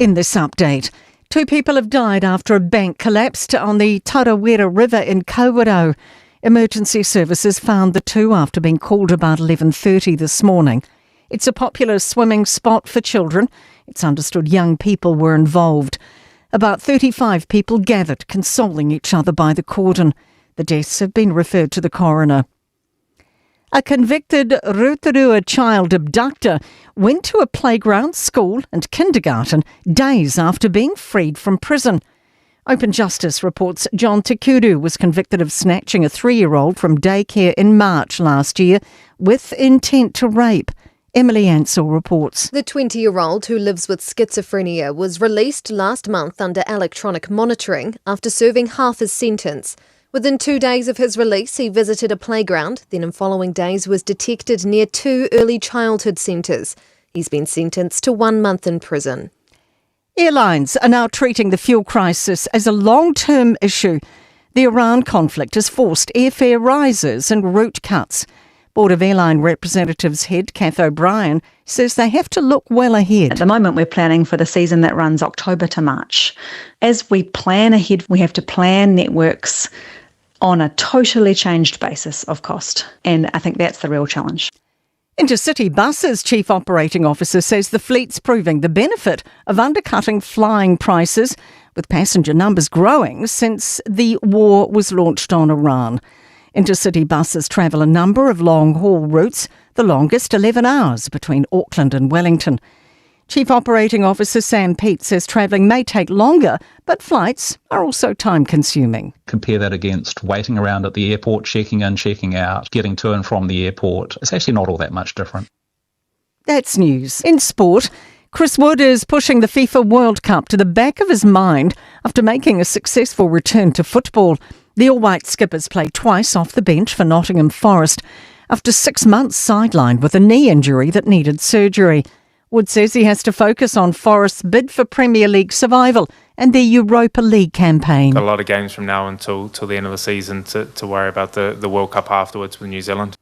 In this update, 2 people have died after a bank collapsed on the Tarawera River in Kawerau. Emergency services found the 2 after being called about 11:30 this morning. It's a popular swimming spot for children. It's understood young people were involved. About 35 people gathered, consoling each other by the cordon. The deaths have been referred to the coroner. A convicted Rotorua child abductor went to a playground, school and kindergarten days after being freed from prison. Open Justice reports John Tekuru was convicted of snatching a 3-year-old from daycare in March last year with intent to rape. Emily Ansell reports. The 20-year-old, who lives with schizophrenia, was released last month under electronic monitoring after serving half his sentence. Within 2 days of his release, he visited a playground, then in following days was detected near 2 early childhood centres. He's been sentenced to 1 month in prison. Airlines are now treating the fuel crisis as a long-term issue. The Iran conflict has forced airfare rises and route cuts. Board of Airline Representatives head Kath O'Brien says they have to look well ahead. At the moment, we're planning for the season that runs October to March. As we plan ahead, we have to plan networks on a totally changed basis of cost. And I think that's the real challenge. Intercity Buses Chief Operating Officer says the fleet's proving the benefit of undercutting flying prices, with passenger numbers growing since the war was launched on Iran. Intercity buses travel a number of long-haul routes, the longest 11 hours between Auckland and Wellington. Chief Operating Officer Sam Peet says travelling may take longer, but flights are also time-consuming. Compare that against waiting around at the airport, checking in, checking out, getting to and from the airport. It's actually not all that much different. That's news. In sport, Chris Wood is pushing the FIFA World Cup to the back of his mind after making a successful return to football. The All-White skippers played twice off the bench for Nottingham Forest after 6 months sidelined with a knee injury that needed surgery. Wood says he has to focus on Forest's bid for Premier League survival and their Europa League campaign. Got a lot of games from now until the end of the season to worry about the World Cup afterwards with New Zealand.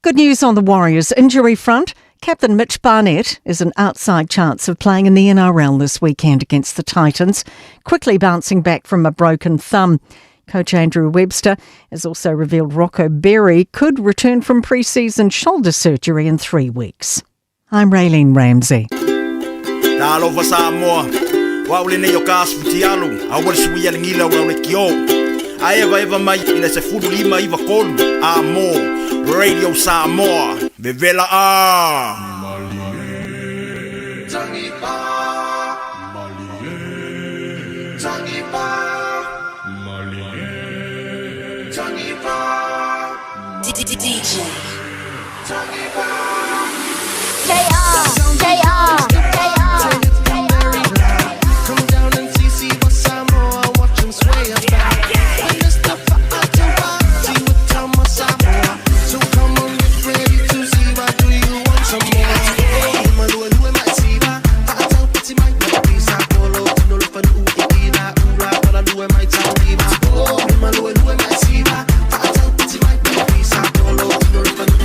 Good news on the Warriors injury front. Captain Mitch Barnett is an outside chance of playing in the NRL this weekend against the Titans, quickly bouncing back from a broken thumb. Coach Andrew Webster has also revealed Rocco Berry could return from pre-season shoulder surgery in 3 weeks. I'm Raylene Ramsey. Talo fa Samoa. Wa ule ne yo kas futialu. Awal suia ngila wa ule kio. Eva mai ina se fudu lima iva kolu. Amo Radio Samoa. Bevela Tangipa. DJ. Come down and see what Samoa watching sway up back. And this the party with Thomas Samoa. So come on, get ready to see what do you want some more. Who might see that? I tell Pity might not be Sapolo. No look for who but I do it might tell me who might see that? I tell Pity might not be Sapolo. No look for who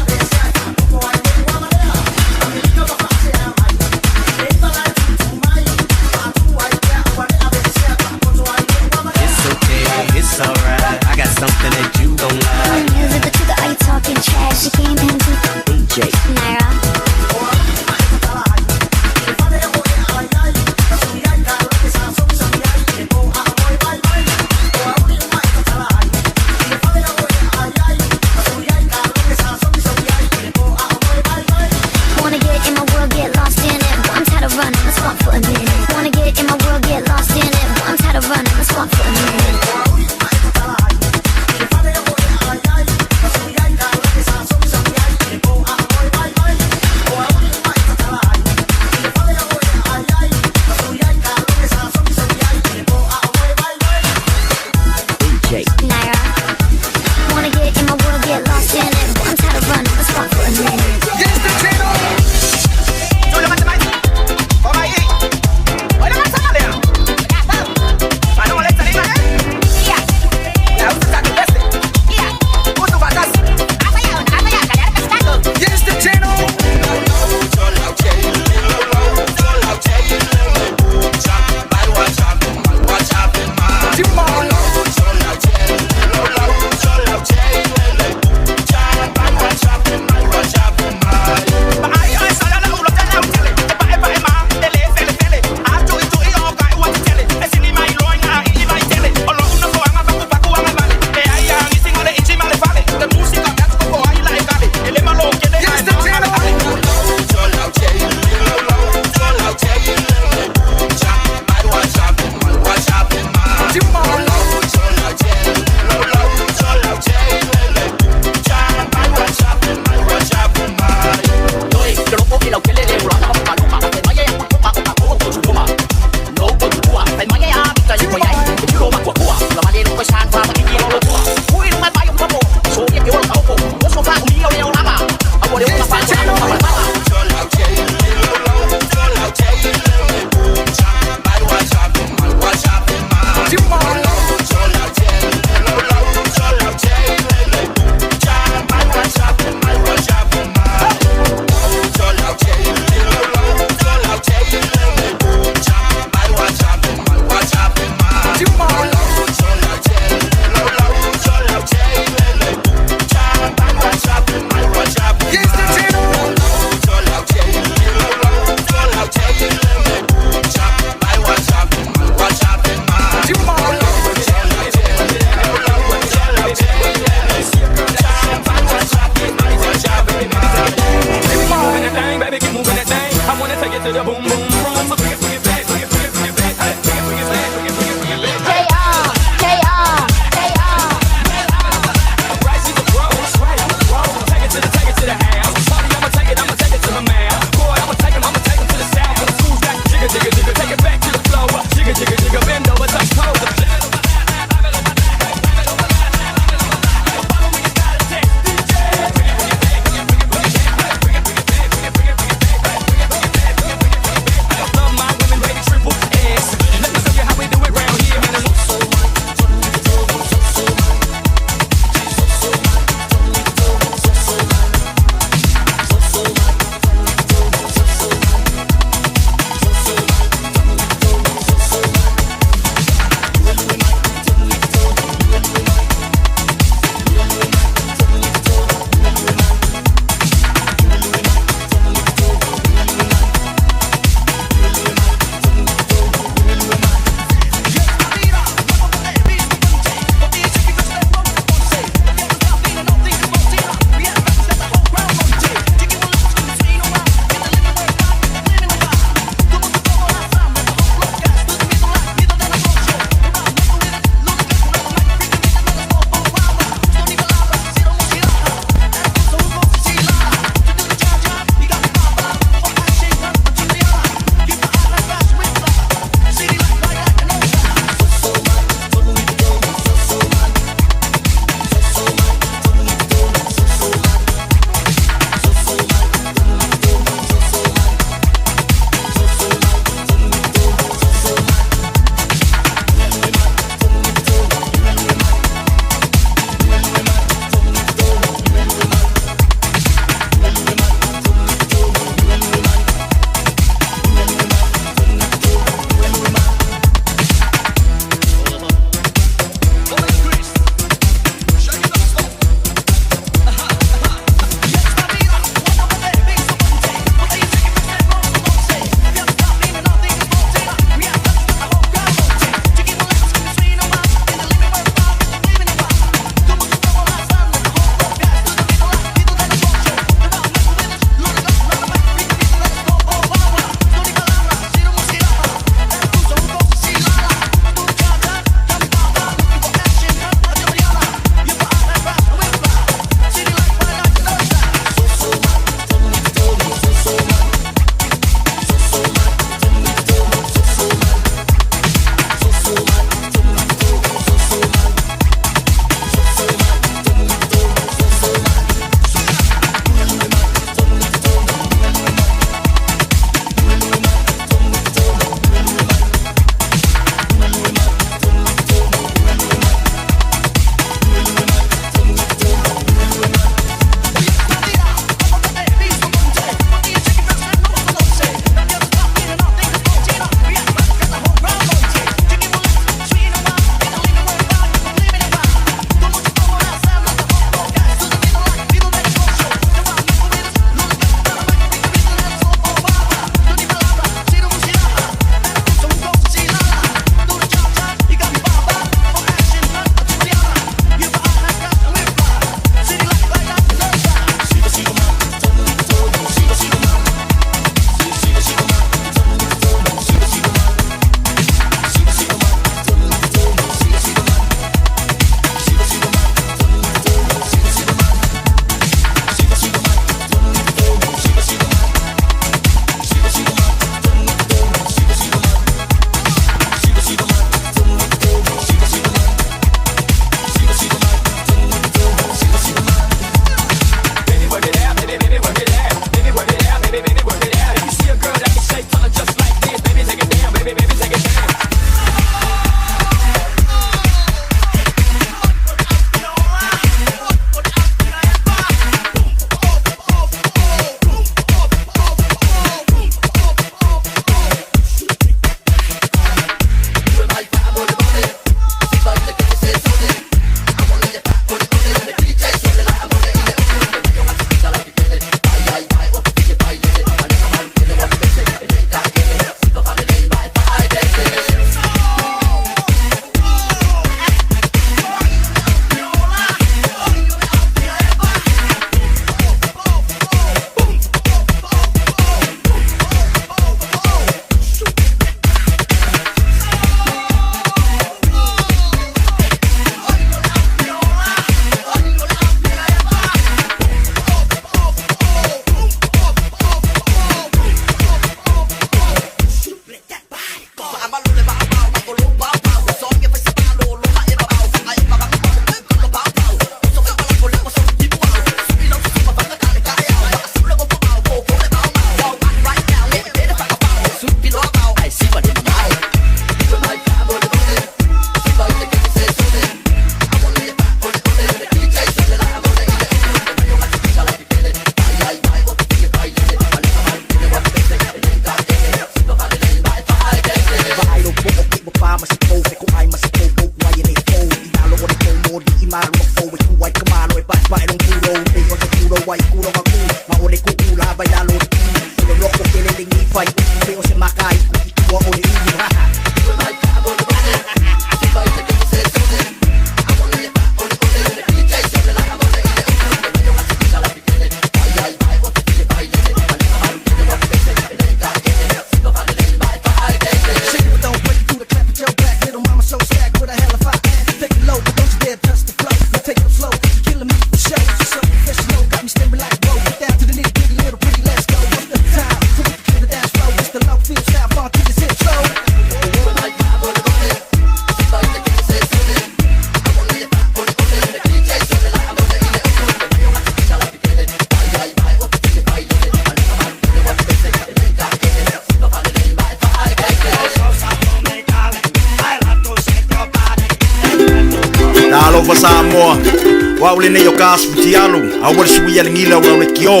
Waulene yo kasputi alu, awal suya lingila ula kio.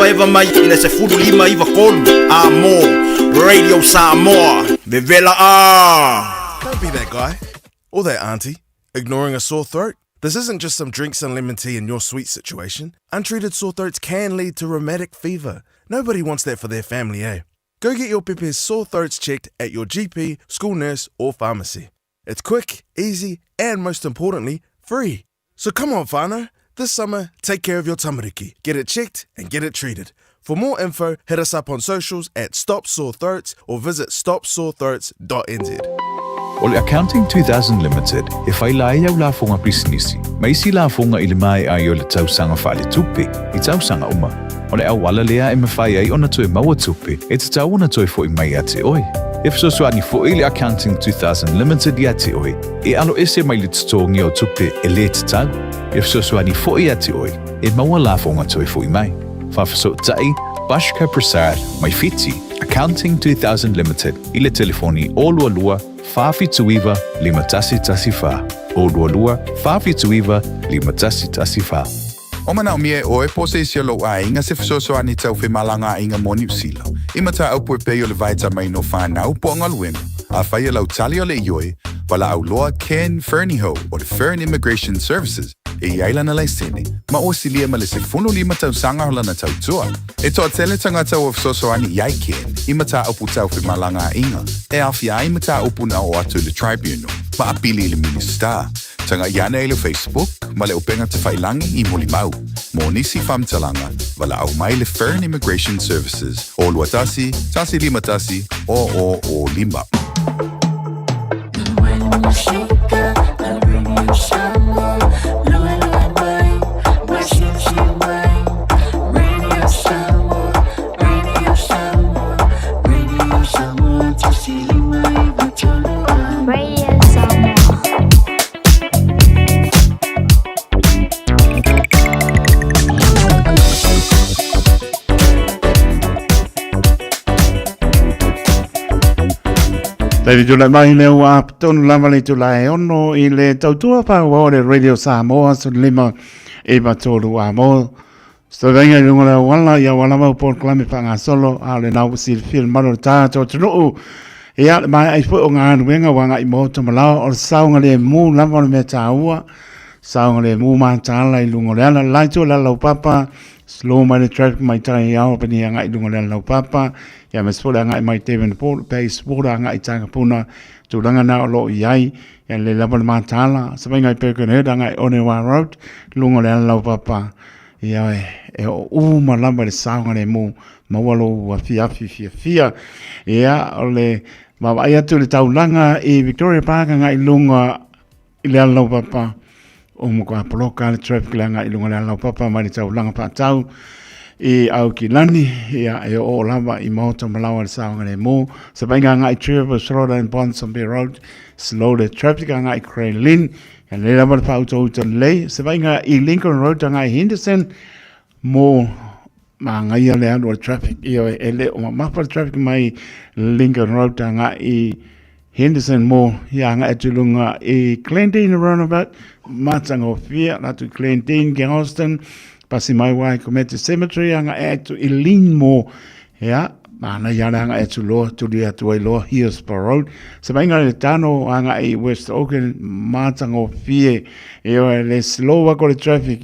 Eva mai ina se fulu lima iva kolu. Amo, Radio Samoa, Vivela A. Don't be that guy, or that auntie, ignoring a sore throat. This isn't just some drinks and lemon tea in your sweet situation. Untreated sore throats can lead to rheumatic fever. Nobody wants that for their family, eh? Go get your Pepe's sore throats checked at your GP, school nurse, or pharmacy. It's quick, easy, and most importantly, free. So come on, whānau. This summer, take care of your tamariki. Get it checked and get it treated. For more info, hit us up on socials at Stop Sore Throats or visit stopsorethroats.nz. O le Accounting 2000 Limited, e whailai au la fonga businessi. Ma isi la fonga i le mai ai o le tausanga whaale tupe, i tausanga uma. O le au wala lea e mawhai ai ona toe maua tupe, e te tau ona toe fo i mai a te oi. E fsoswani fo i le Accounting 2000 Limited i a te oi, e alo ese mai le tutongi o tupe e le te tau. E fsoswani fo i a te oi, e maua la fonga toe fo i mai. Whawhaso tai, Bashka Prasad, mai fiti, Accounting 2000 Limited, i le telefoni o lua lua, Fafi tuiva lima tasi tasi fa. O lua lua, fafi tuiva lima tasi tasi fa. O mana o mie o e pose isi lo a inga se fisoso ani tau fi malanga inga moni usila. Ima ta au pue peo le vaita mai no whanau po ngaluenu. A whaia lau tali o le ioi, wala au loa Ken Ferniho o le Fern Immigration Services. E iailana lai sene, ma o silia ma le se funu lima tau sanga hola na tau tua. E toa tele tangata o fisoso ani iai Ken, ima ta upu tau fi malanga inga. E awhia ima ta upu na o atu le tribunal, ma apili le minister. Tanga iana e le Facebook, ma le upenga te whailangi I moli mau. Mo nisi whamtalanga, wala au mai le Fern Immigration Services. O lua tasi, tasi lima tasi, o lima. Tei tula mai leo a tonu lama le tula e ono I le tautua pa o le Radio Samoa so lima e matolu a mo. Sto venga lunga le wala ia wala mau por klame pa nga solo a le nau si film mano ta to tunu. E a mai ai fo nga wenga wanga I mo to mala o saunga le mu lama me taua. Saunga le mu ma tala I lunga le ala lai to la lau papa. Slow mai le traffic mai tai au pe ni nga I lunga le lau papa. Ya me spola nga mai Devon Port pe spola nga I tanga puna tu langa na lo iai ya le lava ma tala sa nga pe ko ne nga Onewa Road lunga le lau papa ya e o ma lamba le saunga le mu ma walo wa fia ya ole ma ai tu le tau langa I Victoria Park nga I lunga I le lau papa o mo ka bloka le traffic langa I lunga le lau papa ma le tau langa pa tau I au ki lani ia e o lava I mauta malawa le saunga le mo sa painga nga I Trevor Road and Ponsonby Road slow the traffic nga I Crane Lynn and le lava le pauta uta le sa painga I Lincoln Road nga I Henderson mo ma nga ia le anu le traffic ia e le o mapa le traffic mai Lincoln Road nga I Henderson mo ia nga etulunga I Glendine roundabout matanga o fia latu Glendine ki Austin pasi mai wai Community Cemetery anga etu I lean mo ya mana yana anga etu lo tu dia tu I lo Hillsborough Road sa mainga le tano anga I West Auckland matango fie le slow ko le traffic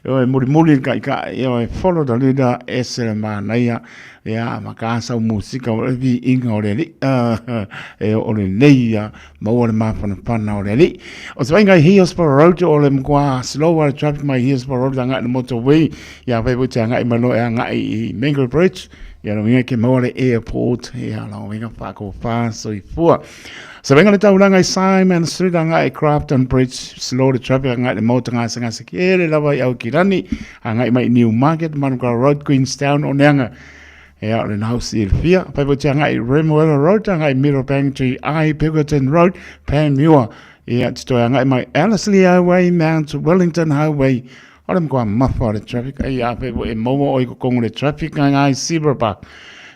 muri ka follow the leader esel mana ya makasa musika o vi inga o le o le leia ma o le mafana pana o le o sa mainga Hillsborough Road o le mkwa slow the traffic mai Hillsborough Road anga the motorway ya vai buta anga I malo anga I Mangle Bridge ya no winga ke mo le airport ya no winga fa ko fa so I fua sa venga le taulanga I Simon Street anga I Crafton Bridge slow the traffic anga le motor nga sanga sekere lava I Aukirani anga I mai New Market Manukau Road Queenstown o neanga ya le house I fia pa buta anga I Remuera Road anga I Meadowbank to I Pickerton Road Panmure ya to anga I mai Ellerslie Highway Mount Wellington Highway Olam ko mafa le traffic ai ape e momo o ko le traffic nga I Zebra Park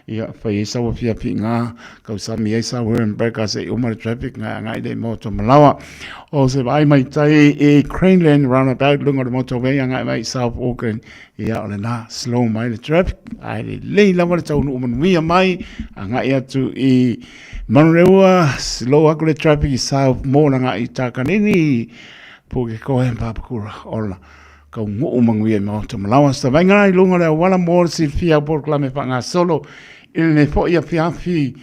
ia whai sa wa fia pi ngā kau sa mi e sa were and breakers e umar traffic ngai de moto malawa o se vai mai tai e Craneland roundabout lunga de motorway ngai mai South Auckland ia ole na slow mai le traffic ai le la wa tau no mia mai ngai atu i Manurewa slow aku le traffic i South mo ngai takanini po ke ko en papakura ola kau ngō mangui e mauta malawa sta vai ngai lunga le wala mō si fia por klame pa ngā solo il ne fo ia fiafi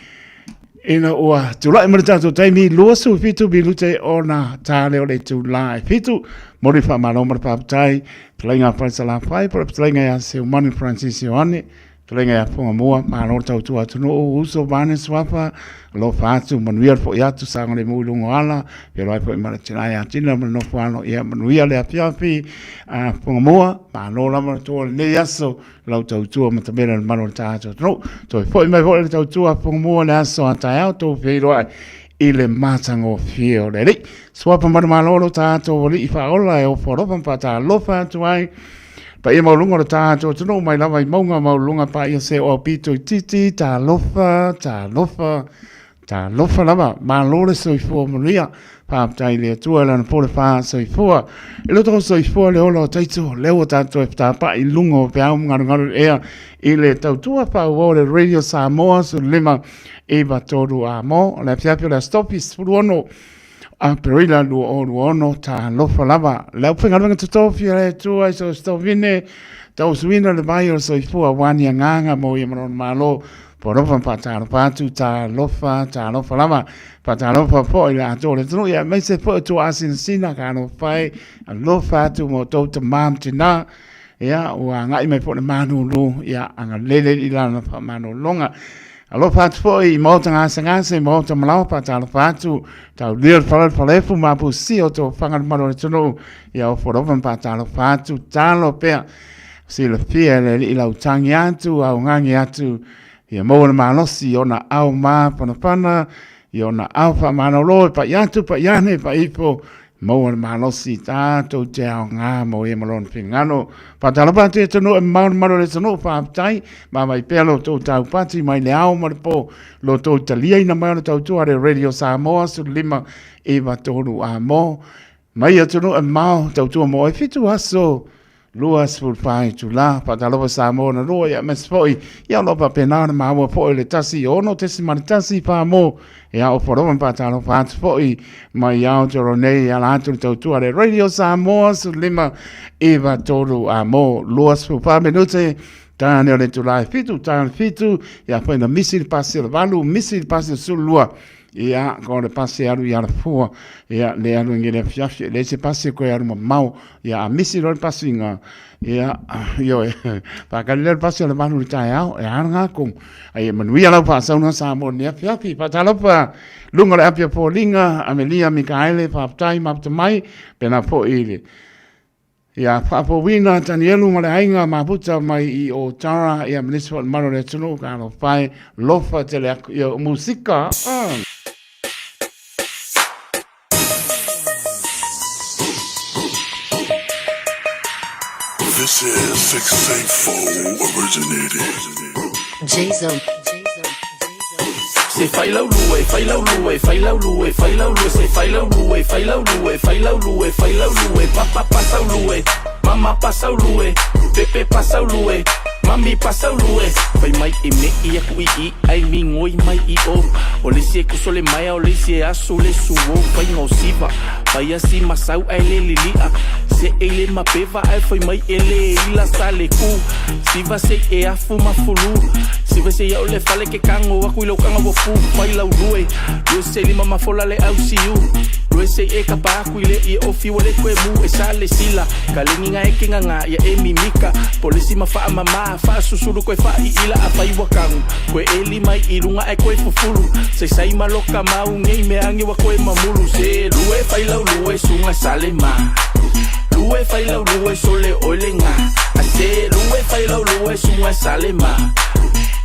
ina ua tulai mara tātou taimi lua su fitu bilute o na tāle o le tulai fitu mori wha maro mara pāputai tulenga paisala whai para tulenga ia se umani Francis Ioane tulenga ia ponga mua maro tautu atuno o uso vane swapa lo fatu manuia fo ia tu sanga le mulungo ala pero ai po mara tina ia tina no fano ia manuia le fiafi ponga mua maro la mara to le yaso lau tautua matamera maro tātou no to fo mai fo le tautua ponga mua le aso atai au to feiro ai ile matango fio le li swapa mara maro tātou li fa ola e o foropa pata lo fatu ai pa ia maulunga le tātou tino mai lava i maunga maulunga pa ia se o pito i titi tā lofa lava ma lore soifua maria pa tai le tua lana pole fa soifua e lo toko soifua le ola o taito leo tātou e pta pa i lungo pe au ngaru ea i le tautua pa ua le Radio Samoa su lima e batoru a mo le fiapio le stopis furuono a perila luono ta lofa lava leo whingarunga tutofia le tua i so stovine tau suina le mai o soifua wani nganga mo i maron malo porofa pataro patu ta lofa lava pataro po i la tole tunu ia mai se po tu asin sina ka no fai a lofa tu mo to te mam tina ia ua ngai mai po le manu lu ia anga lele i la na manu longa alo fatu po i mota ngasa se mota malau pataro patu tau lir falefu mapu si o to fangar manu tunu ia o porofa pataro patu talo pea si le fia le i la utangi atu au ngangi atu ia mo na malosi ona au ma pana ia ona au fa manolo pa yatu pa yane pa ipo mo na malosi tato te au nga mo e malon fingano pa talapa te tonu e malo le tonu pa tai ma mai pelo to tau pati mai le au ma po lo to talia ina mai to tu are Radio Samoa su lima e va tonu a mo mai tonu e mau to tu mo e fitu aso luas ful fai tu la pa talopa Samoa na roa ia mes foi ia lopa penana ma wa foi le tasi ono tesi man tasi pa mo ia o foroma pa talopa atu foi mai ia o toro nei ia la atu tautua le Radio Samoa su lima eva toru a mo luas ful fai minute tane o le tu lai fitu ia foi na misi pasi le valu misi pasi su lua ia ko le pasi alu ia le fua ia le alu ngile fiafi le se pasi ko ia mau ia a misi le pasi nga ia yo pa ka le pasi le manu tai au e anga ko ai manuia la pa sa una sa mo ne fiafi pa tala pa lunga le apia po linga amelia mikaele pa tai ma mai pena po ile ia pa po wina tanielu ma le ainga ma puta mai I o tara ia municipal manu le tunu ka no pai lofa tele ia musika This is 684 originated. Jason. Se fai lau lue, fai lau lue, fai lau lue, fai lau lue, se fai lau lue, fai lau lue, fai lau lue, fai lau lue, papá pasa lue, mamá pasa lue, pepe pasa lue, mami pasa lue, fai mai e me ia ku I ai mi ngoi mai I o le se ku sole mai o le se aso le suo, fai ngo siva, fai asi masau ai le lilia, se ele mapeva ai fai mai ele ila sale ku, siva se e afu mafulu, siva se ia o le fale ke kango aku I lo kango fu, fai lau lue, yo se lima mafola le au siu, lue se e kapa aku ile I ofi wale kwe mu e sale sila, kalingi nga e kinga nga ia e mimika, polisi mafa mama fa susuru koe fa I ila a fai wakangu, koe eli mai I runga e koe fufulu, se sai maloka mau ngei me angi wa koe mamulu, se lue fai lau lue sunga sale ma, lue fai lau lue sole oile nga, a se lue fai lau lue sunga sale ma,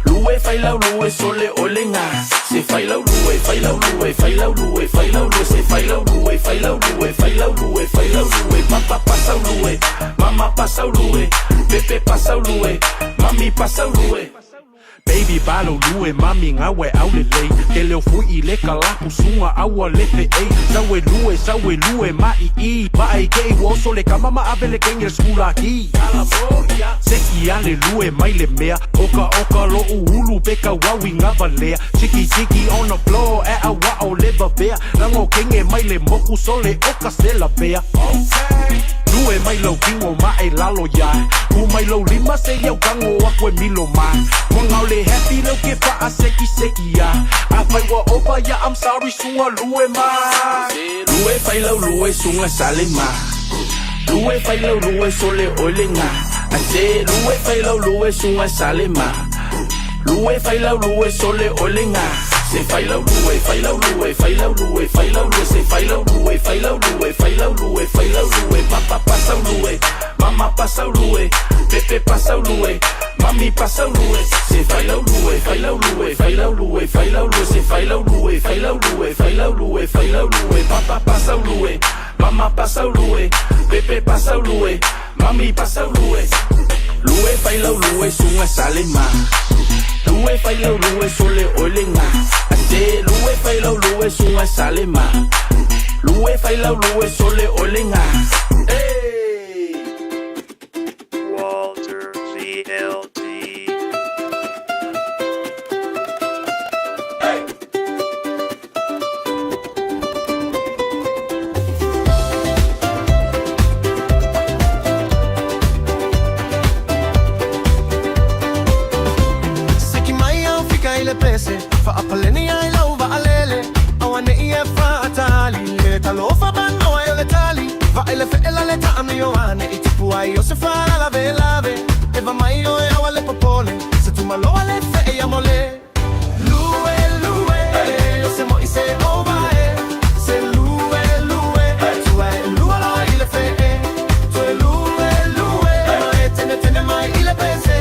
lue fai lau lue sole oile nga, se fai lau lue, fai lau lue, fai lau lue, fai lau lue, se fai lau lue, fai lau lue, fai lau lue, fai lau lue, papá pasa lue, mamá pasa lue, pepe pasa lue, mami pasa lue. Baby Baby balo lue mami ngawe au le lei Ke leo fui I le kalapu sunga aua le te ei Sawe lue mai I Mai kei woso le kamama ave le kengi le skula hi Seki ale lue mai le mea Oka lo uhulu beka wawi ngava lea Chiki on the floor e a wao le bavea Lango kenge mai le moku sole oka se la bea Lue mai lau kingo mai lalo ya Ku mai lau lima se yau kango akwe milo mai Mwangau le happy lau ke pa a seki ya A fai wa opa ya I'm sorry sunga lue mai Lue fai lau lue sunga sale mai Lue fai lau lue sole ole nga I say lue fai lau lue sunga sale mai Lue fai lau lue sole ole nga Se fai lau lue, fai lau lue, fai lau lue, fai lau lue, se fai lau lue, fai lau lue, fai lau lue, fai lau lue, papa pasa lue, mama pasa lue, pepe pasa lue, mami pasa lue, se fai lau lue, fai lau lue, fai lau lue, fai lau lue, se fai lau lue, fai lau lue, fai lau lue, fai lau lue, papa pasa lue, mama pasa lue, pepe pasa lue, mami pasa lue. Lue fai lau lue sunga sale ma Lue fai lau lue sole ole nga Ate lue fai lau lue sunga sale ma Lue fai lau lue sole ole nga Hey Walter VLT Fa apaleni ai lau va alele awane ie fa atali le talo fa banno ai le tali va ele fe ela le tamni yo ane itipu ai yo se fa la lave e va mai yo e awale popole se tu malo ale fe e amole lue yo se mo ise over se lue tu ai lue la ile fe tu lue ma tene mai ile pese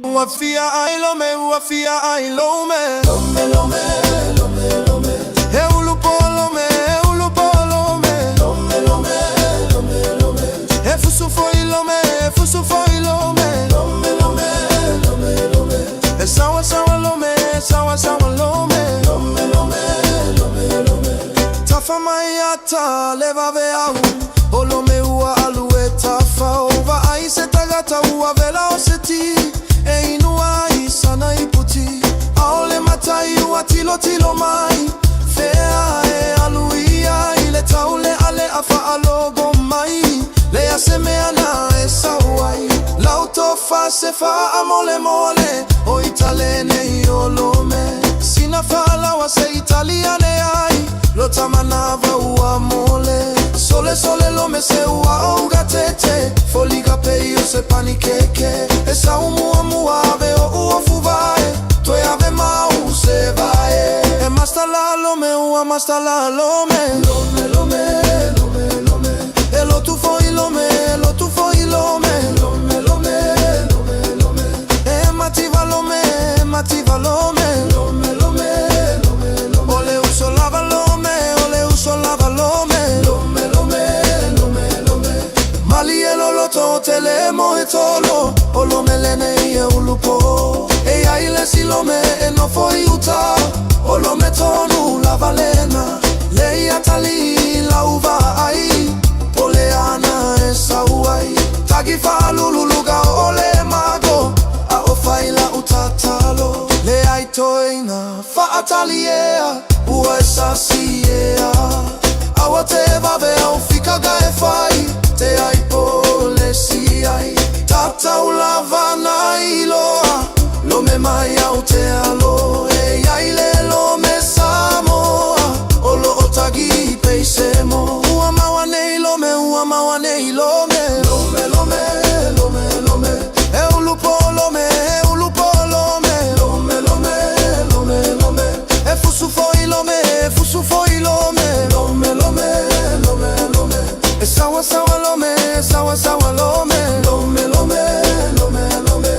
Uafia ai lome, uafia ai lome. Lome, lome, lome, lome. E ulupo lome, e ulupo lome. Lome, lome, lome, lome. E fusu foi lome, e fusu foi lome. Lome, lome, lome, lome. E sawa sawa lome, e sawa sawa lome. Lome, lome, lome, lome. Tafa maiata leva veau. Olome ua alue tafa ova ai se tagata ua vela oseti. E inua i sana iputi. Aole matai ua tilo tilo mai. Fea e aluia ile taule ale afa alogo mai. Lea semeana e sawai. Lauto fa se fa amole mole. O italene i olome. Sina fa lawa se italiane ai. Lota manava ua mole. Sole sole lome se ua auga tete. Foliga peio se panikeke. E sa umua muave o ua fuvae. Toe ave mau se vae. E masta la lome ua masta la lome. Lome lome lome lome. E lo tu foi lome, lo tu foi lome. Lome lome lome lome. E mativa lome, mativa lome. Lome lome lome lome. Ole uso lava lome, ole uso lava lome. Lome lome lome lome. Mali e loloto telemo e tolo. Olo melene e ulupo. E aile silome e no foi uta. Olo metonu la valena. Lei atali la uva ai. Oleana e sauai. Tagi fa lululuga ole mago. A ofai la utatalo. Le ai toina fa ataliea. Ua esasiea. Awa te vave au fika gae fai. Te ai pole si ai. Tata ulava na iloa. Lome mai au te alo. E aile lome Samoa. Olo otagi peisemo. Ua mawa nei lome, ua mawa nei lome. Lome lome lome lome. E ulupo lome, e ulupo lome. Lome lome lome lome. E fusu foi lome, e fusu foi lome. Lome lome lome lome. E sawa sawa lome, e sawa sawa lome. Lome lome lome lome.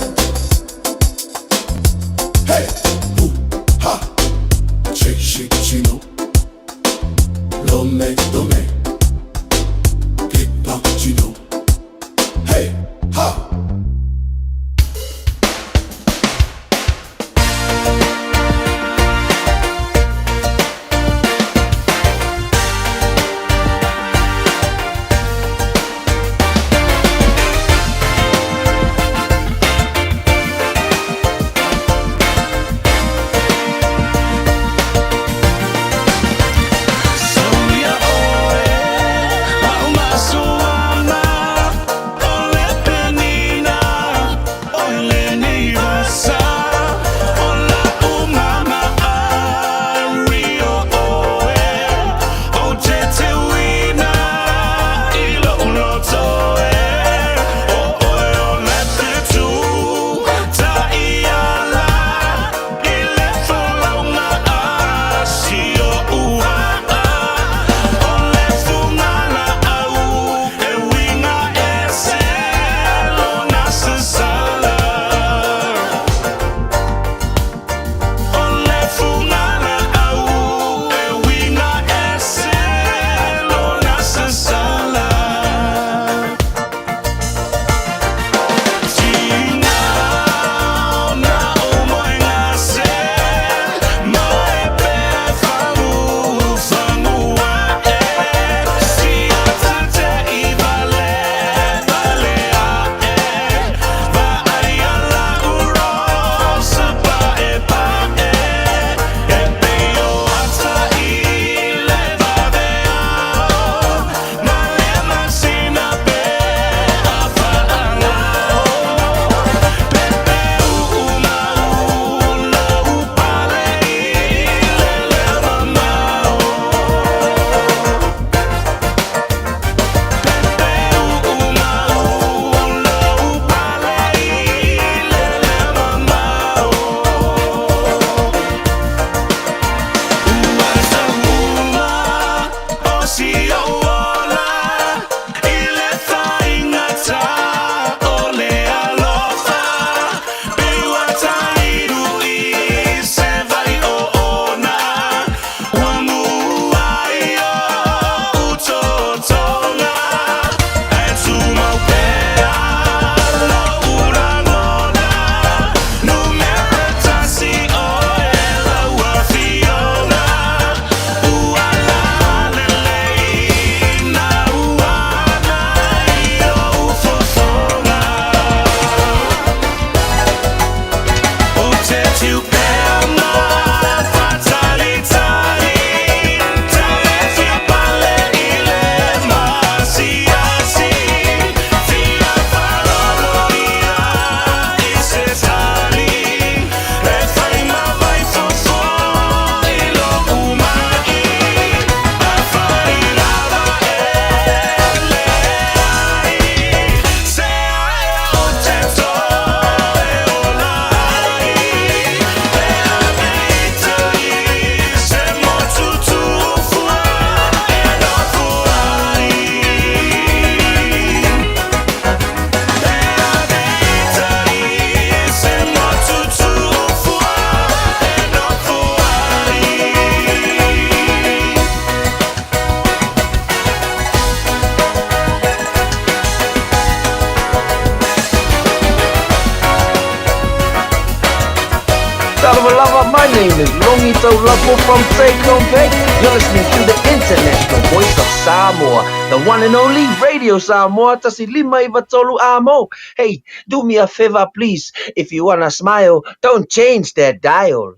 Lava, my name is Longito Lavo from Seiko Bay. You're listening to the international voice of Samoa, the one and only Radio Samoa. Tasilima Ivatolu Amo. Hey, do me a favor, please. If you wanna smile, don't change that dial.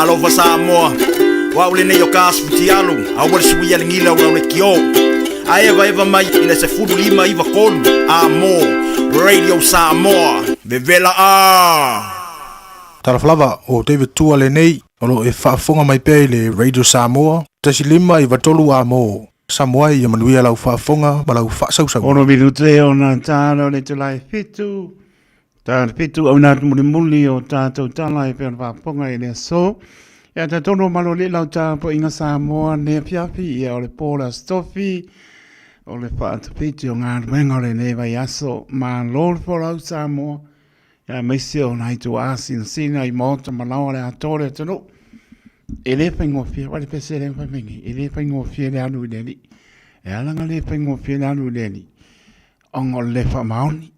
Over Samoa, Wauline yo kasfutialu, awal suya ngila wale kio. Eva mai ina se fudu lima iva kolu. Amo, Radio Samoa, Vevela a. Taraflava o David Tuale nei, ono e whaafonga mai pei le Radio Samoa, tasi lima iva tolu amo. Samoa i amanuia lau whaafonga, ma lau whaasausau. Ono minute o na tālo le tulai fitu. Tā pitu au nā muli o tātou tala e pēr whaponga e lea so. Ia tā tono malo le lau tā po inga Samoa ne piapi ia o le Paula Stoffi o le whaatapiti o ngā ruenga o le ne vai aso ma lor po lau Samoa. Ia meisi o nai tu asin sina i mota malawa le atore tano. E le pengo fia, wale pese le whamingi, e le pengo fia le anu leni. E alanga le pengo fia le anu leni. Ongo le whamaoni.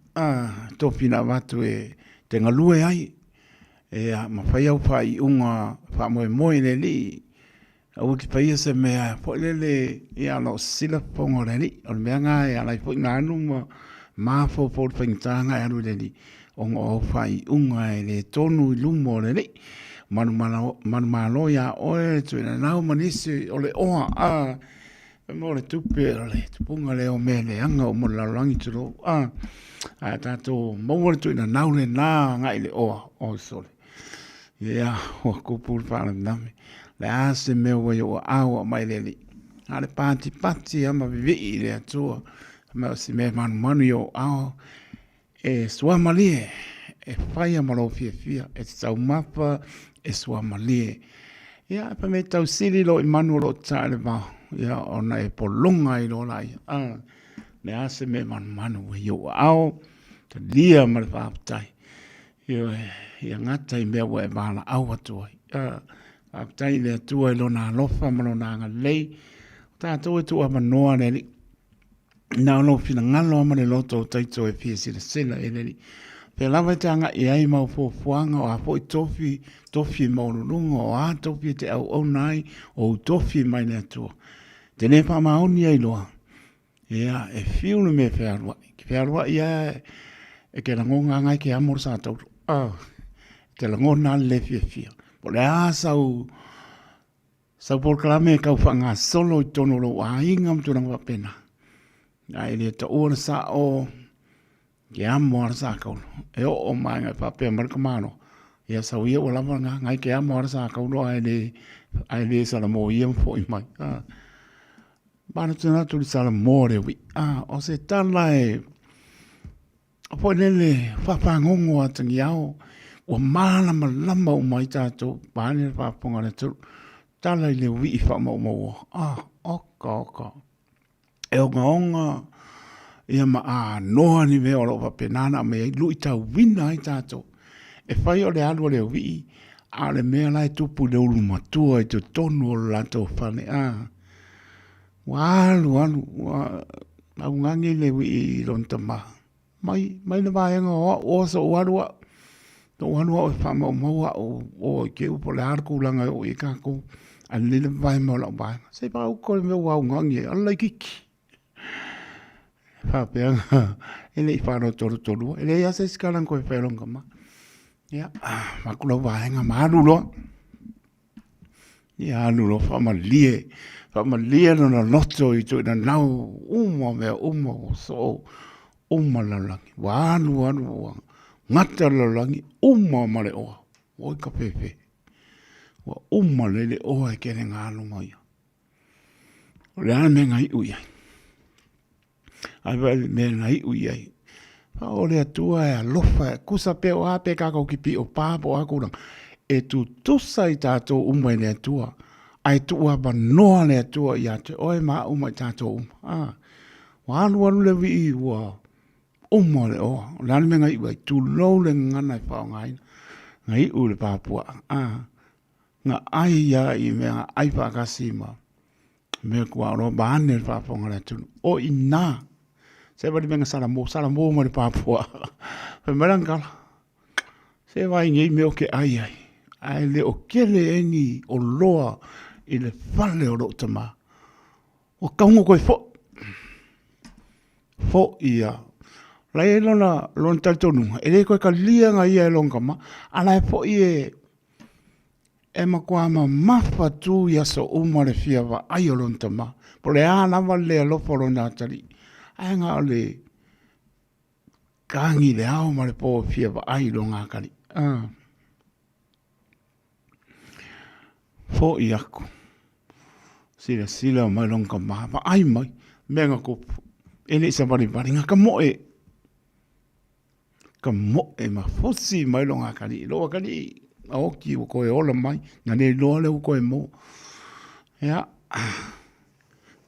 Topina watu e te ngalue ai e mawhai au whai unga whamoe moe le li au ki paia se mea po lele i alo sila pongo le li o le mea ngā e alai po ngā anu ma fo po le whaingtanga e anu le li onga au whai unga e le tonu i lumo le li manu malo ia oe tu ina nau manisi o le oa mo le tupe o le tupunga le o me le anga o mo lalangi turo tātou maua tu ina naule nā ngai le oa o sole. Ia, hoa kupuru whaala nami. Le ase mea wai o awa mai le li. Hale pati ama vivi le atua. Mea si mea manu i o awa. E sua malie. E whaia malo fia. E tau mapa. E sua malie. Ia, pa me tau siri lo i manu lo tāle vau. Ia, ona e polonga i lo lai. Le ase me manu wai o ao. Ta lia ma le whaapatai. Ia ngata i mea wa e wala au atua. Whaapatai le atua i lona alofa ma lona anga lei. Tātou e tua manoa le li. Nā lo fina ngalo ama le loto taito e pia sila e le li. Pe lawa te anga i ai mau fuanga o a po i tofi maulunga o a tofi te au nai o tofi mai le atua. Te ne pa maoni ai loa. Ia, e fiunu me whiarua. Ki whiarua ia e ke rangonga ngai ke amor sa tau. Ke rangona le fia. Po le a sau porklame kau whanga solo i tono lo a ingam turanga pena. Ai le ta ora sa o ke amor sa kau. E o mai ngai pape marka mano. Ia sau ia o lama ngai ke amor sa kau no ai le sa la mo ia fo i mai. Bana tuna tu sala more wi o se tala e po lele fa ngongo atangiao o mala malama o mai tato bana fa ponga le tu tala le wi fa mo o e o ngonga ia ma no ni ve o pa penana me lu ita wina i tato e fai o le alu le wi a le me la tu pu le ulu matua i to tonu o la to fane Walu, Au ngangi le wi I lon tama. Mai na vaenga o so warua. To warua o wha maua o ke upo le harku langa o I kako. An le vai mo la vai. Se pa u ko me wa ngangi ala kiki. Fa peanga. Ele I whāro toru. Ele ia se skalan koe whaeronga ma. Ia, makula vaenga maru loa. Ia alulo whamalie. Whamalie no na loto I tu na nau uma mea uma so uma lalangi. Wa ngata lalangi uma mare oa. Oi ka pepe. Wa uma lele oa e kere ngā alu mai. Rea me ngai uiai. Ai wale me ngai uiai. Ole atua e alofa e kusa pe o ape kako ki pi o pāpo akurang. E tu tusa I tātou umai le atua. Ai tua ba noa le atua I ate. Oe maa umai tātou uma. Walu le vi I ua uma le oa. Lani me ngai uai tu lau le ngana I whao ngai. Ngai u le pāpua. Nga ai ia I mea ai whakasi ma. Me kua ro baane le whaaponga le tunu. O I nā. Se wadi menga Samoa ma le Papua. Pe marangala. Se vai ngai me o ke ai. Ai le o kele engi o loa I le whale o rota ma. O kaunga koe fo. Fo ia. Lai e lona tautonunga. E le koe ka lianga ia e longa ma. Ala e fo I e makua ma mafa tu ia so umare fia wa ai o lonta ma. Po le anawa le alofa lona atari. Ai ngā le kangi le ao ma le po fia wa ai lo ngā kari. Fo I aku. Sila mai longa ma. Ma ai mai. Menga kupu. Ele sa bari ngā ka moe. Ka moe ma fosi mai lo ngā kari. Loa kari. Aoki o koe ola mai. Nga ne loa leo koe mo. Ia.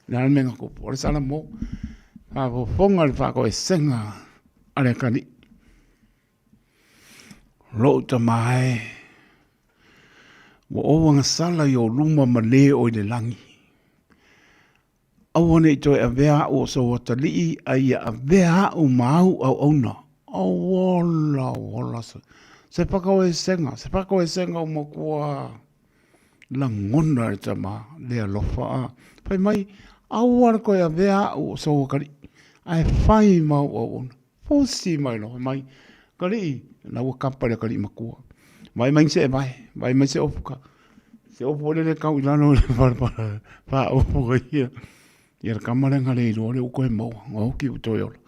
Nā menga kupu. Ore sala mo. Ako fonga le whako e senga ale kani. Rota mai. Wa oanga sala I o luma ma le o I le langi. Awane I toi a vea o so watali ai a vea o mau au ona. Awola sa. Se pako e senga o makua la ngona e tama le alofa. Pai mai awana koe a vea o so wakari. Ai whai mau o ona. Fosi mai no. Mai kari na ua kapare kari makua. Mai se e vai. Mai se ofuka. Se ofu le kau ilano le parpara. Pa ofuka ia. Ia kamarenga le ilo le uko e mau. Ngauki utoi ola.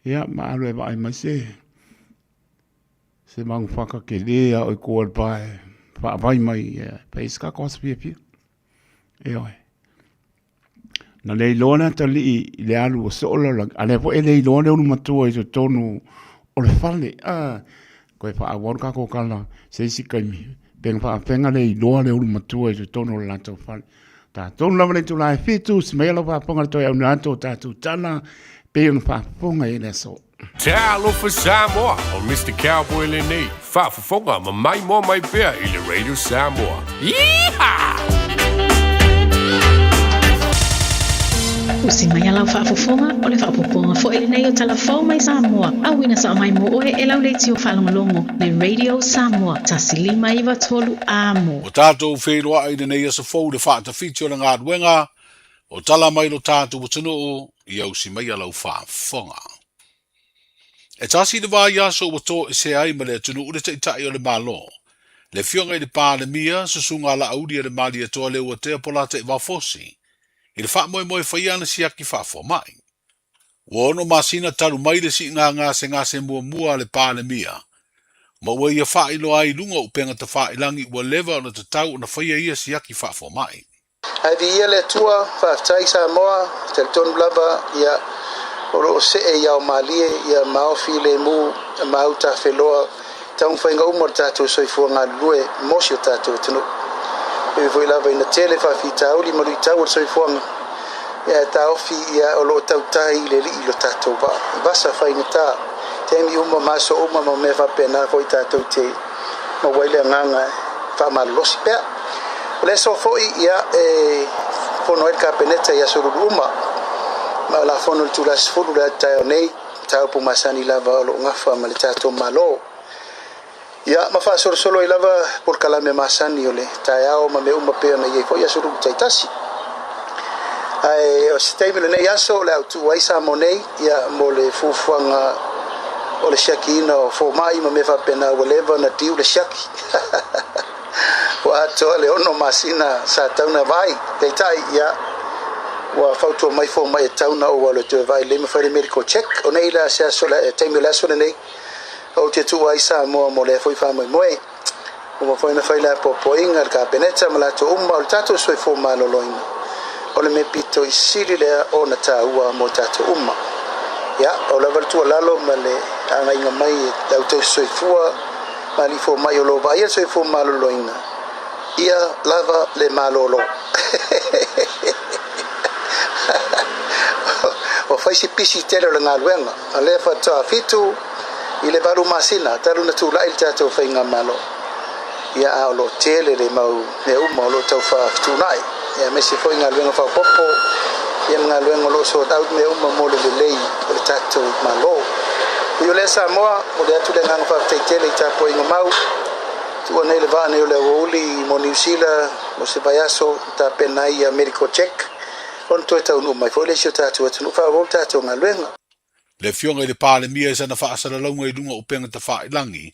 Ia maalu e vai mai se. Se mangu whaka ke lea o I koa pai. Wha vai mai. Paiska kosa pia pia. E oi. Na le ilona tali I le alu o se ola lang. Ale po e le ilona unu matua I so tonu o le whale. Koe wha awaru kako kala se isi kaimi. Peng wha awhenga le ilona le unu matua I so tonu o le lantou whale. Tā tonu lama le tula e fitu. Si mea lau wha ponga toi au nato tātou tana. Pe unu wha ponga I le so. Te alofa Samoa o Mr. Cowboy le nei. Whaafafonga ma mai mo mai pia I le Radio Samoa. Yeehaw! Usi mai alau whaafofonga o le whaapoponga fo ele nei o talafau mai Samoa. Awina sa mai mo oe e lau leiti o whalongolongo le Radio Samoa. Tasili mai iwa tolu amo. O tātou wheroa ai nei asa fau le whaatawhiti o le ngā ruenga. O tala mai lo tātou o tunu I au si mai alau whaafonga. E tasi le wā iaso o tō e se ai ma le tunu ure te itai o le malo. Le fionga I le pālemia susunga la audi e le mali atoa le ua te apola te wafosi. I le wha moe whaiana si aki whaafo mai. Wono masina taru mai le si ngā se mua le pālemia. Ma ua ia wha ilo ai lunga upenga ta wha ilangi ua lewa o na te tau o na whaia ia si aki whaafo mai. Ai vi ia le tua whaatai Samoa, te tonu blaba ia oro se e iau malie ia maofi le mu mauta wheloa taung whainga umor tātou soifua ngā lue mosi o tātou tunu. E voi lava ina tele whawhita auli marui tau o soifua ngā. Ia ta ofi ia o lo tau tai le li ilo tātou ba. Basa whaina tā. Temi uma maso uma ma me whapena voi tātou te ma waile nganga wha losi pea. Le so foi ia e fono el capeneta ia sururu uma. ma la fono tu la sfuru la tayo nei tau pu masani lava o lo ngafa ma le tato malo ia ma fa solo I lava por kala me masani ole tayao ma me uma pe na ye fo ia suru taitasi ai o stay le nei aso le tu ai sa monei ia mo le fufuanga o le shaki no fo mai ma me fa pena o leva na tiu le shaki wa to le ono masina sa tauna vai taitai ia wa fautu mai fo mai tauna o wala te vai le me fa le medical check o nei la sa sola time la sola nei o te tu ai sa mo le foi fa mai moi o foi na fa la popo inga ka peneta ma la to o tato so fo malo loina o le me pito isili le o na taua mo tato ya o la valtu lalo ma le anga inga mai la to so fo ma li fo mai o lo vai so fo malo loina ia lava le malolo o fai si pisi tele le ngaluenga ale fa ta fitu ile baru masina taru na tula il tato fai ngamalo ia a lo tele le mau me uma lo tau fa tunai ia me si foi ngaluenga fa popo ia ngaluenga lo so dau me uma mo le lei le tato malo io le Samoa o le atu le ngang fa tele tapo ingmau tu ona le va ne le uli mo New Zealand mo se vayaso ta penai medical check on to ta no mai foi le shota tu tu fa volta to ngaluenga le fionga le pale mia sa na fa sa longa I dunga upenga ta fa langi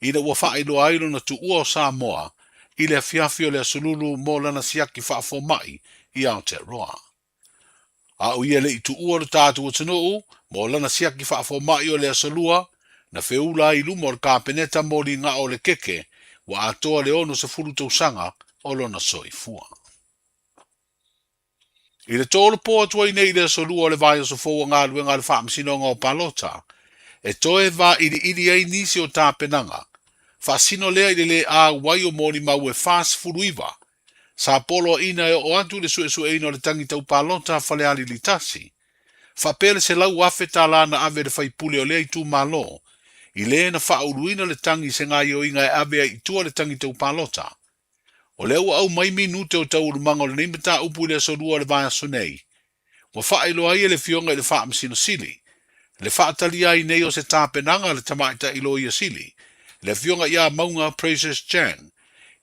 I le wa fa I lo ai na tu o Samoa I le fiafio le sululu mo lana siaki fa fo mai I Aotearoa a o ia le I tu o le tatu o tunu mo lana siaki fa fo mai o le solua na feula I lumo ka peneta mo li nga o le keke wa atoa le ono se fulu tausanga o lona soifua I le tōle po atua I nei le solua o le vai o se fōua ngā luenga le whaamsinonga o palota, e toe va ili ai nisi o tā penanga, whaasino lea I le a wai o mōni mau e whaas furuiva, sa polo ina e o atu le sue ina o le tangi tau palota whale ali li tasi, whapele se lau afe tā lana ave le whaipule o lea I tū malo, I le na whauruina le tangi se ngā o inga e ave I tua le tangi tau palota, o leo au mai minute o tau urumanga o le neimata upu le sorua le vaya sonei. Wa whaelo ai le fionga le wha amsino sili. Le whaatali ai nei o se tāpenanga le tamaita ilo ia sili. Le fionga ia maunga Precious Jan.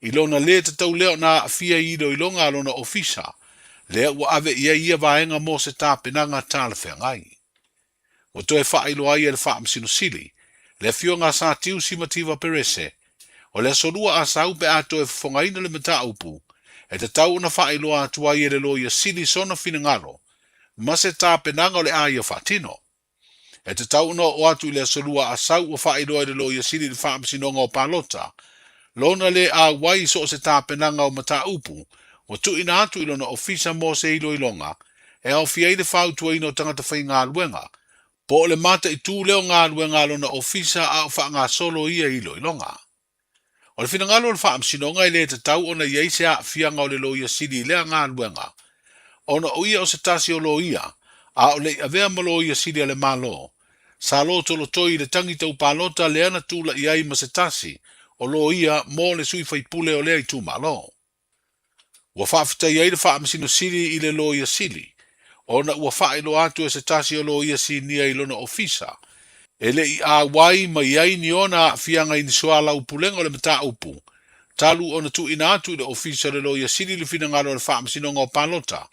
Ilona le te tau leo na fia ido ilonga alona ofisa. Lea wa ave ia vaenga mo se tāpenanga tāle whengai. O toe whaelo ai le wha amsino sili. Le fionga sa tiu simativa perese. O le sorua a sau pe ato e whangaina le mata upu, e te tau na whae loa atua I le loia sili sona finangaro, ma se tā penanga o le aia whatino. E te tau na o atu le sorua a sau o whae loa le loia sili le whaamsinonga o palota, lona le a wai so se tā penanga o mata upu, o tu ina atu ilona ofisa mo se ilo ilonga, e au fiei le whau tua ino tangata whai ngā luenga, po le mata I tū leo ngā luenga lona ofisa a wha ngā solo ia ilo ilonga. O le finangalo le whaamsinonga I le te tau ona iei se a fianga o le loia sili lea ngā luenga. Ona uia o se tasi o loia, a o le avea ma loia sili a le malo. Sa lo tolo toi le tangi tau palota le ana tula iai ma se tasi, o loia mo le sui whaipule o lea I tu malo. Ua whaafita iei le whaamsino sili I le loia sili. Ona ua whaelo atu e se tasi o loia sili nia I lona ofisa. Ele I a wai ma iai ni ona fianga I soala upulenga o le mata upu. Talu ona tu ina atu I le ofisa le loia sili le finangalo le whaamsinonga o palota.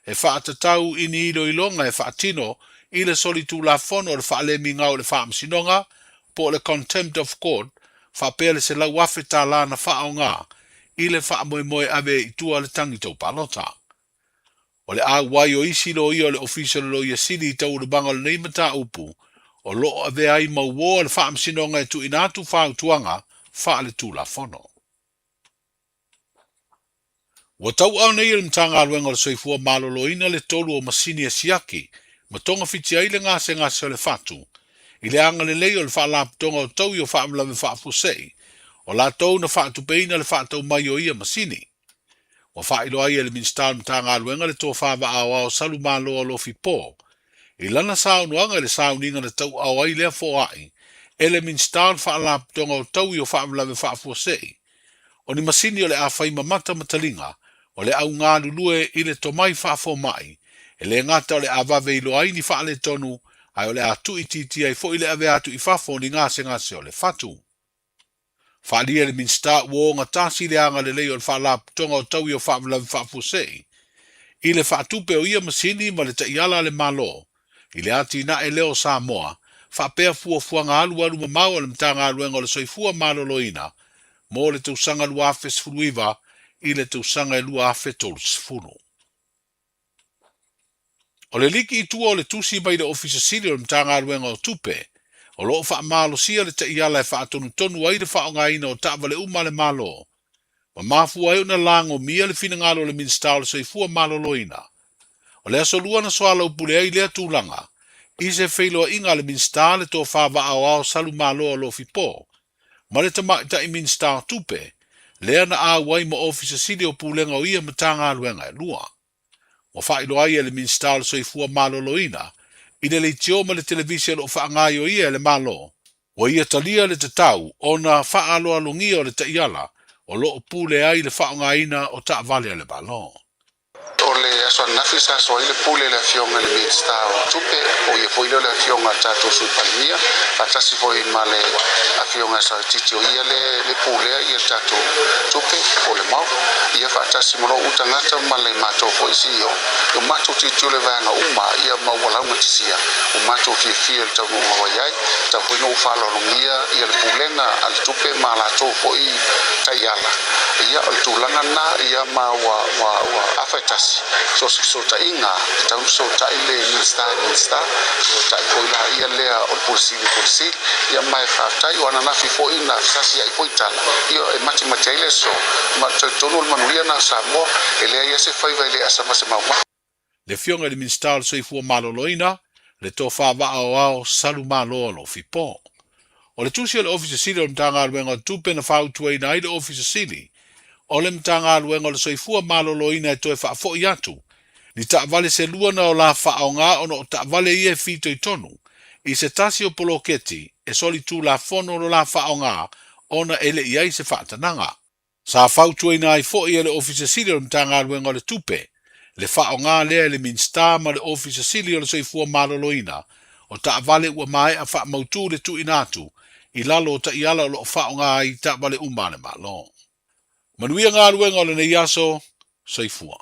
E whaatatau ini ilo ilonga e whaatino I le solitu la fono le whaalemi ngau le whaamsinonga po le contempt of court whapele se lau afe tā lana whaao ngā I le whaamoemoe ave I tua le tangito palota. O le a wai o isi lo I o le ofisa le loia sili I tau le banga le neimata upu. O loo ave ai mauoa le whaamsinonga e tu inatu whaautuanga wha le tū la fono. Wa tau au nei le mtanga aluenga le soifua maloloina le tolu o masini e siaki, ma tonga fiti ai le ngase o le fatu. I le anga le leo le whaalaptonga o tau I o whaamlawe whaafusei, o la tau na whaatupeina le whaatau mai o ia masini. Wa whailo ai le minstal mtanga aluenga le tō whaava awa o salu malo o lofi pō. I lana saunuanga le sauninga le tau au ai lea fo ai, ele minstal whaalaptonga o tau I o whaamlawe whaafusei. O ni masini o le a whai mamata matalinga, o le au ngā lulue I le tomai whaafo mai, E le ngata o le avave ilo ai ni wha le tonu, ai o le atu i titi ai fo i le ave atu i whafo ni ngase o le fatu. Whaalia le minsta wo ngā tasi le anga le leo le wha tonga o tau i o whaavalavi whaafusei. I le whaatupe o ia masini ma le taiala le malo. I le ati na e leo Samoa, whaapea fua ngā alu ma mau le mtanga aluenga o le soifua maloloina, mo le tausanga lua afe sfuluiva, i le tausanga e lua afe tolu sfulu. O le liki i tua o le tusi mai le ofisa sili o le mtanga aluenga o tupe, o loo wha malo sia le taiala e wha tonu ai le wha o ngaina o tawa le uma le malo. Ma mafua e una lango mia le fina ngalo le minsta o le soifua maloloina. O le aso lua na soala upule ai lea tūlanga, i se whailoa inga le minsta le tō whawa au salu malo o lofi pō. Ma le ta i minsta o tupe, lea na awai ma ofisa sili o pūlenga o ia matanga aluenga e lua. O whailo ai e le minsta o le soifua maloloina, i le tio ma le televisia lo whaangai o ia le malo. O ia talia le tatau, o na whaalo alungia o le taiala, o loo pule ai le whaangaina o ta vale le malo. O le aso nafisa so ile pule le fionga le minsta o tupe o ia foilo le fionga tato sui palmia atasi foi male a fionga sa titi o ia le pule ia tato tupe o le mau ia fatasi mo utangata male mato foi sio o mato titi o le vanga uma ia mawala matisia o mato fie ta mo waiai ta foi no falo ia le pulenga al tupe mala to foi tayala ia o tulanga na ia wa afetasi so ta inga ta so ta ile minsta so ta koila ia lea o polisi ia mai fata i wana na fifo ina sasi ai poitala ia e mati ile so ma tonu manuia na Samoa ele ia se fai vai le asama se mau le fionga le minsta so i fu maloloina le to fa va ao salu malolo fipo o le tusi le office sili o mtanga alwenga tupe na fau tuai na ile office sili o le mtanga alwenga o le soifua maloloina e toe fa fo iatu ni ta vale se lua na o la whaonga o no ta vale ie fito i tonu. I se tasi o poloketi e soli tu la fono o la whaonga o na ele iai se whaatananga. Sa whautua ina i fo i ele ofisa sili o mtanga aluenga o le tupe. Le whaonga lea ele minsta ma le ofisa sili o le soifua maloloina o ta vale ua mai a wha mautu le tu inatu i lalo o ta iala o lo whaonga i ta vale umane malo. Manuia ngā aluenga o le neiaso soifua.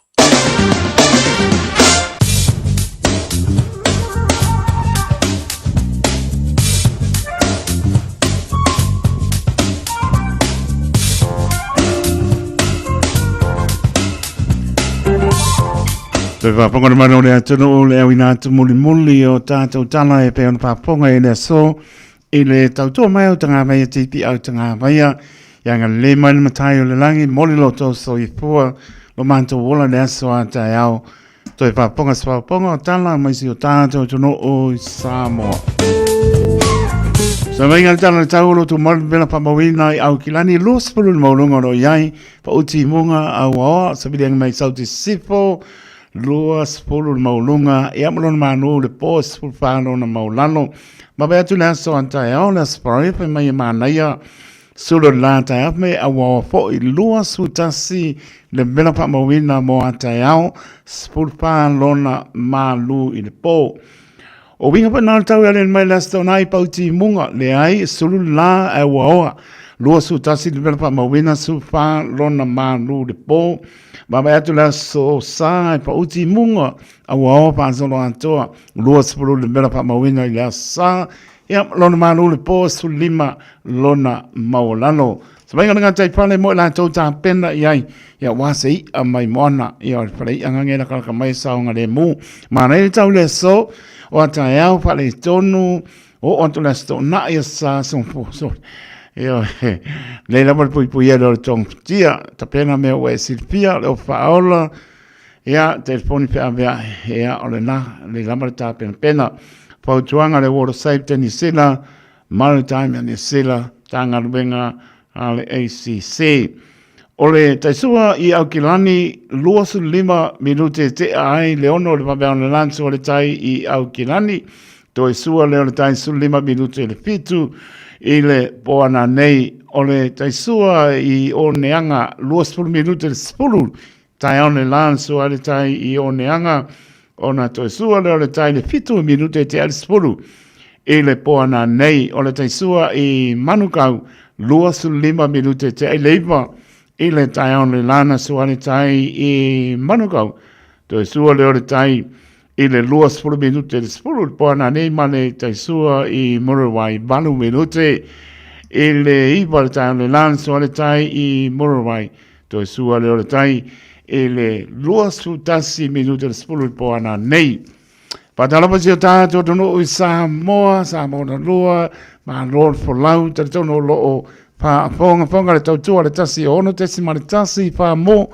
Te whaponga mano le atunu o le awina atu muli o tātou tala e pe on whaponga e le so i le tautua mai au tanga mai a tipi au tanga mai a ianga le mai le matai o le langi moli lo tau so i pua lo manto wola le aso a tai au to e whaponga sa whaponga o tala mai si o tātou tunu o Samoa. Sa mai ngal tala le tau lo tu mali bela pamawina i au kilani lo spulu le maulunga ro iai pa uti munga au awa sa bidiang mai sauti sifo lua spulu le maulunga i amalona manu le po spulu whano na maulano ma bea tu le aso antai au le aspari pe mai manaia sulu la tai au me awa fo i lua sutasi le bela pamawina mo antai au spulu whano na malu i le po. O winga pa nal tau ale mai lasta nai pauti munga le ai sulu la e waoa lua su tasi le pa mawina su fa lona malu de po ba ba atu la so sa pauti munga a waoa pa so lo antoa lua sulu le pa mawina le sa ya lona malu de po su lima lona maolano so mai ngana tai pale mo la tau ta pena yai ya wasi a mai mona ya pale anga ngena ka mai sa nga le mu ma nei tau le so o ata au pale tonu o onto la sto na ia sa son so io le la por pui lo tong tia ta pena me o silpia o faola ya telefoni pe avea ya o le na le la ta pena po tuanga le water safety ni sila maritime ni sila tanga benga ale ACC ole taisua i Aukilani luasu 5 minute te ai leono le pabea le lanso ole tai i Aukilani to isua le ole tai su 5 minute le fitu i le poana nei ole taisua i Oneanga luasu minute le spulu tai ole lanso ole tai i Oneanga ona to sua le ole tai le fitu minute te al spuru e le poana nei o le tai sua i manukau lua su 5 minute te ai leiva e le tai on le lana sua le tai i manukau to sua le ole tai i le lua su minute le spuru poana nei ma le tai sua i Morawai balu minute e le iwa le tai on le lana sua le tai i Morawai to sua le ole tai e le lua su tasi minute le spuru poana nei. Patalapa si o tātou tono i Samoa na lua, ma Lord for lau, te tono loo whaonga le tautua le tasi ono tesi ma le tasi wha mo,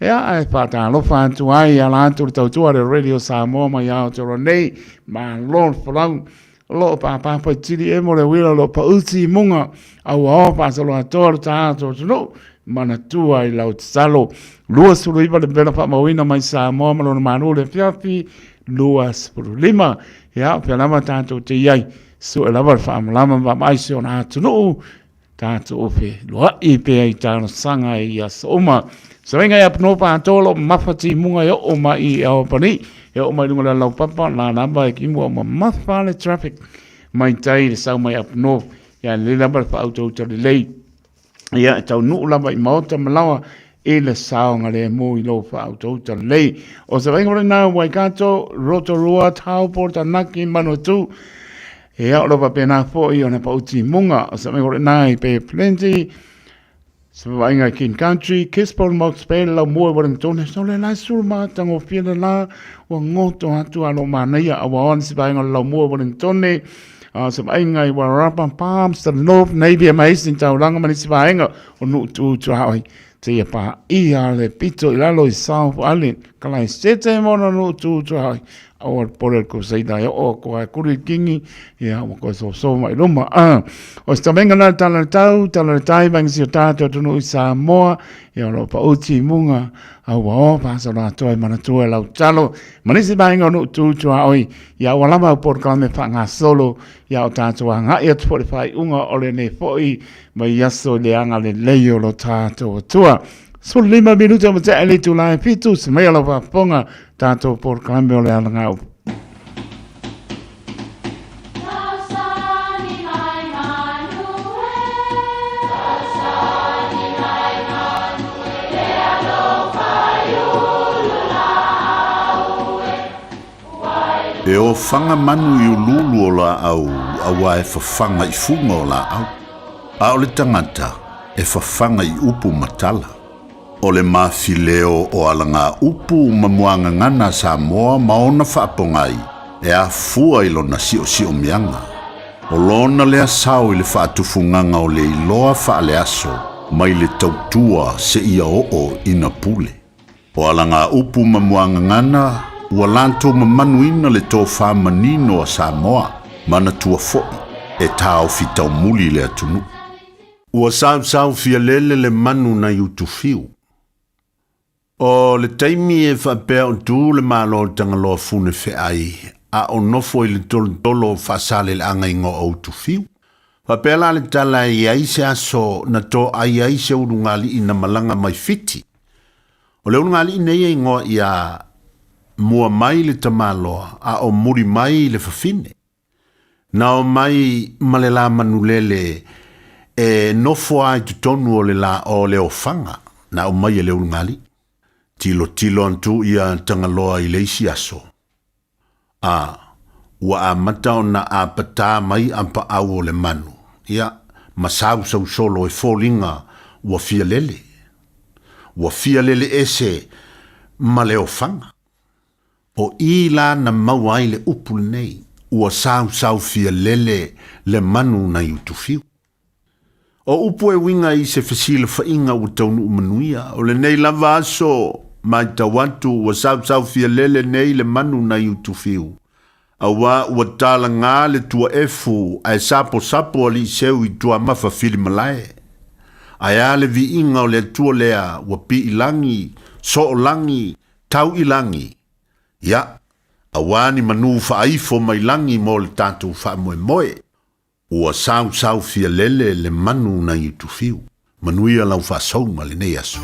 ea e patalofa atu ai a lantu le tautua le Radio Samoa mai au toro nei, ma Lord for lau, loo pāpāpa i tiri e mo le wila loo pa uti munga, au ao pāsalo atoa le tātou tono, mana tua i lau tsalo, lua suru iwa le bela wha mawina mai Samoa, malona manu le fiafi, lua sepuluh lima ya pelama tātou te iai so lava whaamlama ma mai se ona atunu tātou ofe lua i pēa i tāna sanga i asoma so inga ia pano pātolo mawhati munga i o mai i au pani i o mai lunga lau papa la namba e ki mua ma mawhale traffic mai tai le sau mai apno ia le lama whaautou le lei ia tau nuu lama i maota malawa e le saonga le mo i lo whaautou ta lei. O se wengore nā Waikato, Rotorua, Tauporta, Naki, Manawatu, e au lopa pēnā fo i ona pauti munga. O se wengore nā i Bay Plenty, se wainga King Country, Kispol, Mox Bay, lau mua Wellington, so le lai surma, tango whiana la, o ngoto atu alo mānaia, a waon se wainga lau mua Wellington, se wainga i Warapa Palms, the North Navy Amazing, tau langa mani se wainga, o nu tu haoi. Te ia pa ia le pito i lalo i South Island, kalai sete mona no tu hai, awar pore ko seida ia o ko ai kuri kingi, ia o ko so mai luma. O sta venga na tala tai bang si tato tunu i Samoa, ia lo pa uti munga, awa o pa sa na toi mana toi lau talo, manisi bang no tu hai, ia walama por kalame fa nga solo, ia o tato nga ia tu pore fai unga ole ne foi, mai yaso le anga le leio lo tato tua. So 5 minuta mo te ele tu lai pitu se mai ala wa ponga tato por cambio le ala ngau. E o whanga manu i ululu o la au, awa e whawhanga i funga o la au. A o le tangata e whawhanga i upu matala. O le mawhileo o alanga upu mamuanga ngana Samoa maona whaapongai e a fua i lona sio mianga. O lona lea sao i le whaatufunganga o le iloa whaale aso mai le tautua se ia o ina pule. O alanga upu mamuanga ngana ua lanto mamanuina le tō whamanino a Samoa mana tua foi e tāo fitau muli le atunu. Ua sau fia lele le manu na yutufiu. O le taimi e whapea o tū le malo tangaloa fune ai, a o nofo i le tolo whasale le anga ingo o tufiu. Whapea la le tala i aise aso na tō ai aise urungali i na malanga mai fiti. O le urungali i nei ingo i a mua mai le tamaloa, a o muri mai le whawhine. Na o mai malela manulele e nofo ai tutonu o le la o le ofanga, na o mai e le urungali. Tilo antu ia tangaloa i leisi aso. Ua a mata o na a pata mai ampa au o le manu. Ia, masau sau solo e fōlinga ua fia lele. Ua fia lele ese ma le ofanga. O i la na mawai le upul nei, ua sau fia lele le manu na yutufiu. O upu e winga i se fesile whainga u taunu umanuia, o le nei lava aso mai tawatu ua sau fia lele nei le manu na yutufiu. Awa ua tala ngā le tua efu ai sapo ali seu i tua mafa fili malae. Ai ale vi inga o le tua lea ua pi ilangi, so langi, tau ilangi. Ya, awani manu whaifo mai langi mo le tatu wha moe. Ua sau fia lele le manu na yutufiu. Manuia lau wha sauma le nei aso.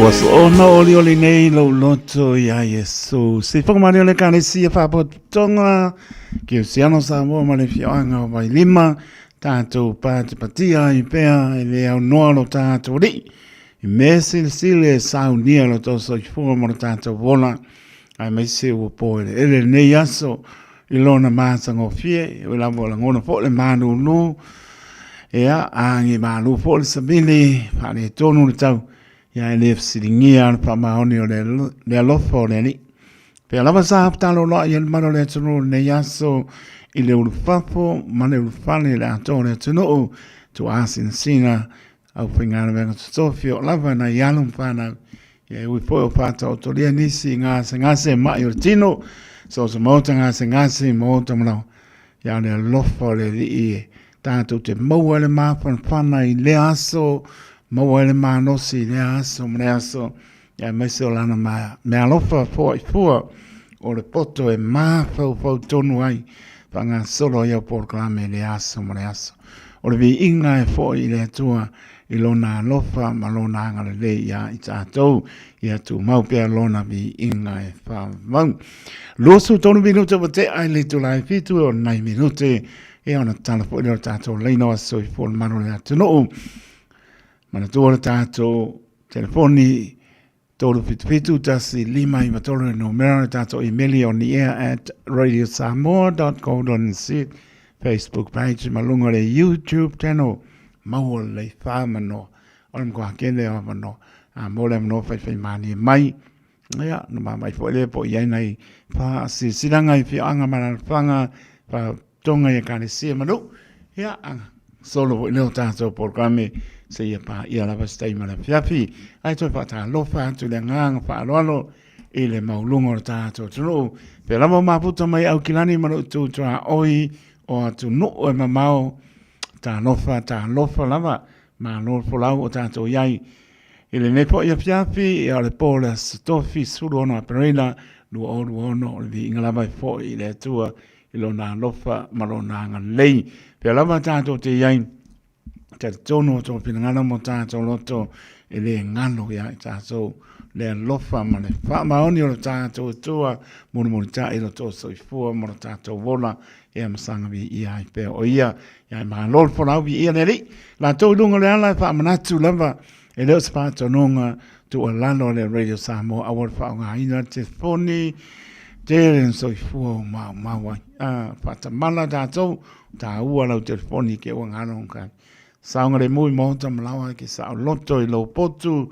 Was ona oli oli nei lo loto ya Yesu. Si fo mari ole kane si fa tonga ki siano Samoa male fianga vai lima tanto pati patia I pea ele au noa lo tanto ri. I mesi sile saunia lo to so fo mo tanto vola. Ai mai se o po ele nei aso ilona masa ngo fie o la vola ngona fo le manu nu. Ea angi malu fo le sabili pa le tonu le tau. Ya elef siringia pa maoni o le alofo le ni. Pe lava sa aptalo lo yel mano le tunu ne yaso I le ulfafo mane ulfane le ato le tunu tu asin sina au pingana venga sofio lava na yalum pana ya ui po pata o tolia nisi ngase ma yo tino so mota ngase mota mno ya le alofo le di tanto te mo le ma pana I le aso Mawele mano si le aso mreaso ya meso lana me alofa fo o le poto e ma fo tonu ai panga solo ya proclame le aso mreaso o le vi inga e fo I le tua I lona alofa malona ngale le ya itato ya tu mau pe lona vi inga e fa vang losu tonu minuto bote ai le tu lai fitu o 9 minute e ona tala fo le tato le no so fo mano le tano Mana tua tato telefoni tolu fitu tasi lima I matolo no mera tato email on the air at radiosamoa.co.nz Facebook page malunga le YouTube channel mau le whamano olam ko hakele o mano a mole mano fai mani mai ya no mai fo le po ia nei pa si silanga I fianga mana fanga pa tonga ia kane sia manu ya solo le tato programe se ia pa ia la vastai mala fiafi ai to fa ta lo fa tu le ngang fa lo I le maulungo tato tro pe la ma puta mai au kilani mano tu tra oi o tu no e mamao ta lo fa lava ma lo fo la o tato iai ile ne po ia fiafi e le pola stofi sulu ona perena lu no vi ingala vai fo I le tua ilo na lo fa malona ngalei pe la ma tato te iai te tono to pinangana mo tato loto ele ngalo ya tato le lofa ma le fa maoni o tato tua mo ta ilo to so fu mo tato vola e am sanga vi ia pe o ia ya ma lol fo na vi ia neli la to lunga le ala fa manatu lava e le spato nonga tu alano le radio Samoa awol fa nga ina te foni te so fu ma wa fa ta mala tato ta ua lo telefoni ke o ngano ka Saunga le mui mota malawa ke sa loto I lo potu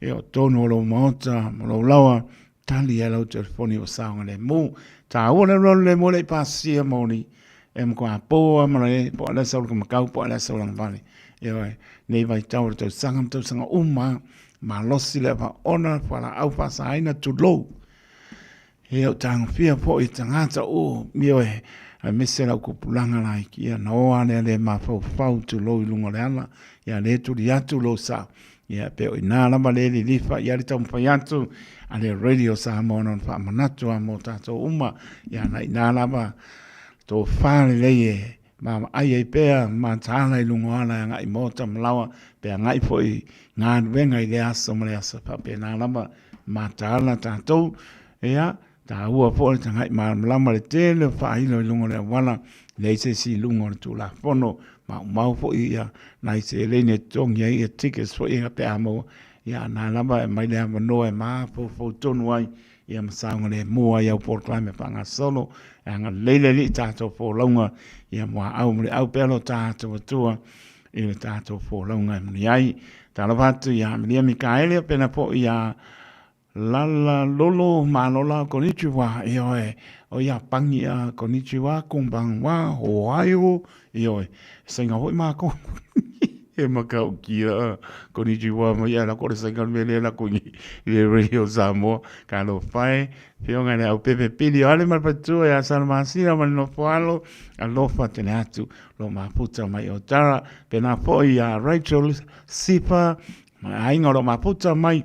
e o tono lo mota lo lawa tali e lo telefoni o saunga le mu ta ua le rolo le mo le pasia moni e mko a poa mara po ala saul kuma kau po ala saul ang vale e nei vai tau to sanga uma ma losi le va ona para au pasa aina tu lo e o tang fia po I tangata o mio a mesela ko pulanga lai kia no ane le ma fau tu lo lunga le ala ya le tu atu lo sa ya pe ina la ma le li fa ya le tam fa atu ale radio Samoa non fa manatu a mota to uma ya na la ba to fa le ma ai pe ma tana I lunga ala nga I mota mlawa pe nga I foi nga venga I le aso ma le aso pa pe na la ma tana tanto ya ta ua po ta ngai ma lama le tele fa I lo lungo le wala le se si lungo tu la fono ma fo ia na se le ne tong ye tickets fo ia pe amo ya na lama mai le no e ma fo ton wai ia ma sa ngale mo ia por clame pa nga solo nga le li ta to fo longa ia mo au mo au pe lo ta to tua ia ta to fo longa ni ai ta la vatu ia mi kaele pe na po ia Lala lolo malola konnichiwa ioe o ia pangi a konnichiwa konbanwa ohayo ioe senga hoi mako e makau kia konnichiwa mo ia la kore senga mele la kuni le radio Samoa kalo fai fionga ne au pepe pili ale malpatu e asal masina malino foalo alofa tene atu lo maputa mai otara pena foi a Rachel Sipa ainga lo maputa mai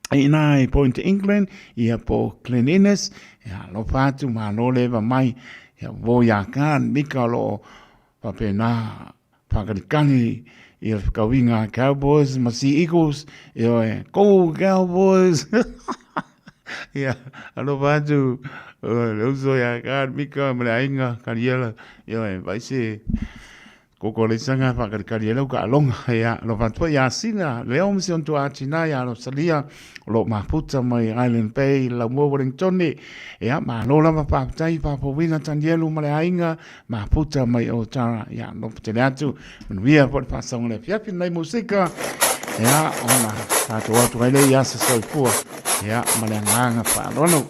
Ina point England ia po cleanliness ya lo fatu ma lo leva mai ya vo ya kan mikalo papena pakarikani I le whakawinga Cowboys, ma Sea Eagles, Go Cowboys! Ia, alo wātu, leuso ia kār mika, mele ainga, kariela, vai se, koko le sanga whakariela uka alonga, ia, alo wātua ia sina, leo msi ontu ātina, ia, alo salia, lo maputa mai Island Bay, la mua Wellingtoni, ia, ma lola ma whaaputai, whapawina tanielu, mele ainga, maputa mai o tara, ia, no putele atu, manuia, pot whasonga le fiapi, nei musika, ia, ona, tātou atu aile, ia, sa soifua, ia, maleanganga whaanono.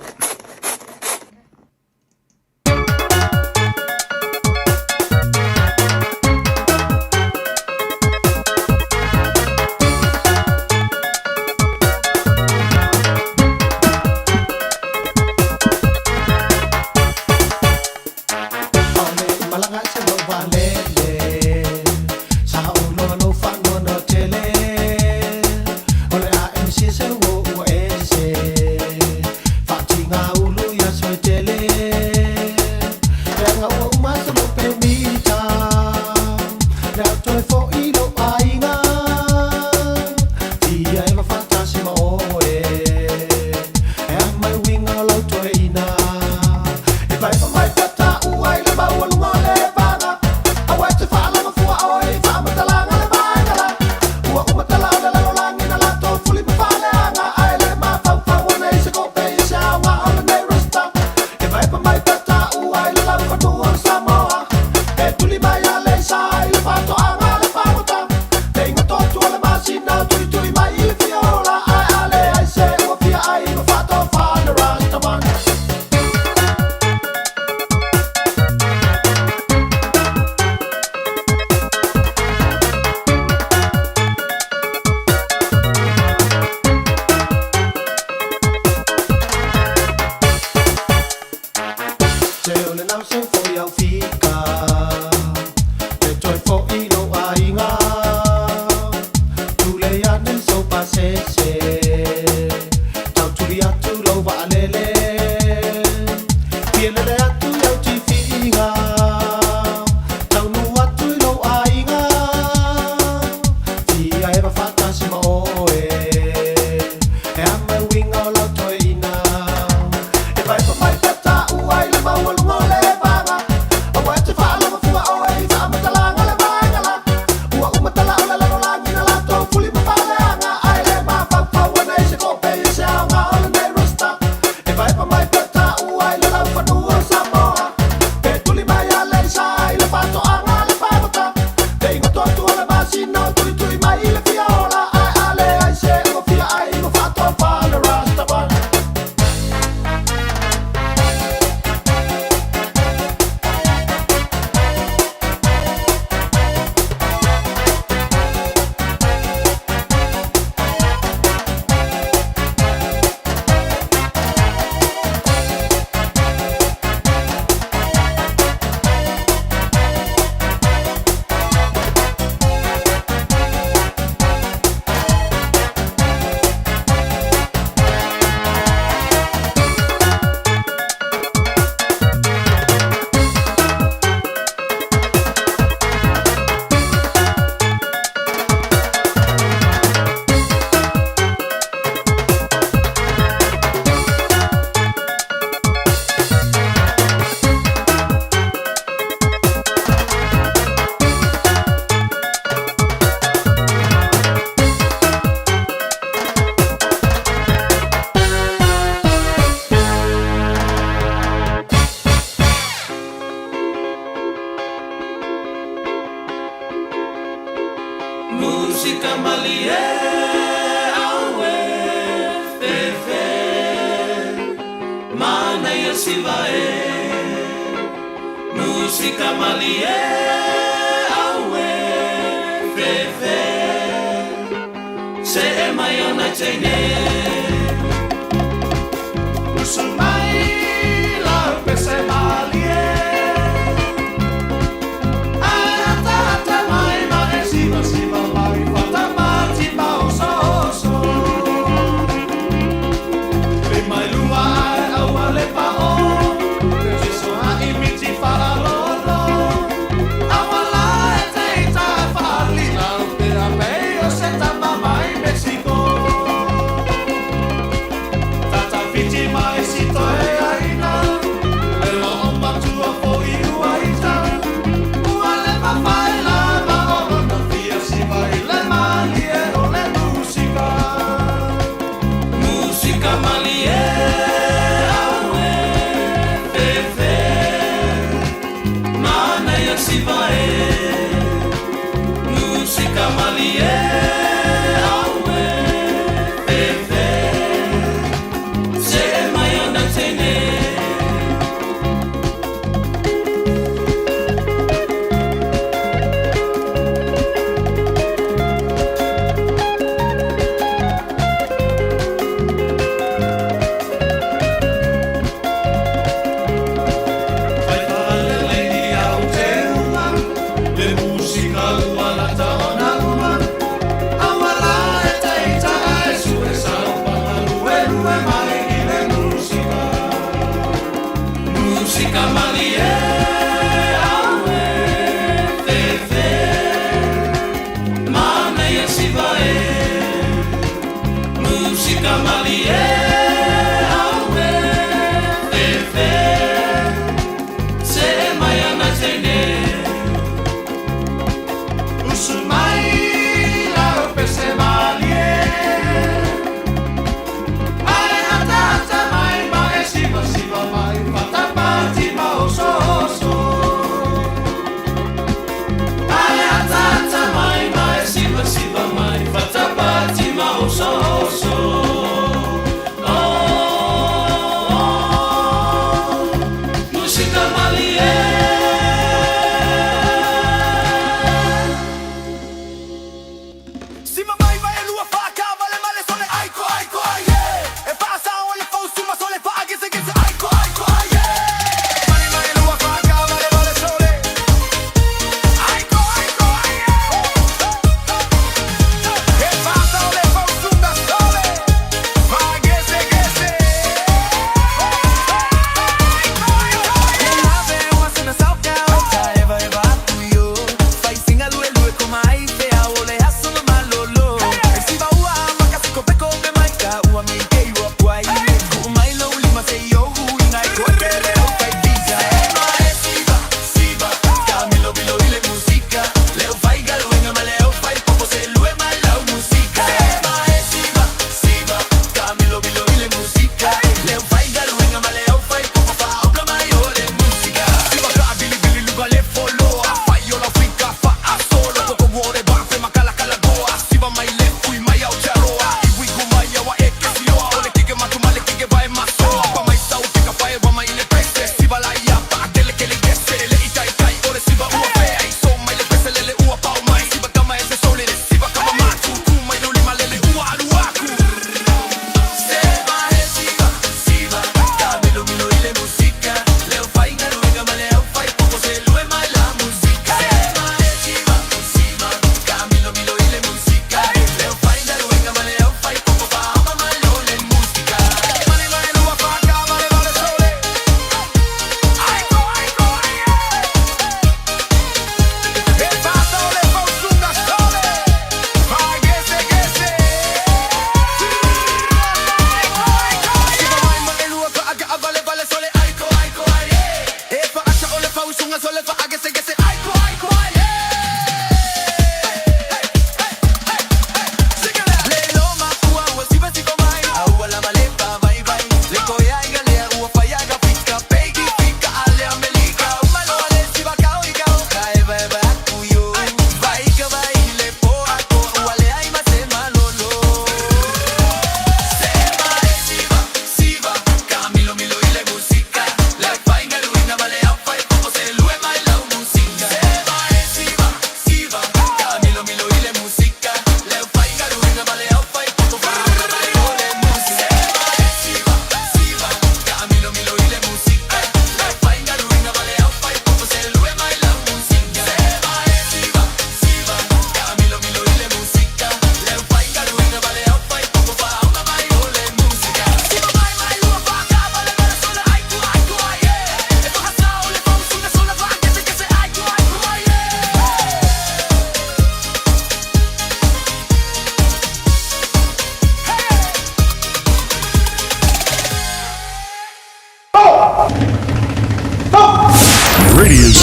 Awala e te ta whaalina o te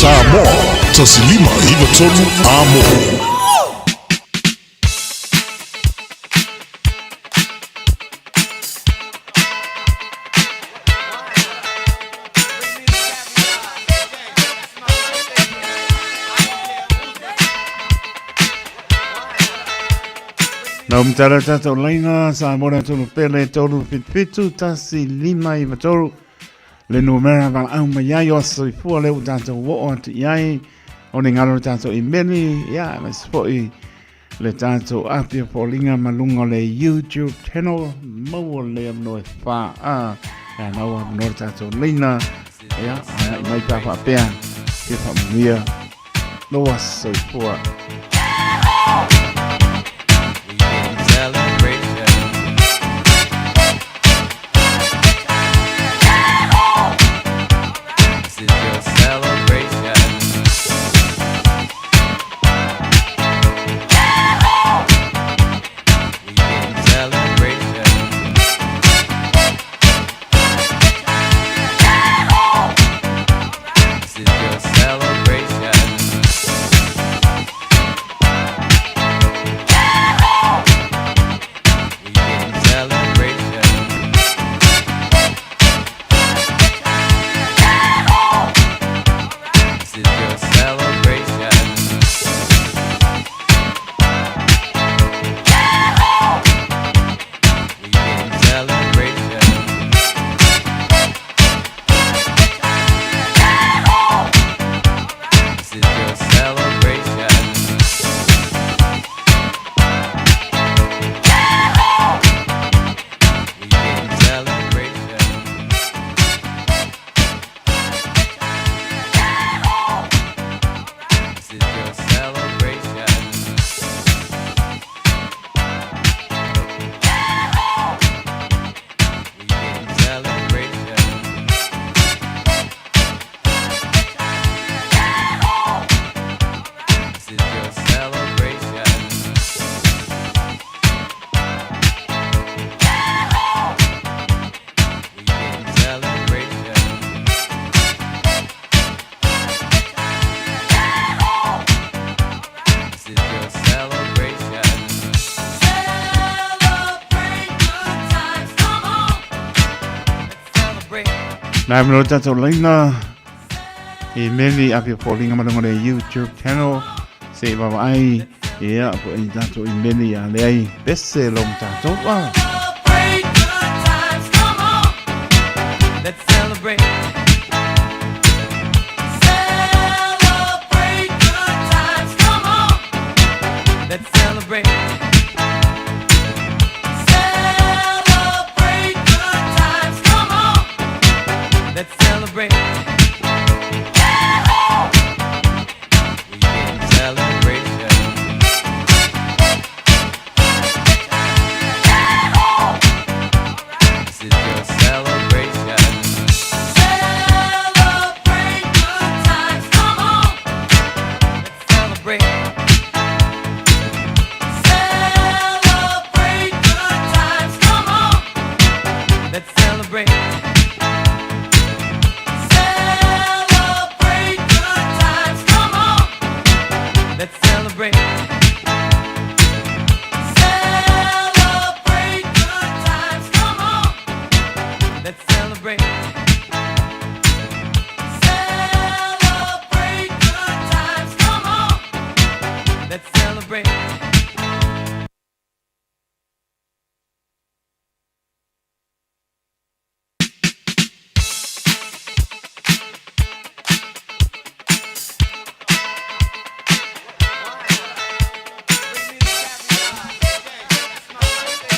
Samoa, tasilima iwa tolu amo. Na umtara tato laina sa mora tonu pele tolu fitu tasi lima iwa tolu le numera val au mai o so fu le tato wo ot yai oni ngalo tato I meni ya mas foi le tato apia polinga malunga le YouTube channel mo le no fa ya na wa no tato laina ya mai pa pa pe ke fa mia no was so fu Na mro tato laina I meni apia polinga malunga le YouTube channel se va ai ia po I tato I meni a le ai bese long tato wa Let's celebrate. Celebrate good times, come on. Let's celebrate. Celebrate good times, come on. Let's celebrate.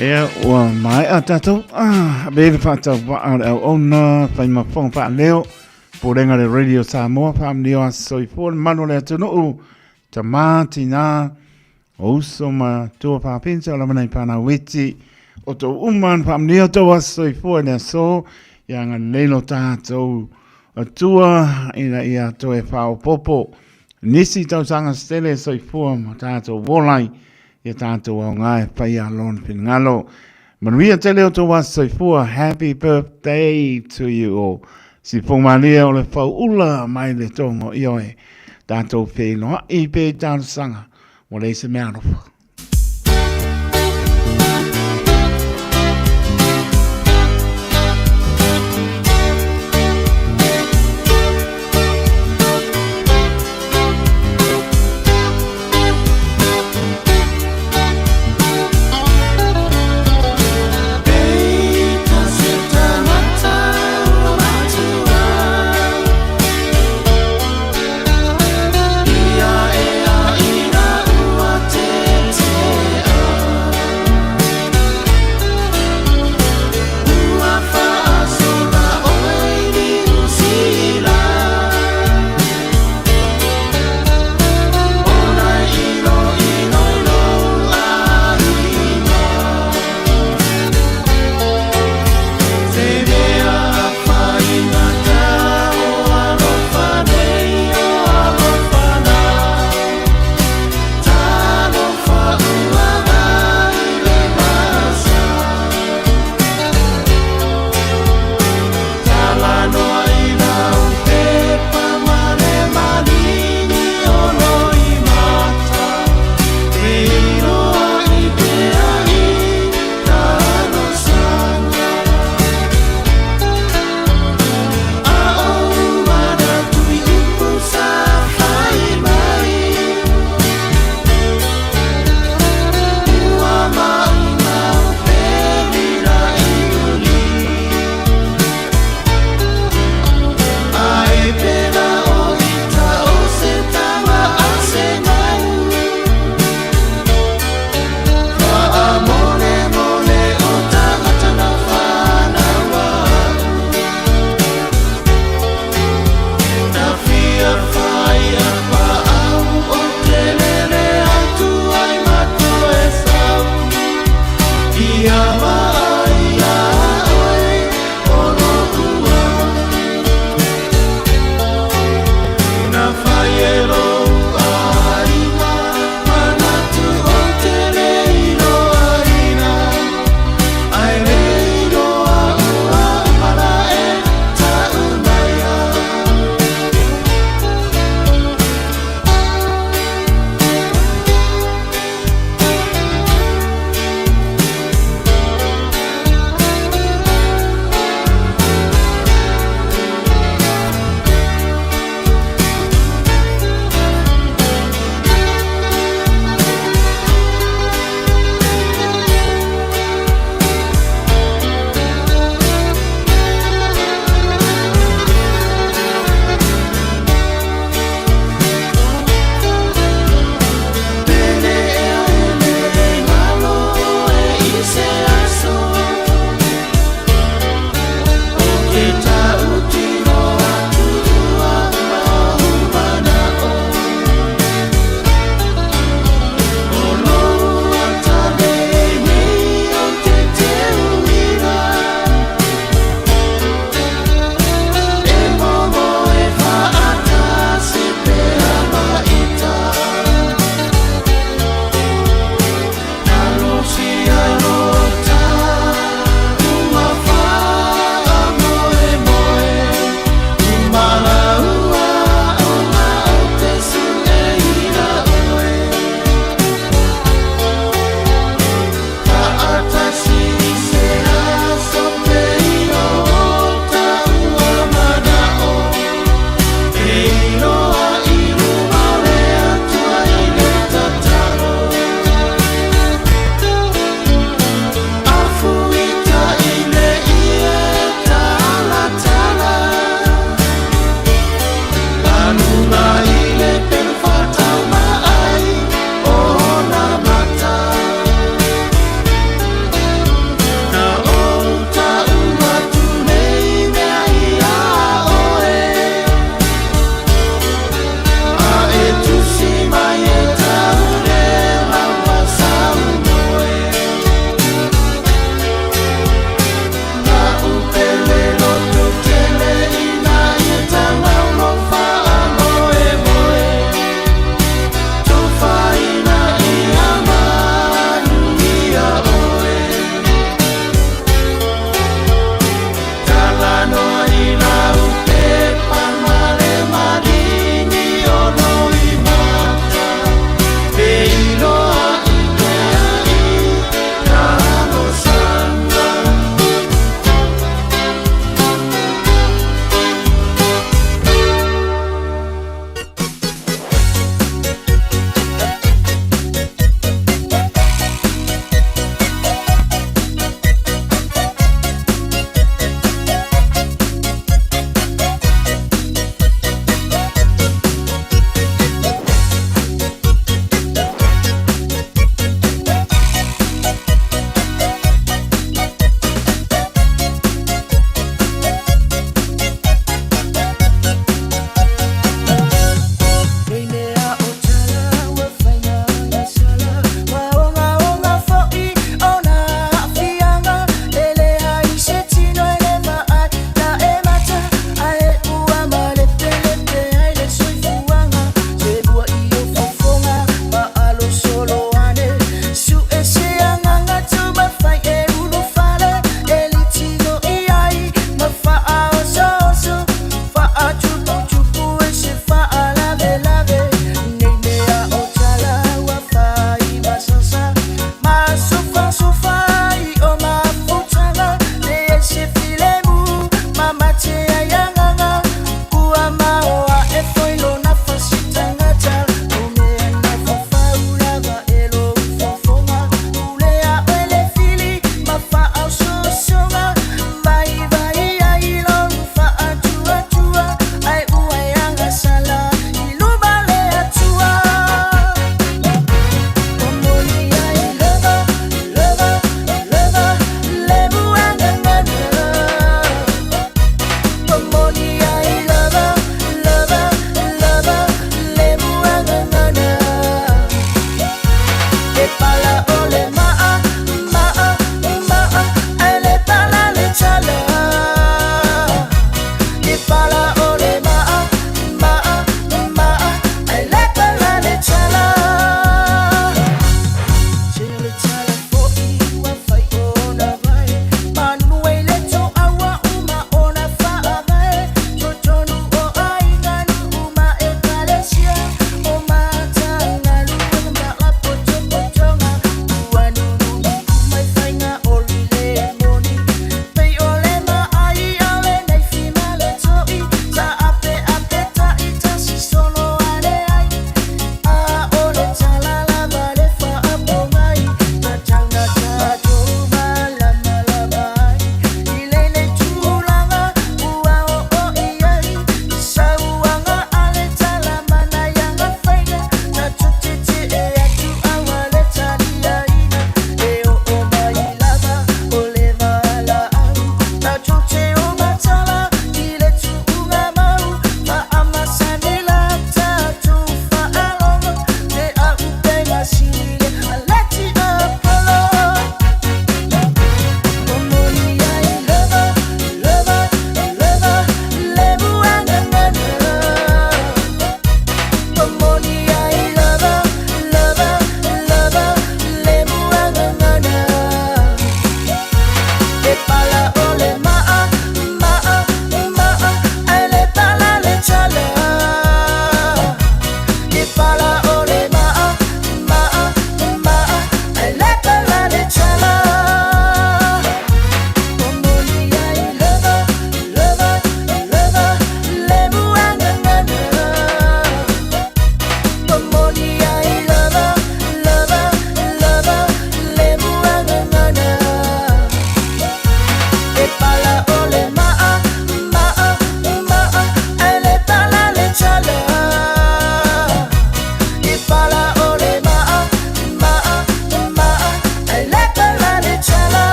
Ea ua mai a tatou bele whātau waa au ona whai mawhong wha leo Pōrenga le Radio Samoa whaamnio a soifo mano le atunuu ta māti nā ouso ma tua whāpinsa o lamanai pāna weti o tō uman whaamnio tō a soifo e so ia ngā leilo tātou a tua ina ia tō e whao popo nisi tau sanga stele soifo ma tātou wolai ia tātou au ngai whai a lon whingalo. Manuia te leo tō wa soifua, happy birthday to you all. Si pōmalia o le whauula mai le tongo i oe. Tātou whēnoa i pē tānu sanga. Mo le se mea rofa.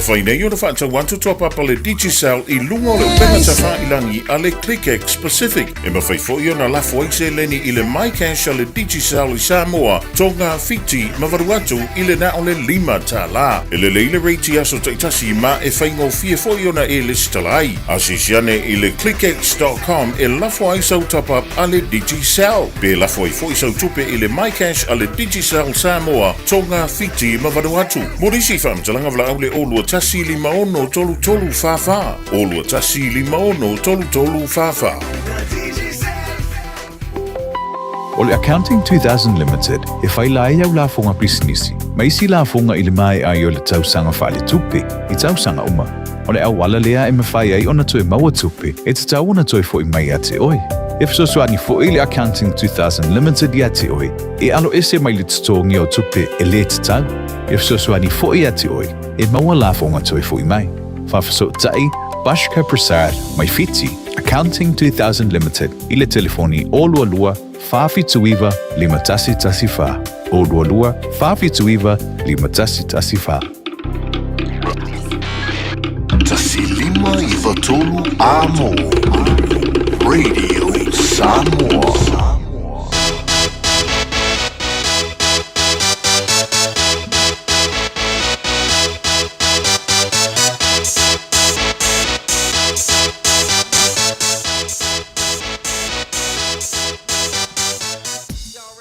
mawhai nei o na whaata wantu top up le Digicel I lunga o le upenga ta whailangi a le ClickX Pacific. E mawhai fo I o na lafo aise leni I le MyCash a le Digicel I Samoa, tonga fiti mavaruatu I le na o le 5 ta la. E le leile reiti aso taitasi ma e whaingo fia fo I o na e listalai. Asisiane I le clickx.com e lafo aise au top up a le Digicel. Pe lafo I fo I sau tupe I le MyCash a le Digicel Samoa, tonga fiti mavaruatu. Morisi whamtalanga vla au le olua tasi 5 tolu tolu fafa. Olua tasi 5 tolu tolu fafa. O le Accounting 2000 Limited, e whailai au la fonga businessi. Maisi la fonga I le mai ai o le tausanga whaale tupe, I tausanga uma. O le au wala lea e mawhai ai ona toe maua tupe, e te tau ona toe fo I mai a te oi. E fsoswani fo I le Accounting 2000 Limited I a te oi, e alo ese mai le tutongi o tupe e le te tau. E fsoswani fo I a te oi, e maua la fonga toe fo I mai. Whawhaso tai, Bashka Prasad, mai fiti, Accounting 2000 Limited, I le telefoni o lua lua, Fafi tuiva, lima tasi tasi fa. O lua lua, Fafi tuiva, lima tasi tasi fa. Tasi lima I watolu amo. Radio Samoa.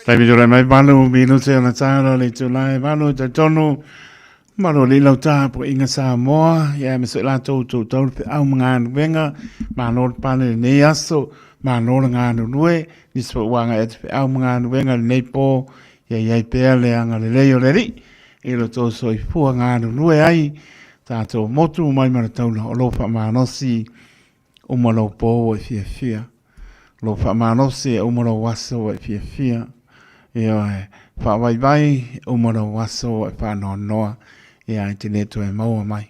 Taimi jore mai balu minute ona taro le tulai balu te tonu maro li lau tā po inga Samoa ia me se la tau pe au mga wenga mano pale ne aso mano nga nue ni so wanga et pe au mga wenga nei po ia APR le anga le leo le ri I lo to so I fu nga nue ai tā to motu mai mara tau na lo fa manosi o malo po e fia lo fa manosi o malo waso e fia ia fa vai o mora waso e fa no noa ia internet e mau mai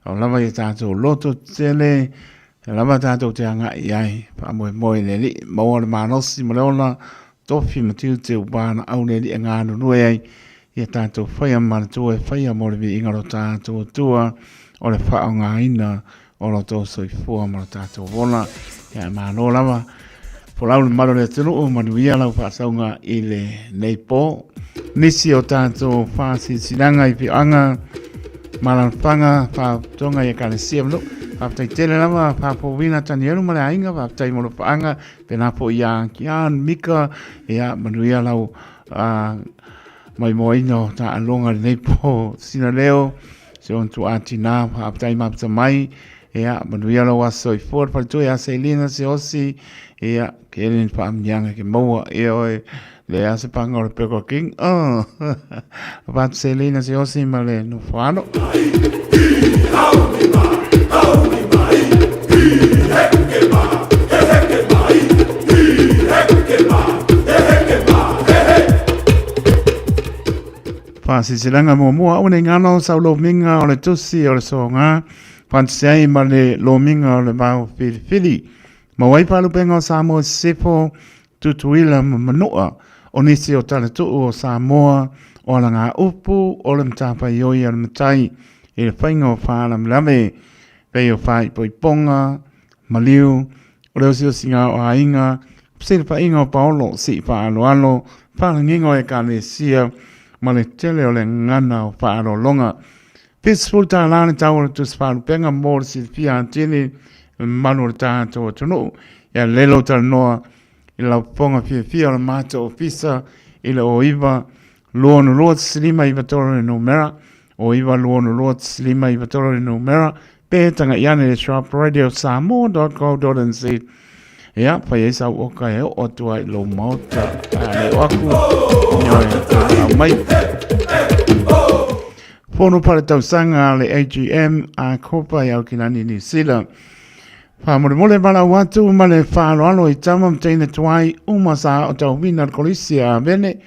o lava ia tato loto tele lava tato te anga ia fa mo le li mo le manosi mo leona tofi matiu te ubana au le li nga no ai ia tato fai mar tu e fai mo le inga ro tato tua o le fa nga ina o lo to so I fu mo tato bona ia ma no lava Polau le maro le tunu o manuia lau whaasaunga I le neipo. Nisi o tātou whaasi sinanga I pianga maranwhanga whaatonga I kalesia mlo. Whaatai tele lama whaapowina tani elu male ainga whaatai molo whaanga penapo I a kian mika ia manuia lau mai moino ta alonga le neipo sina leo se on tu atina whaatai mapta mai ia manuia lau aso I fuar palitu ia Selina se osi ia kelen pa amnyanga ke moa ia oi le ase panga o peko king va Selina se osi male no fano fa si silanga mo o ne ngano sa lo minga o le tusi o le songa fa sei male lo minga o le ba fili Ma wai palu penga o Samoa sefo tutuila manoa o nisi o tala tuu o Samoa o la ngā upu o le mtapa ioi al mtai I le whainga o whaala mlame pei o whai poiponga maliu o leo sio singa o hainga psele whainga o paolo si whaalo alo whaala ngingo e ka le sia ma le tele o le ngana o whaalo longa peaceful ta lana tau o tus whaalu penga mōr si fia antini manu o tātou tunu ia lelo tal noa I lau ponga fia o mata o fisa I le o iwa luonu luot slima I vatoro no mera o iwa luonu luot slima I vatoro no mera pētanga iane le shop radio samoa.co.nz ia pai e sau oka e o tua I lo mauta le oaku nyoe mai Pono pare tau sanga le AGM a kopa I au kinani ni sila Whamore mala watu male whaaloalo I tama mteina tuai umasa o tau wina kolisia a vene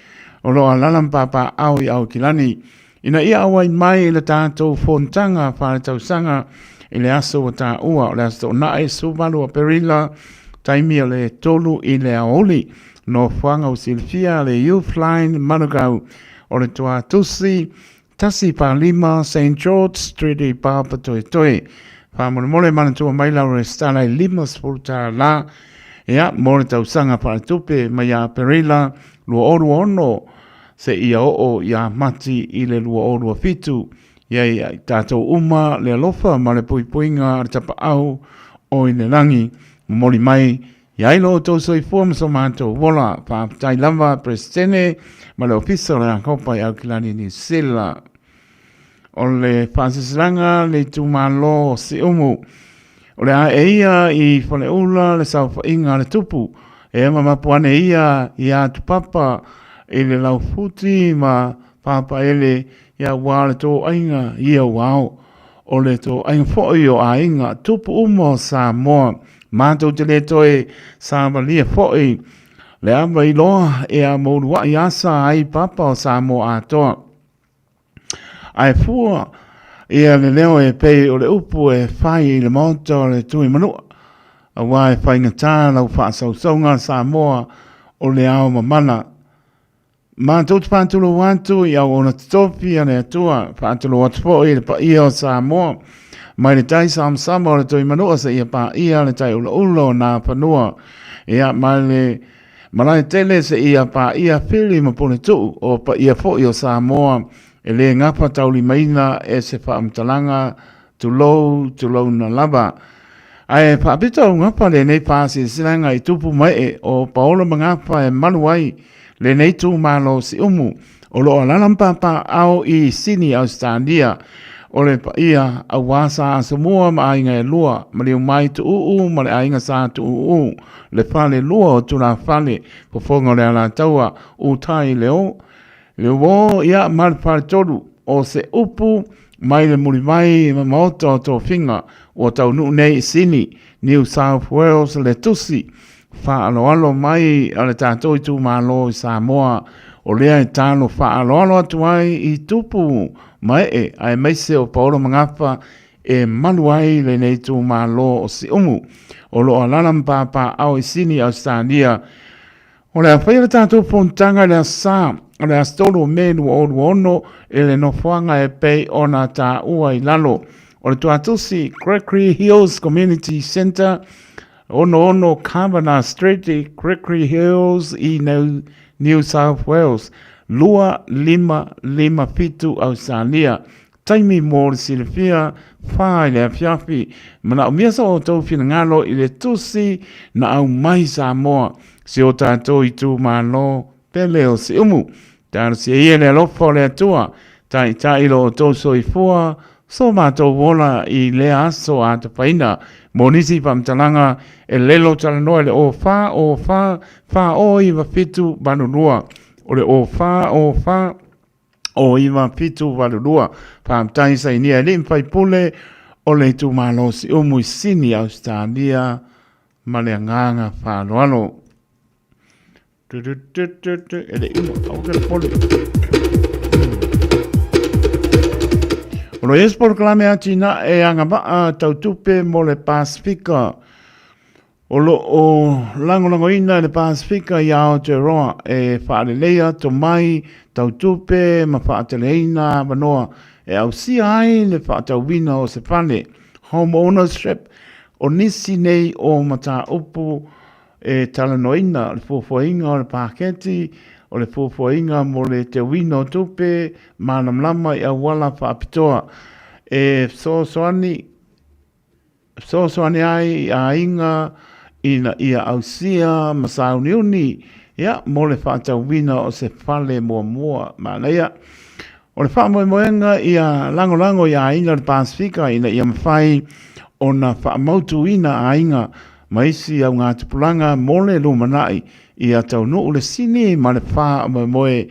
o loa lalam papa au I au kilani. Ina ia awai mai I le tātou fontanga whare tau sanga I le aso o tā ua o le aso o nae suvalu a perila taimi o le tolu I le aoli no whanga o silfia le youth line manukau o le tua tusi tasi pa lima St. George Street I papa toi toi. Whamone mole mana tua maila o stala I lima spurta la. Ia, mole tau sanga pa tupe mai a perila lua oru ono se ia o ia mati I le lua oru fitu. Ia ia tātou uma le alofa ma le puipuinga ar tapa au o I le rangi. Moli mai, ia ilo tau soi fuam so mātou wola pa tai lava prestene ma le ofisa le akopa I au kilani ni sila. O le whasisranga le tūmalo si umu. O le a ia I whale ula le sauwha inga le tupu. E mamapuane ia I atu papa I le lau futi ma papa ele ia wale tō ainga ia wao. O le tō ainga fōi o a inga tupu umo Samoa. Mātou te le toi Samalia fōi. Le awa I loa e a mōrua I asa ai papa o Samoa atoa. Ai fua ia le leo e pei o le upu e whai I le mauta o le tui manua. A wai whai ngatā lau whaasausonga Samoa o le ao mamana. Mātou te pātulo wātu I au ona topi ane atua. Pātulo watu po I le pa ia o Samoa. Mai le tai sama o le tui manua sa ia pa ia le tai ula ulo nā panua. Ia mai le malai tele sa ia pa ia whiri mapone tuu o pa ia fo I o Samoa. E le ngapa tauli maina e se whaamtalanga tulou na lava. Ai whaapita o ngapa le nei pāsi silanga I tupu mai e o paola mangapa e manuai le nei tū malo si umu. O lo alalampa pa au I Sini Australia. O le pa ia a wasa a Samoa ma ainga e lua. Ma le umai tu uu ma le ainga sa tu uu. Le whale lua o tuna whale po fonga le ala taua u tai leo. Le wo ia marpar toru o se upu mai le muri mai ma maota o tō whinga o tau nu nei Sini, New South Wales le tusi. Wha alo mai ale tātou I tū malo I Samoa o lea I tālo wha alo atu ai I tupu mai e ai meise o paolo mangapa e malu ai le nei tū malo o si umu. O lo alalam papa au I Sini Australia. O le awhaia tātou pontanga le sā. O le astolo menu o ono e le nofuanga e pei ona tā ua I lalo. O le tuatusi Gregory Hills Community Centre, ono Kavanagh Street I Gregory Hills I New South Wales, lua lima fitu Australia. Taimi mō le silifia, whai le awhiawhi, mana o miasa o tau whina ngalo I le tusi na au mai Samoa, si o tātou I tū mālo pele o si umu. Tāna si ia le alofa o le atua, tai ilo o tau so I fua, so mātou wola I le aso a ta whaina, monisi pamtalanga e lelo talanoa le o wha o iwa fitu banurua, o le o wha o iwa fitu banurua, pamtai sa inia limpai pule o le tu malo si umu I Sini Australia, ma le nganga whanoano. Ele imo au ke pole. Olo es por clame atina e anga ba tau tupe mo le Pasifika. Olo o lango ina le Pasifika ia o te roa e whaalelea to mai tau tupe ma whaateleina manoa e au si ai le whaatauwina o se whale. Home ownership o nisi nei o mata upu e talanoina, le fuafuainga o le paketi, o le fuafuainga mo le te wino tupe, manamlama I awala whaapitoa. E soani ai a inga ina ia ausia masauniuni, ia mo le whaatauwina o se whale mua, manaya. O le whaamoemoenga ia lango ia inga le Pasifika, ina ia mawhai o na whaamautu ina a inga, maisi au ngā tupulanga mole lumanai ia tau nuu le sini ma le wha moe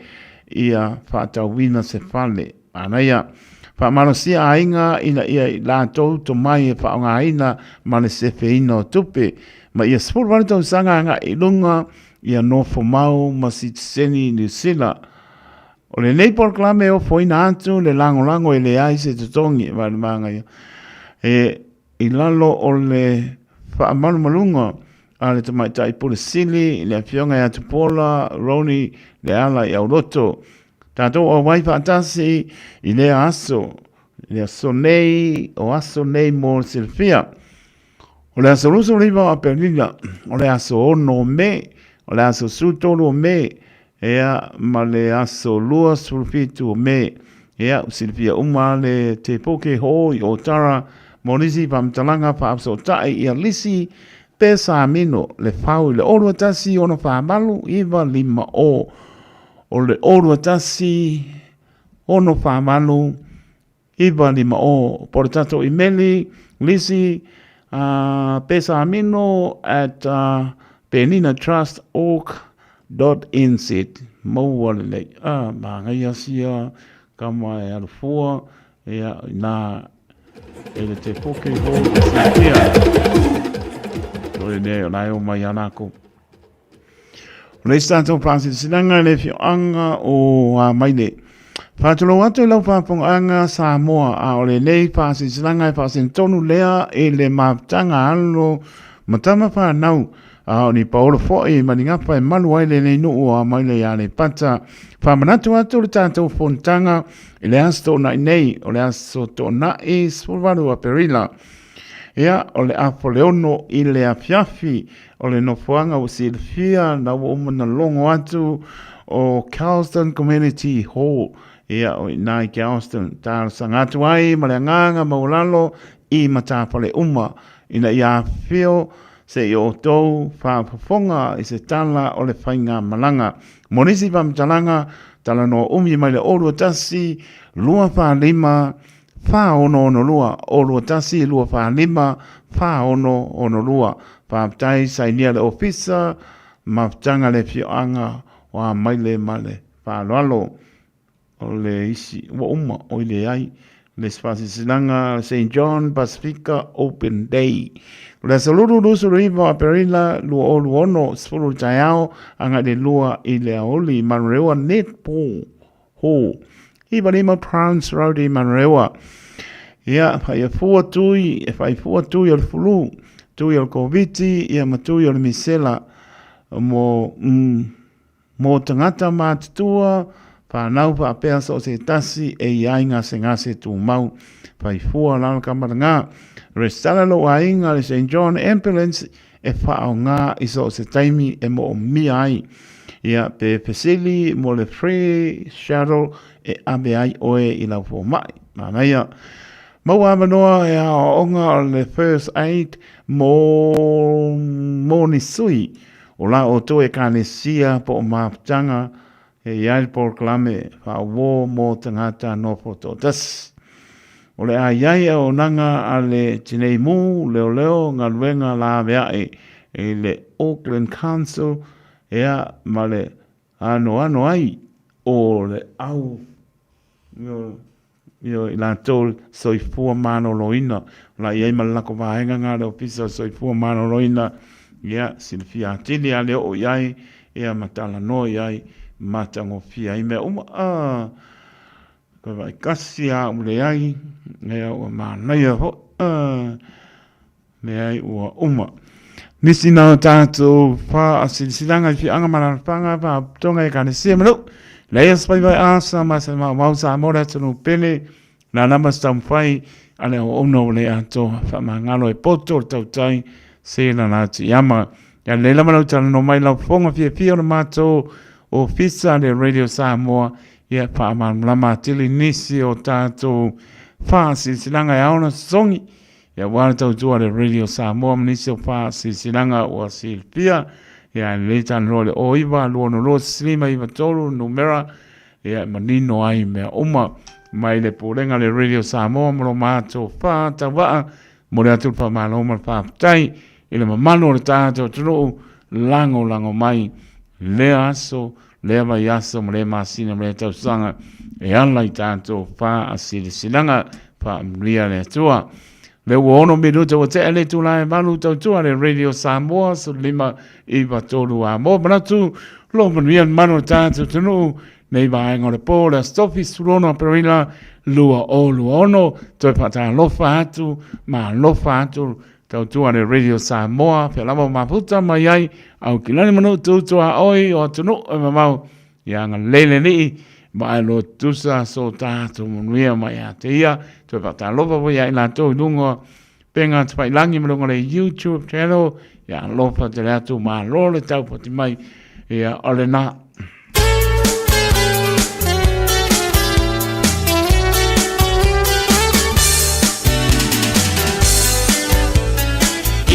ia whaatau wina se whale. Anaya, whaamanosia a inga ina ia lātou to mai e whaonga ina ma le sefe ina o tupe. Ma ia spuru wale tau sanga nga ilunga ia nofo mau ma si tseni New Zealand. O le neipol klame o foina atu le lango e le aise tutongi wale manga ia. E ilalo o le whaamanu malunga a le tamai tai pule sili, le awhionga e atu pola, roni, le ala I auroto. Tātou o wai whaatasi I le aso. Le aso nei, o aso nei mō Silvia. O le aso ruso riva a Perlina. O le aso ono me. O le aso sutolo me. Ea ma le aso lua sulfitu me. Ea Silvia uma le te poke hoi o tara. Monisi pamtalanga pa apso tae ia lisi. Pesa amino le fau le oro tasi ono fa malu iwa lima o. O le oro tasi ono fa malu iwa lima o. Por tato imeli lisi pesa amino at peninatrust.org.nz. Mauale le ngai asia kama e alfua na ele te poke ho ia. Oi ne ona o mai anako. Le stato pasi sinanga le anga o maile. Fatolo atu lau anga Samoa a ole nei pasi sinanga pasi tonu lea e le matanga alo matama pa nau a ni Paulo foi maninga pa e malu ai le no o maile ya le pata fa manatu atu le tato fontanga le asto na nei o le asto to na e svolvalu a perila. Ia o le apoleono I le afiafi o le nofuanga o Silvia na umana longo atu o Carlston Community Hall. Ia o nai Carlston ta sangatu ai malanganga maulalo I matapale uma ina ia fio se o tou fa fonga I se tala o le fainga malanga. Monisi pam talanga tala no umi mai le oro tasi lua fa lima fa ono lua oro tasi lua fa lima fa ono lua fa tai sai nia le ofisa maftanga le fianga wa maile male fa lalo o le isi wa uma o le ai le spasi sinanga St. John Pacifica Open Day. Le saluru lusu riva perila lu olu ono sfuru tayao anga de lua I le aoli manrewa netpo ho. Iba lima Prance Road I manrewa. Ia, fai fua tui al fulu, tui al koviti, ia matui al misela, mo tangata mātutua, whanau pa apea so se tasi e iainga se ngase tu mau, fai fua lana kamaranga, restala lo ainga le St. John Ambulance, e whao ngā iso se taimi e mo mi ai, ia pe pesili mo le free shuttle e abe ai oe I lau fo mai, mamaya, Maua manoa e a onga o le first aid mo ni sui. O la o to e kane sia po o maftanga e iai por klame fa wo mo tangata no poto tas. O le a iai o nanga a le tinei mu leo leo ngā luenga la vea e le Auckland Council e a ma le ano ai o le au Io la tol soi fua mano loina la ia malako vaenga nga le ofisa soi fua mano loina ia Silvia tili ale o iai ia matala no iai matango fia I me ko vai kasia ule ai ia o mana ia ho me ai o nisi na tato fa asilanga fi anga mana panga pa tonga e kane se mano Leia spai vai asa masa mau sa mora tunu pele na nama stamfai ale o ono le ato fa mangalo e poto tau tai se na nati yama ya lela mana tala no mai la fonga fia na mato o fisa le Radio Samoa ya pa man lama tili nisi o tato fa silanga ya ona songi ya wana tau tua le Radio Samoa nisi o fa silanga o Silvia ya leitan role o iwa luono lo slima iwa tolu numera ya manino ai mea uma mai le polenga le Radio Samoa mo mato fa tawa mo le atu pa malo ma fa tai ile mamalo le tato tru lango mai le aso le vai aso mo le masina mo le tau sanga e ala I tato fa asili silanga fa mria le tua le wono minuto o te ele tu la malu tau tua le Radio Samoa so lima iwa tolu a mo manatu lo manian mano tato tunu nei vai ngore po la stofi surono perila lua o luono toi pata lofa atu ma lofa atu tau tua le Radio Samoa pe lava maputa mai ai au kilani manu tu tua oi o tunu e mamau ia nga lele ni mai lo tusa so tātou monuia mai a te ia, tue patalopa po ia i lātou lungo penga te pai langi malunga le YouTube channel, ia lopa te lātou maa lole tau poti mai, ia ole nā.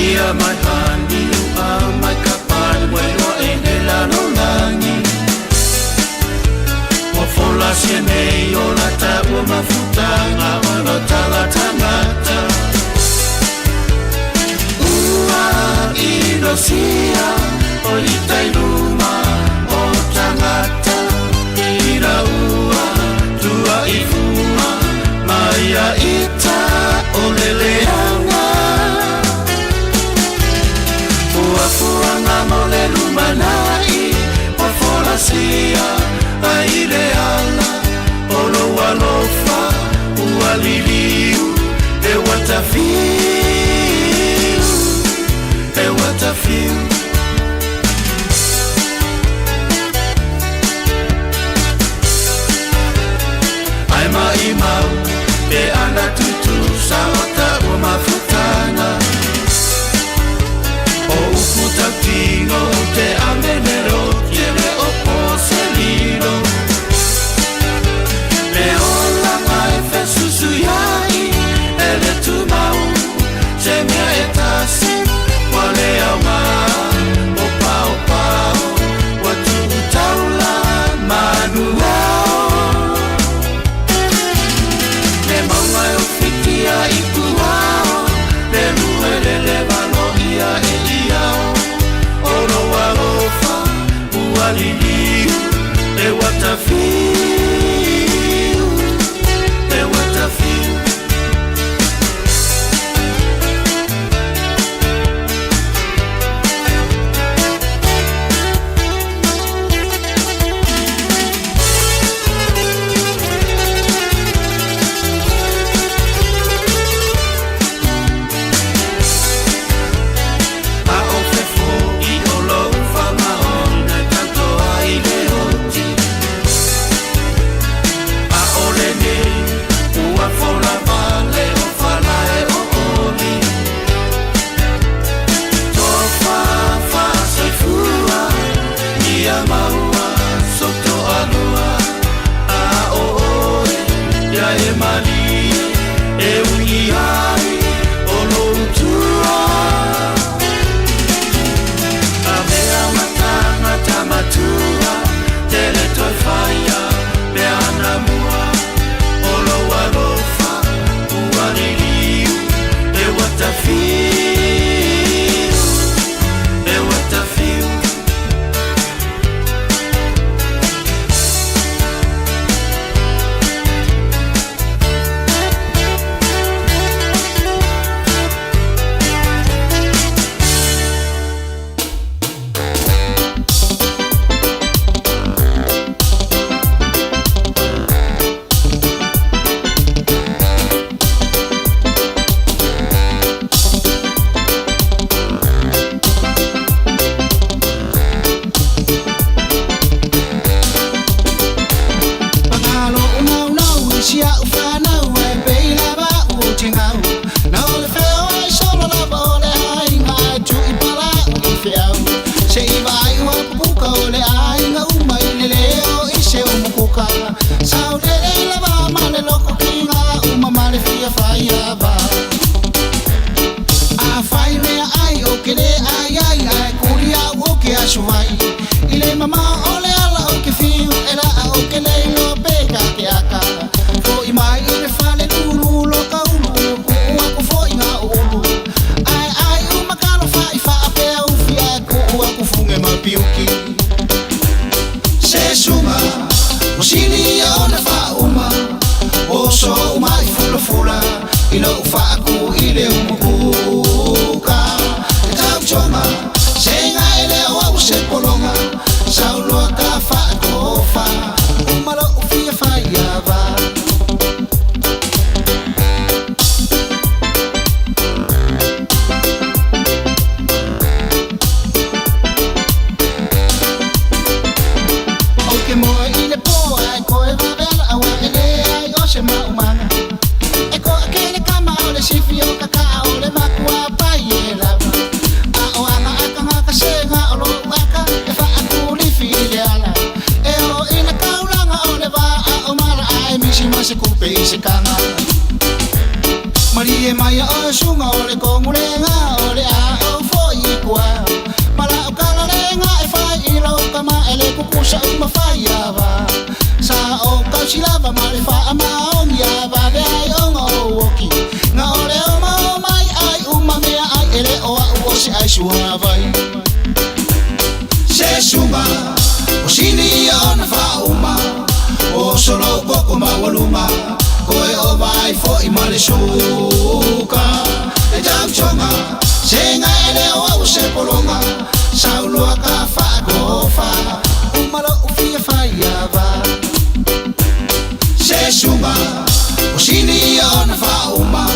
Ia mai hani a mai kapani wai loa e ne lano langi. Wa fola sienei o la ta ua mafutanga o la tala tangata. Ua inosia o i tainuma o tangata. Ira ua tua i fuma mai a ita o leleanga. Ua fuanga mo le lumanai o fola sia ai le ala o lo alofa ua liliu e watafiu ai mai mau e ana tutu sa ota ua mafutana o ukutantino te amenero tiene o porcelino le ola mai fe susuyai e le tumau se mea etasi wale au o pao watu utaula manuao le maunga e ofitia i puao le luele le valo ia e iao oro alofa ualiliu e watafiu Ke mo i le po ai koe se kanga Marie mai o sunga o le kongulenga o le a o fo i kua Mala o kala lenga e fai i lau kama e le kukusa uma fai ava Sa o kausilava ma le fa ama ongi ava ve ai onga o woki Nga o le o mau mai ai uma mea ai e le o a uo se ai suha vai Se sunga o sini o na fa uma O solo koko ma waluma Koe o vai fo i male suka E jau chonga Senga ele o au se polonga Saulua ka fa kofa Umalo ufia faiava Se sunga O sini o na fa uma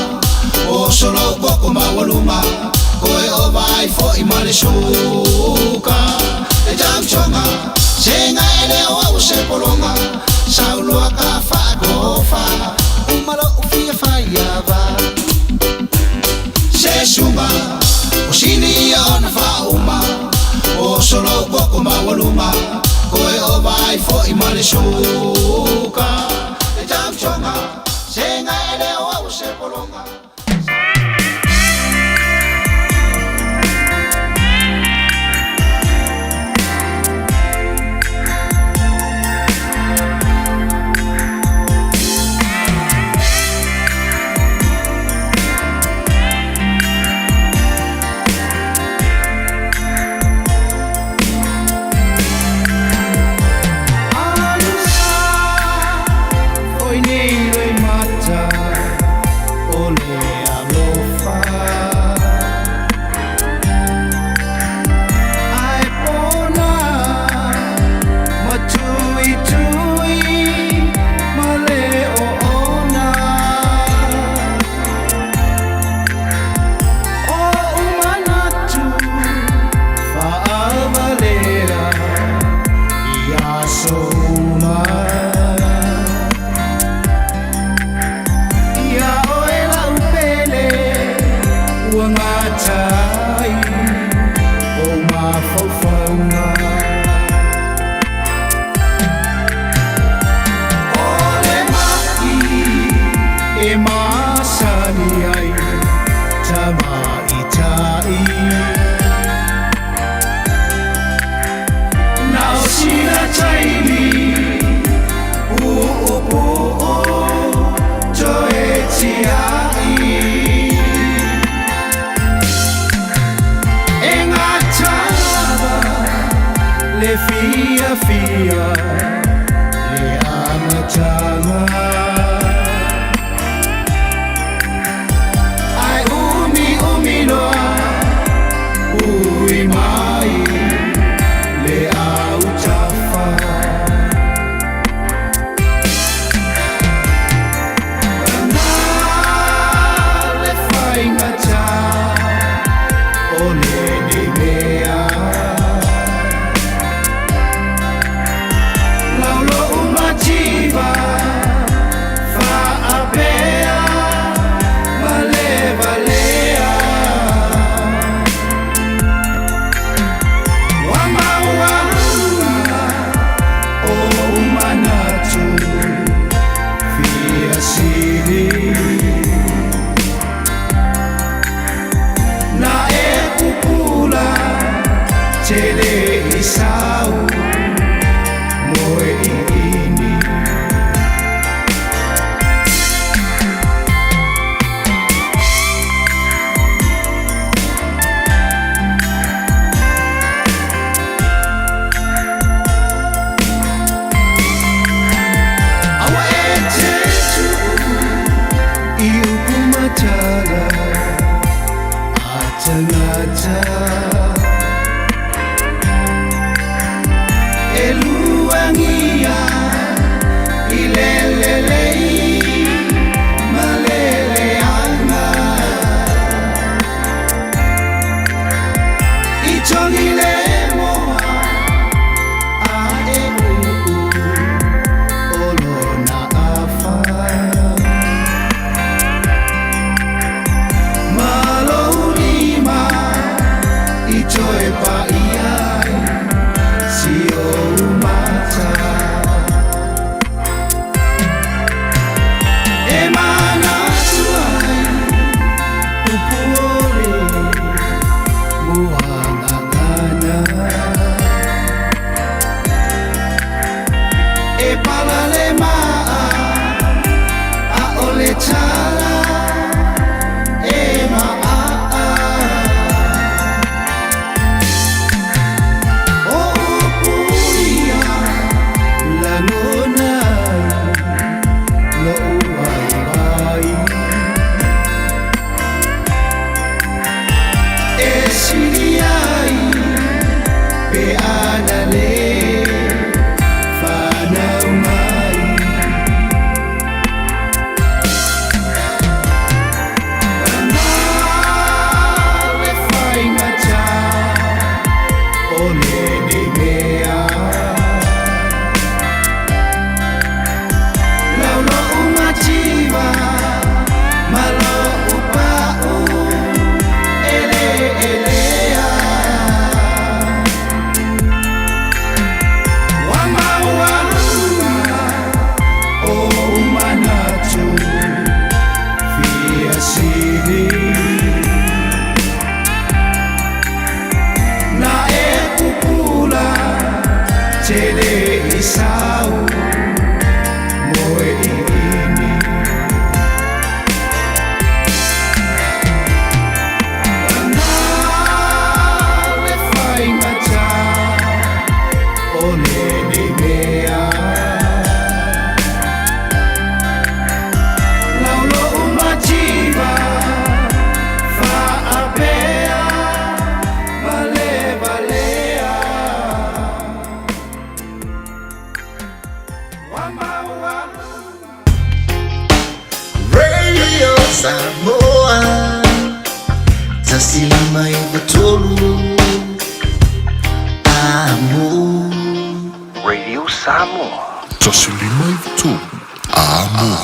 O solo koko ma waluma Koe o vai fo i male suka E jau chonga Senga ele o au se polonga Saulua ka fa kofa Umalo ufia faiava Se suma O sini o na fa uma O solo koko ma waluma Koe o vai fo i male suka E jau chonga Senga ele o au se polonga Radio Samoa, tasilima ivatolu amo. Radio Samoa. Tasilima ivatolu amo.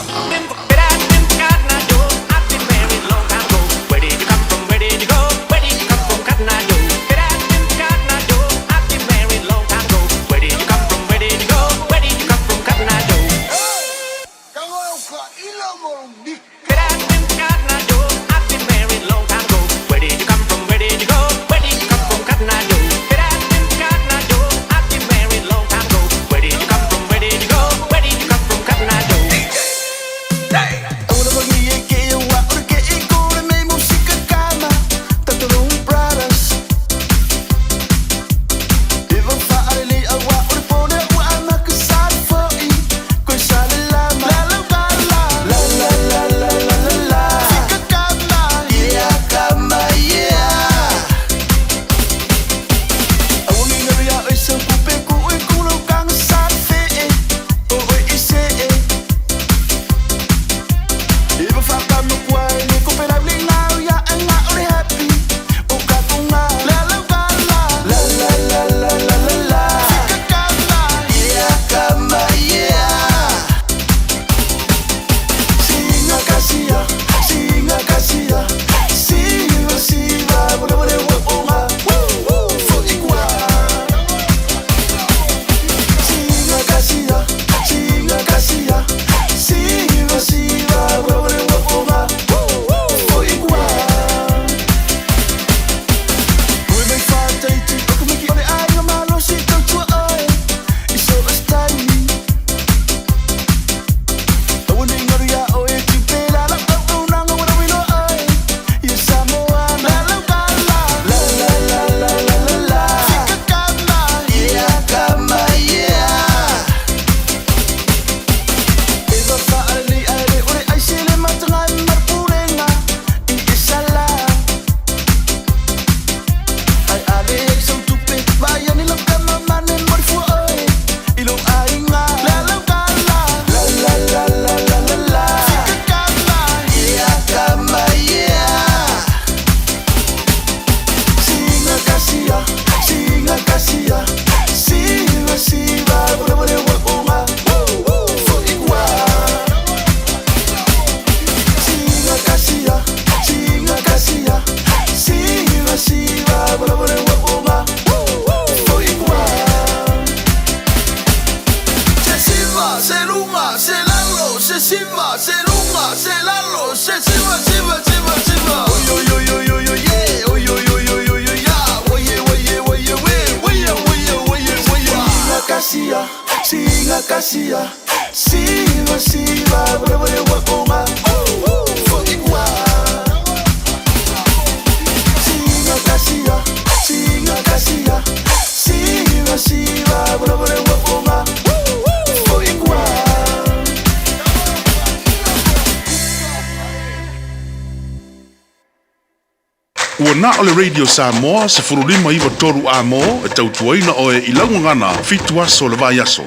Ua na ole Radio Samoa se furulima iwa toru amo e tautuaina oe I laungangana fitu aso le vai aso.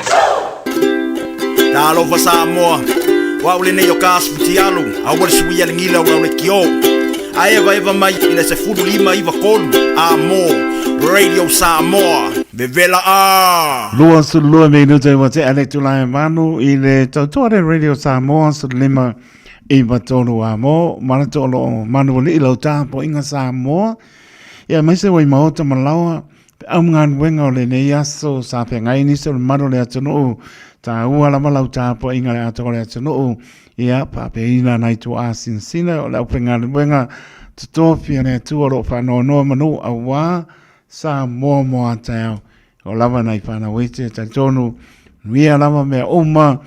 Talofa Samoa, wa ule ne yo kasputi alu, a wale suia lingila ura ule kio. A eva mai ina se furulima iwa kolu, amo, Radio Samoa, bevela a. Lua su lua minuta iwa te ale tulai manu I le tautuare Radio Samoa su lima I matonu amo, manatolo manu li ilo tapo inga Samoa. Ia maise wai maota malawa, au ngan wenga o le ne yaso sa pe ngai ni se manu le atunu ta ua la malau tapo inga le atoko le atunu ia pa pe ina nai tu asin sina o le upe ngan wenga tutopia ne tuoro pa no no manu awa Samoa mo atao o lava nai pana wete ta tonu nuia lava mea oma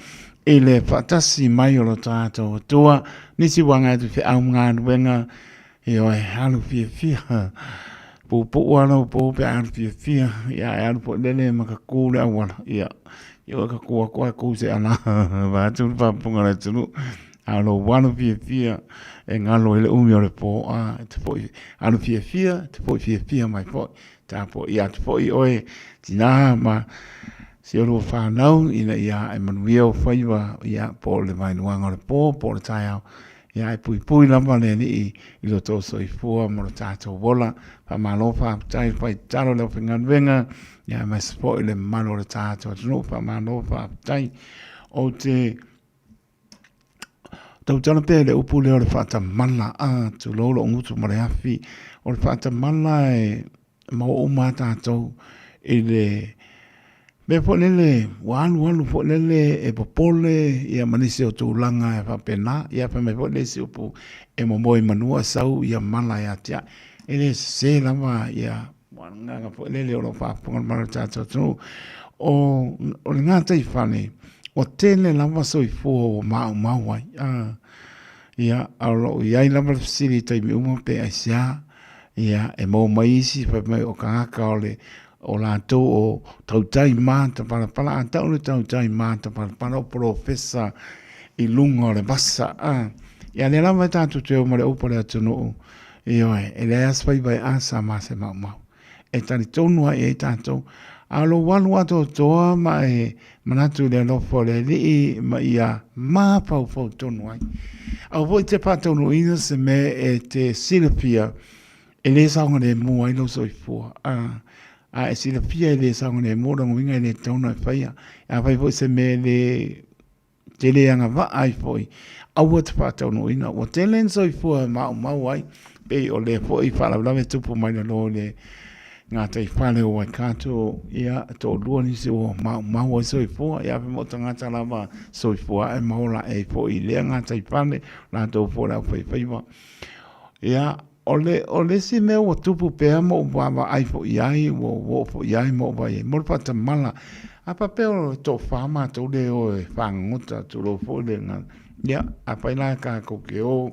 ele fatasi mai o lo tato tua nisi wanga tu fe au ngan wenga e o halu fia po wala po pe ar fia ya ar po lele makaku le awala ya yo ka ko se ana va tu pa punga le tu alo wala fia e ngalo ele umi o le po a te po alo fia te po fia mai po ta po ya te po I oe tina ma Si o lo whanau ina ia e manuia o whaiwa ia po le mai nuanga le po le tai au. Ia e pui lama le ni i lo tō soifua mo le tātou wola. Pa malo pa tai pai talo le whingan wenga. Ia mai spo i le malo le tātou tunu. Pa malo pa tai o te tau tala pe le upu leo le whata mala tu lolo ngutu ma le hafi. O le whata mala e mau uma tātou i le me po lele walu po lele e popole ia manise o tūlanga e whapena ia pa me po le si upu e momoi manua sau ia mala ia tia e le se lama ia nganga po lele o lo whapunga mara tātou tunu o le ngata i whane o tele lama soifua o mau ai ia alo ia i lama siri taimi uma pe aisia ia e mo maisi pa me o kangaka o le o lātou o tautai māta parapara, a tau le tautai māta parapara o profesa i lunga o le basa. Ia le lama tātou te o mare upa le atunu i oe, e le aspai bai asa mase mau. E tani tonua e tātou, a lo walu ato toa ma e manatu le lofo le li ma ia mā pau tonua. Au voi te pātonu ina se me e te silapia e le saunga le mua i lo soifua. A e sila pia le saunga le mōra ngwinga le tauna e whaia. A whai foi se me le tele anga wa ai foi. Aua te whātau no ina. O te len soi fua mau ai. Pei o le foi whalawlawe tupu mai na lo le ngā tei whale o ai kātou. Ia tō lua nisi o mau ai soi fua. Ia pe mo ta ngata lawa soi fua e maola e foi. Lea ngā tei whale. Nā tō fua lau whai whaiwa. Ia o le si me o tupu pea mo wa ai fo iai wo fo iai mo vai mo pata mala a papel to fama to le o fangota to lo fo le nga ya a paila ka ko ke o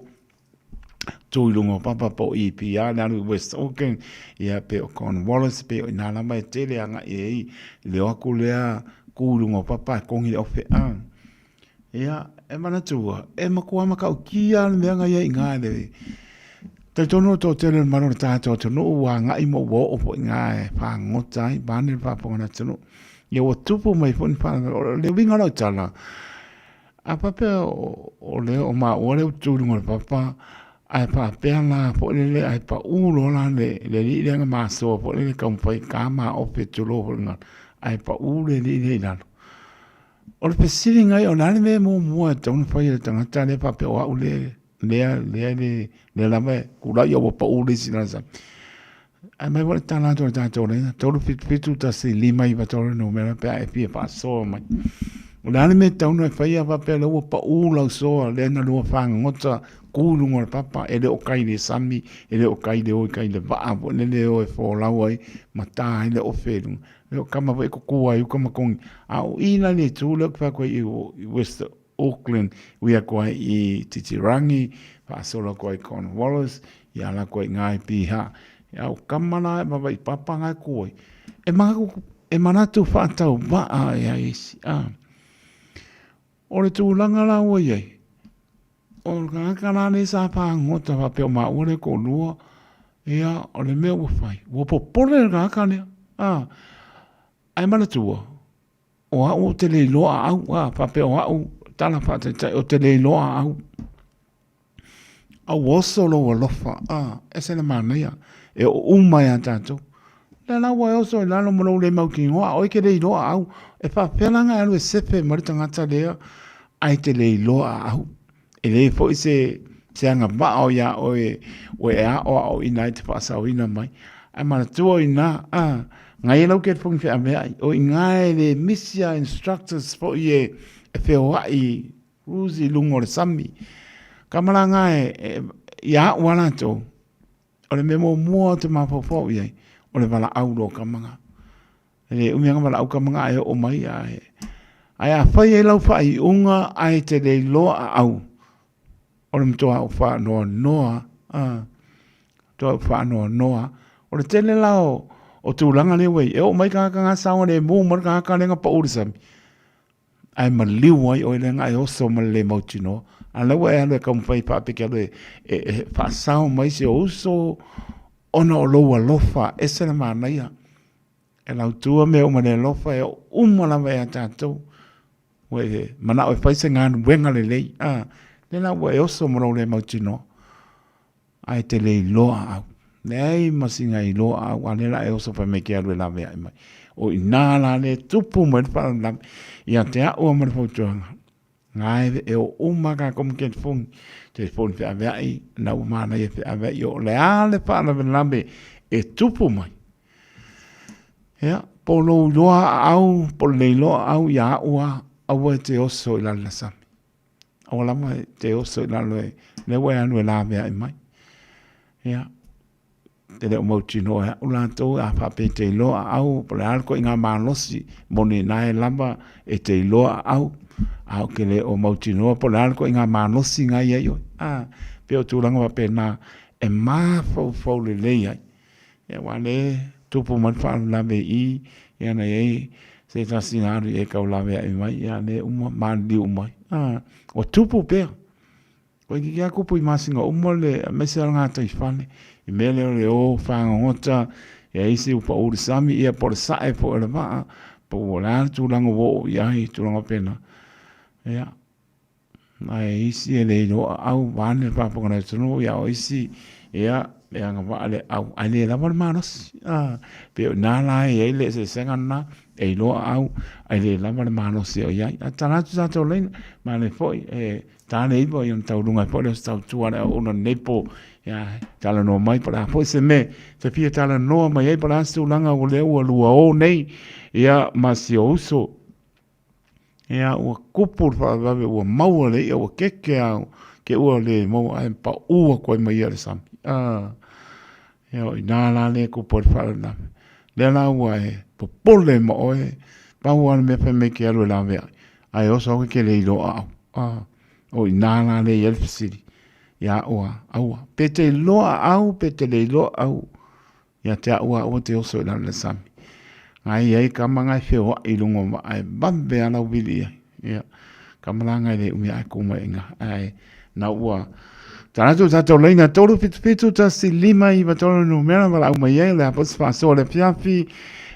to lungo papa po APR na West Auckland ya pe o con Wallace pe na la mai tele anga e le o ku le ku lungo papa ko ngi o fe an ya e mana tua e makua maka o kia le nga ia inga le te tono to tele maro tātou tono wa ngai mo wo o po ngai pa ngotai bane pa po na tono ye o tupu mai fon pa le winga lo tala a pape o le o ma o le tu ngol papa ai pa pena po le ai pa ulo la le le ma so po le ka pai kama o pe tulo nga ai pa ule le la o le pesili ngai o nani me mo ton fai le tanga tale pa pe o ule le la me kula yo pa ule sinasa ai mai vole tana to le to fitu ta si lima i va to no me pe ai pi pa so mai o nani me tau fai pa pe lo pa ula so le na lo fa ngota kulu ngol papa ele o kai le sami ele o kai le o kai le va bo le o fo la wai mata ele o fedu le kama vai ko ai kama kong au ina le tu le fa ko i West Auckland we are quite i Titirangi pa solo ko i Con Wallace ya la ko ngai piha ya kama na vai papa ngai ko e manatu fa tau ba ya isi o le tu langa la o ye o kana ne sa pa ngota pa pe ma o le ko lua ia o le me o fai o po pole ga kana ai mana tu o te le lo au pa pe o tala pa te o te le lo au o solo o lofa ese le mana ia e o uma ia tanto la wa o so la no mo le mau ki o ke le lo au e pa pe langa lo sepe marita ngata le ai te le lo au e le fo se anga ba o ya o o ina te pasa o ina mai ai mana tu ina ngai lo ke fong fe ame o ngai le misia instructors fo ye e fe o ai ruzi lungo le sami kamala ngai ya wana to o le memo mo te ma fo ye o le bala au lo kamanga le umianga bala au kamanga e o mai ai a fai e lau fai unga ai te le loa au. O le mtoa o wha noa noa. Toa o wha noa noa. O le tele lao o tūlanga le wei. E o mai kaka ngā saunga le mō mara kaka lenga pa urisami. Ai ma liu ai o le ngai oso ma le mauti noa. A lewa e alwe kaumwhai pāpeke alwe e wha saunga mai se o uso ona o loa lofa. E sena mānaia. e lau tua me o mane lofa e lava e a tātou. Ue mana o e whaise ngānu wenga le lei. Le la ua e oso moro le mautino. Ai te lei loa au. Nei masinga i loa au. Ane la e oso wha me kia rue lawe ai mai. O i nāla le tupu mo e wha lawe. Ia te a ua mara fautuanga. Ngai e o umaka kom ke te fungi. Te fungi whi awai. Na umana e whi awai. O le ale wha lawe e tupu mai. Ia. Polo loa au. Polo le loa au. Ia ua. Awa te oso i lala sami. Awa lama te oso i lalo e. Le wai anu e lawe ai mai. Ia. Te leo mauti noa. Ulato a pape te loa au. Pole alko i ngā mālosi. Mone nae lama e te loa au. Au ke leo mauti noa. Pole alko i ngā mālosi ngai ai oi. Peo tūranga wa pēnā. E mā fau le lei ai. Ia wane. Tupu man whaanu lawe i. Ia nei ei. Se tasi ngāru e kau lawe ai mai. Ia ne uma māli umai. O tupu pēr. Koe ki kia kupu i māsinga umo le mese al ngāta i whane. I mele o le o whangangota. Ia isi upa uri sami. Ia pore sae po ele maa. Po o lāna tūlanga wo i ahi tūlanga pēna. Ia. Ai isi e le ino au wāne pāpangana tunu. Ia o isi. Ia. E anga wale au. Ai le lawa le mānosi. Peo nāla e le se sengana. E loa au. Ai le lawa le mānosi o iai. A tanatu tātou leina. Ma le foi. Tāne ipo i an taurunga. Po le tau tuare o una nepo. Ia. Tala noa mai para. Po se me. Te pia tala noa mai. Ei para astu langa o le ua lua o nei. Ia. Masi o uso. Ia. Ua kupur whaavawe. Ua maua le. Ia ua keke au. Ke ua le maua. Ai pa ua koe mai ale sami. Ia o i nāla le kupur whaavawe. Le la ua e. Popole ma oe. Pau ane me me ke alu la vea. Ai oso ke le ilo au. O i nāna le elfisiri. Ia oa. Aua. Pete loa au. Pete le ilo au. Ia te aua. O te oso i la le sami. Ngai ei kamanga i whio i lungo ma. Ai bambe ana ubili ia. Ia. Kamalanga i le umi ai kuma inga. Ai. Na ua. Tātou tātou leina. Tolu pitu ta si lima i watoro numera. Wala au mai ei. Le apos whaso le piafi.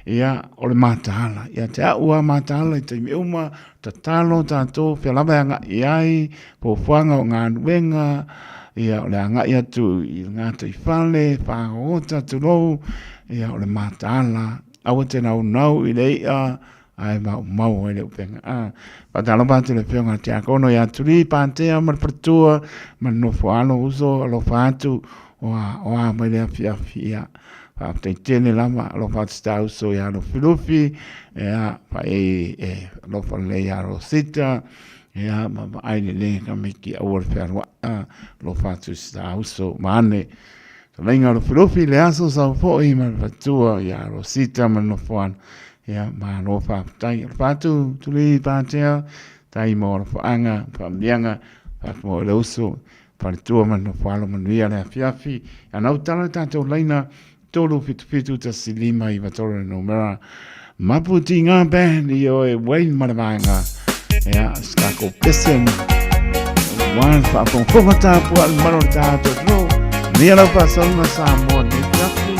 Ia, o le mātāla. Ia te aua mātāla i te meuma, ta talo tātou, pia lawa anga i ai, po whanga o ngā nuenga, ia o le anga i atu i ngā tui whale, whangota tu rou, ia o le mātāla. Awa te nau i le ia, ai mau e le upenga. Patalo pātu le whionga te akono i aturi, pātea, marpatua, manofo alo uso, alo whātu, oa mai le afi ia. Te tene lama lo fa stau so ya lo filufi ya pa lo fa le ya lo sita ya ma ai le ka me ki awor ferwa lo fa stau so mane so lenga lo filufi le aso sa fo i ma fatua ya lo sita ma no fo ya ma lo fa tai fa tu li pa tea tai mo fa anga fa mianga fa mo lo so pa tu ma no fa lo ma ni ala fiafi ana utala tanto leina tolu fitu ta silima i watoro no mera maputi ngā band i o e Wayne Maravanga ea skako pesen wan fa pon fomata pu al marota to no ni ala pa salma Samoa ni tapu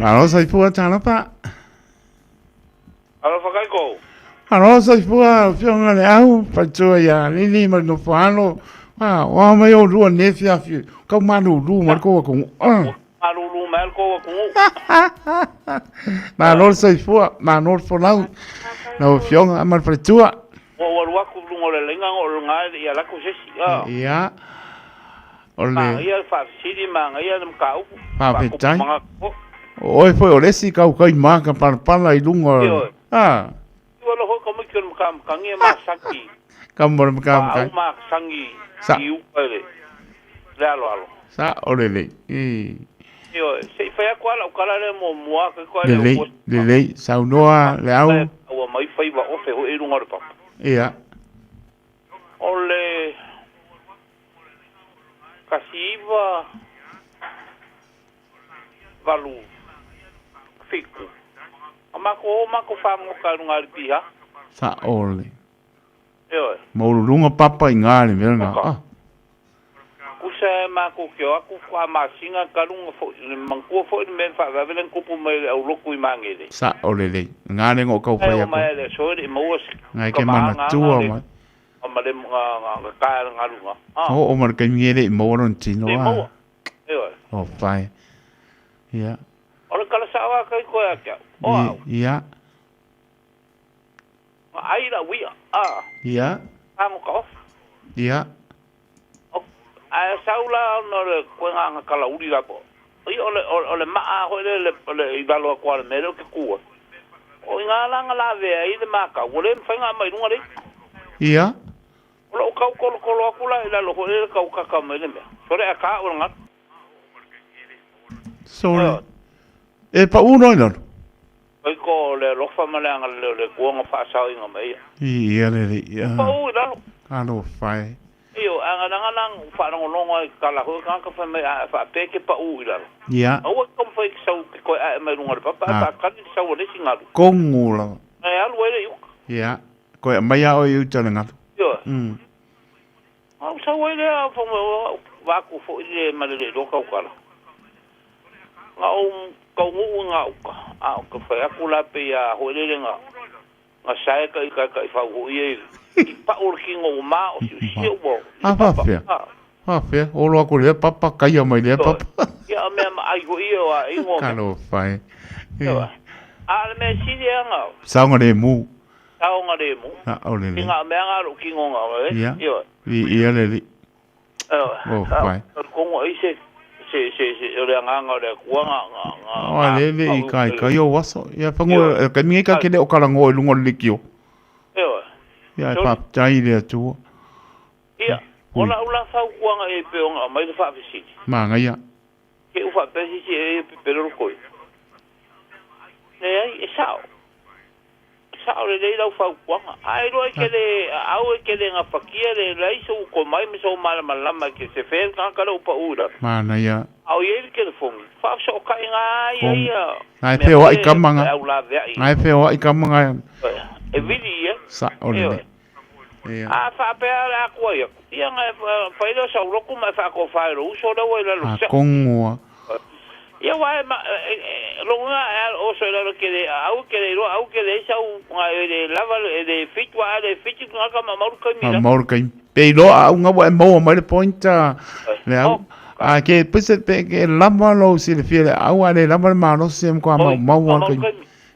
Alo saipua tala pa. Alo whakaiko. Alo saipua whionga le au patua ia lili ma no whano. Wa mai o rua nefi afi. Kau manu ru ma ko ko. Malulu mal ko ko. Ma no saipua, ma no folau. No whionga ma patua. O rua ku lungo le lenga o nga ia la ko sesi. Ia. Ole. Ia fa sidi manga ia nam kau. Pa petai. Oi foi o lesi kau kai maka para i lunga. Io lo ho como que makam kangi masaki. Kamor makam Au mak sangi. Iu pele. Lalo. Sa olele. Yo, se fai kwa la kala le mo mua ko Le saunoa le au. O mai fai wa ofe o irunga re papa. Ia. Ole kasiva valu fiku. Amako fango kalunga pia. Sa ole. Yo. Maulunga papa ingale merna. Kusa mako kyo aku kwa masinga kalunga fo mangko fo men fa velen kupu mai au loku imangele. Sa olele. Ngane ngo kau fa ya. Mai le so de mo ngai ke mana tua ma. Amale nga ka ngalunga. O mar ke miele mo ron tino. Yo. O pai. Ya. Ora kala sawa kai ko ya. Ya. Ai la wi Ya. Amo ko. Ya. A saula no le kuenga kala uri la po. Ole maa ho le ibalo kwa le mero ke kuwa. O ngala ngala ve ai de maka. Ole mfenga mai nunga le. Ia. Ole o kau kolo akula ila lo le kau kaka mai le me. Sore aka o nga. Sore. E pa uno ino. Ai ko le lofa malanga le kuanga fa sao inga mai. Ia le ia. Pa u la. Ano fai. Iyo anganang fa ngolongo kala ko ka fa me fa peke pa u ila. Ya. O ko fa sau ko mai lunga pa pa ka sau le singalu. Kongula. Ai alu ele yu. Ya. Ko mai o yu tanga. Yo. Au sau ele fa wa ku fo ile malele do ka kala. Ngau ko ngu ngau ka. Ko fa akula pe ya ho le nga. Nga sai ka fa ho ye. Pa urkingo ma o si bo. Fia. O lo ko le papa kai mai le papa. Ya me ai go io a ingo. Kalo fai. A me si dia nga. Saunga de mu. Saunga de mu. O le. Nga me nga ro kingo nga Ya. Yo. Ia le. Oh fai. Ko ngo ise se o le nga le kuanga nga. O le kai o waso. Ya fango ka mi ka ke le o kala ngo lungo likio. Yo. Ya pap tai le tu. Ia. Ola fa kuanga e pe nga mai fa fisi. Ma nga ya. Ke u fa fisi e pe ro ko. Ne sao. Sao le la fa kuanga. Ai ro ke le au ke le nga fakia le lai so ko mai me so mala mala ke se fe ka ka lo pa ura. Ma na ya. Au ye ke le fong. Fa so ka nga ia. Ai pe wa i kamanga. Ai pe wa i kamanga. E vidi ya. Sa ole. A fa pe ala ko yo. Ia nga fa ilo sa roku ma fa ko fa ro so da wa la lo. Kongo. Ia wa ma lo nga o so la ke le au ke le sa nga le lava le fit nga ka ma maur ka mira. Maur ka pe lo a nga wa mo ma le pointa. Le au. A ke puse pe ke lama lo si le fiele au ale lama ma no sem ko ma wa ka.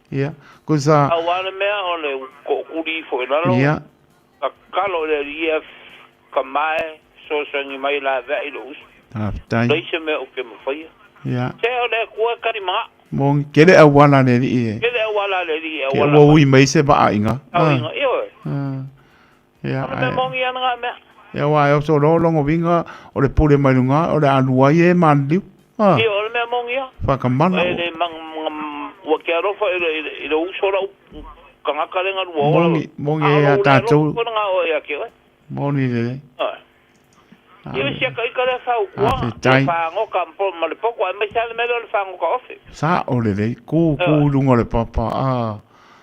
Ia. Cosa awana me ole ko kuri fo la lo. Ia. Kalo le ia kamai so sangi mai la vai los. Tai. Leise me o ke mo fai. Ia. Se ole ko karima. Mon kele awana le i. Kele awala le i awala. Wo wi mai se ba inga. Inga yo. Ia. Me mon ia nga me. Ia wa yo so lo ngo vinga o le pule mai lunga o le alua ye mandiu. Ia ole me mon ia. Fa kamana. Ele mang wa ke ro fa ele u so la kanga kalenga wo. Mon ia tatou. Ko nga o ia ke. Moni le. Ia sia ka ikale fa u kwa. Fa ngo kampo ma le poko ai mai sa le melo le fa ngo ka ofe. Sa o le ku lungo le papa.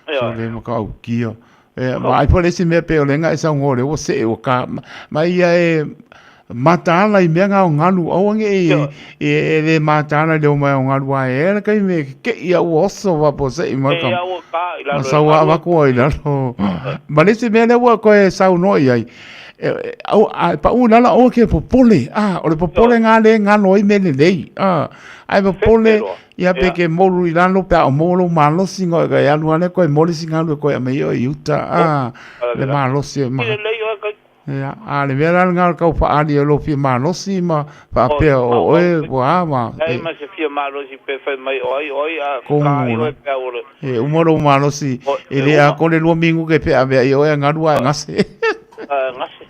So le mo ka u kia. Mai po le si me pe o lenga e sa ngo le o se o ka mai e matala I mea ngā o ngalu au ange e le matala le o mai o ngalu a e la kai me ke ia o oso wa po se I maka ma sau a wako I lalo ma le se mea le ua koe sau noi ai au pa u lala o ke popole o le popole ngā le ngā noi me le lei ai popole ia pe ke molu I lalo pe o molu malosi ngoi kai anu ane koe molisi ngālu koe a mei o I uta le malosi ma Ia, ale vera ngā kau whaari o lofi malosi ma whapea o oe wā ma. Ai ma se fia malosi pe whai mai oi a Kongu ka i la. oi pea ore. E umoro malosi, e rea kone lua mingu ke pea mea i oe ngarua ngase. Ngase.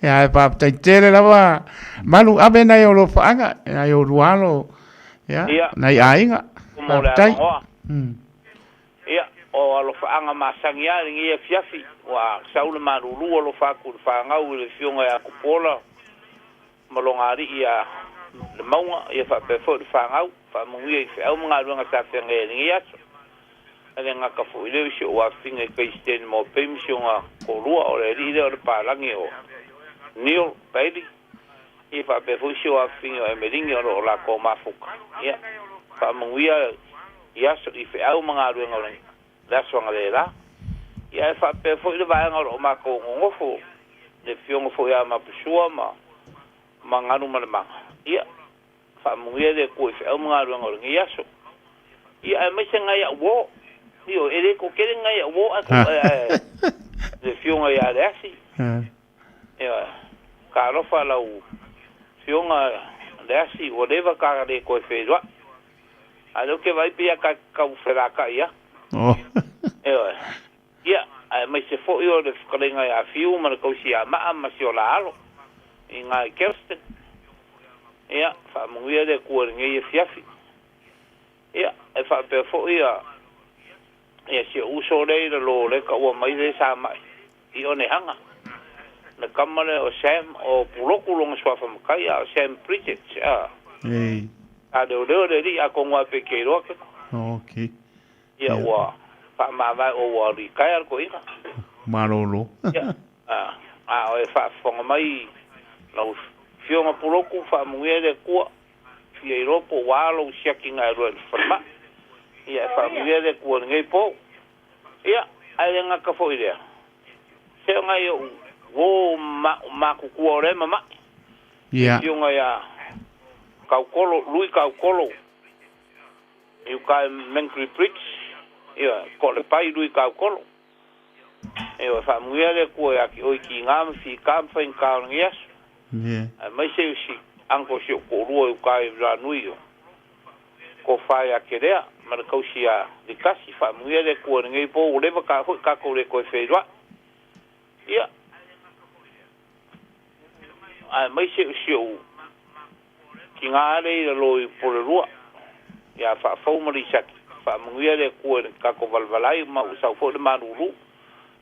Ia, e pāptai tere lawa. Malu abe nai o lo whaanga, nai o rualo. Ia, nai ainga. Pāptai. Ia, o alo whaanga masangi a ringi e fiafi. Wa saula maruru o lo whaku le whaangau le fionga e a kupola. Malongari i a le maunga i a whapefo le whaangau. Whamungi i whiau mga ruanga sa whianga e ringi aso. Ane ngā ka fo i leo si o a whinga i kai steni mo peimisi o ngā korua o le rire o le pālangi o Neil Bailey. I whapefo si o a whinga o e meringi o la ko mafuka. Ia, whamungi i aso i whiau mga ruanga o ringi. Laswanga le la. Ia e whapefo i le vaenga o mako ngofo. Le fionga fo ia mapusua ma nganu ma le manga. Ia, whamungi le ko i whiau mga ruanga o ringi i aso. Ia e maise ngai a uo. Io, ere ko kere ngai a uo ako le fionga ia le asi. Ia, ka rofa lau fionga le asi, whatever ka re ko e wherua. Alo ke vai pia ka uwheraka ia. Ia, mai se fo i o le whakarenga ia fiu, mana kausi a maa, ma si o la alo. I ngai Kirsten. Ia, whamungia le kua ringi e fiafi. Ia, e whapea fo i a ia si uso rei le lo le ka ua mai le sa mai. I o ne hanga. Na kamane o Sam o puloku longa swafa makai a Sam Pritchett. Ei. A leo le ri a kongwa pe keiroa ke. Ok. Ia ua. Pa mawai o ua ri kai ar ko inga. Marolo. Ia. A o e wha whonga mai lau fionga puloku wha mungia le kua. Fia i ropo walo siaki ngai roa le whanma. Ia wha mungia le kua ngei po. Ia. Ai nga ka fo i rea. Seo ngai o wo maku kua o re mama. Ia. Fionga ia kaukolo, lui kaukolo. Iu kai Menkri Bridge. Ia, ko le pai lui kaukolo. Ia, wha muia le kua ia ki oi ki ngāma fi kāmwha in kārangi asu. Ia. Mai se usi, anko si o korua iu kai ranui o. Ko whai a ke rea, mara kausi a likasi. Wha muia le kua ngei po, o lewa ka hui kako le koe whairua. Ia. Mai se usi o ki ngāre i loi pole rua. Ia wha whaumari saki. Wha mungia le kua kako valvalai ma usau fo le maruru.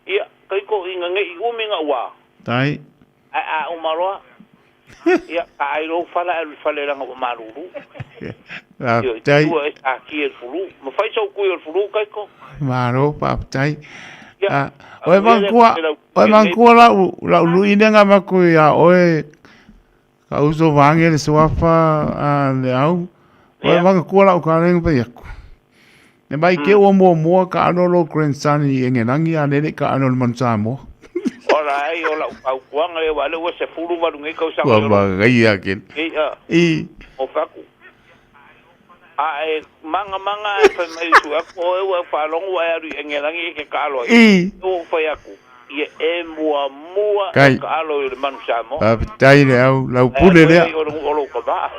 Ia, kai ko inga ngei uminga ua. Tai. A umaroa. Ia, ka airo whale ranga o maruru. Tai. Ia, e a ki e furu. Ma whai sau kui e furu kai ko. Maro, tai. Oe mangkua lau luine ngā makui a oe ka uso vange le suafa le au. Oe mangkua lau ka renga pa iaku. Ne mai ke ua mua ka anolo grandson i engerangi a nere ka anolo mansamo. Ora ai o lau au kuanga le wale ua se furu waru ngai kau sa. Ua magai akin. I. O faku. A e manga e whai mai su aku o e ua whalongu ai aru engerangi e ke ka alo. I. O whai aku. Ia e mua Kai. ka alo i le manu samo. Tai le au, lau pule lea.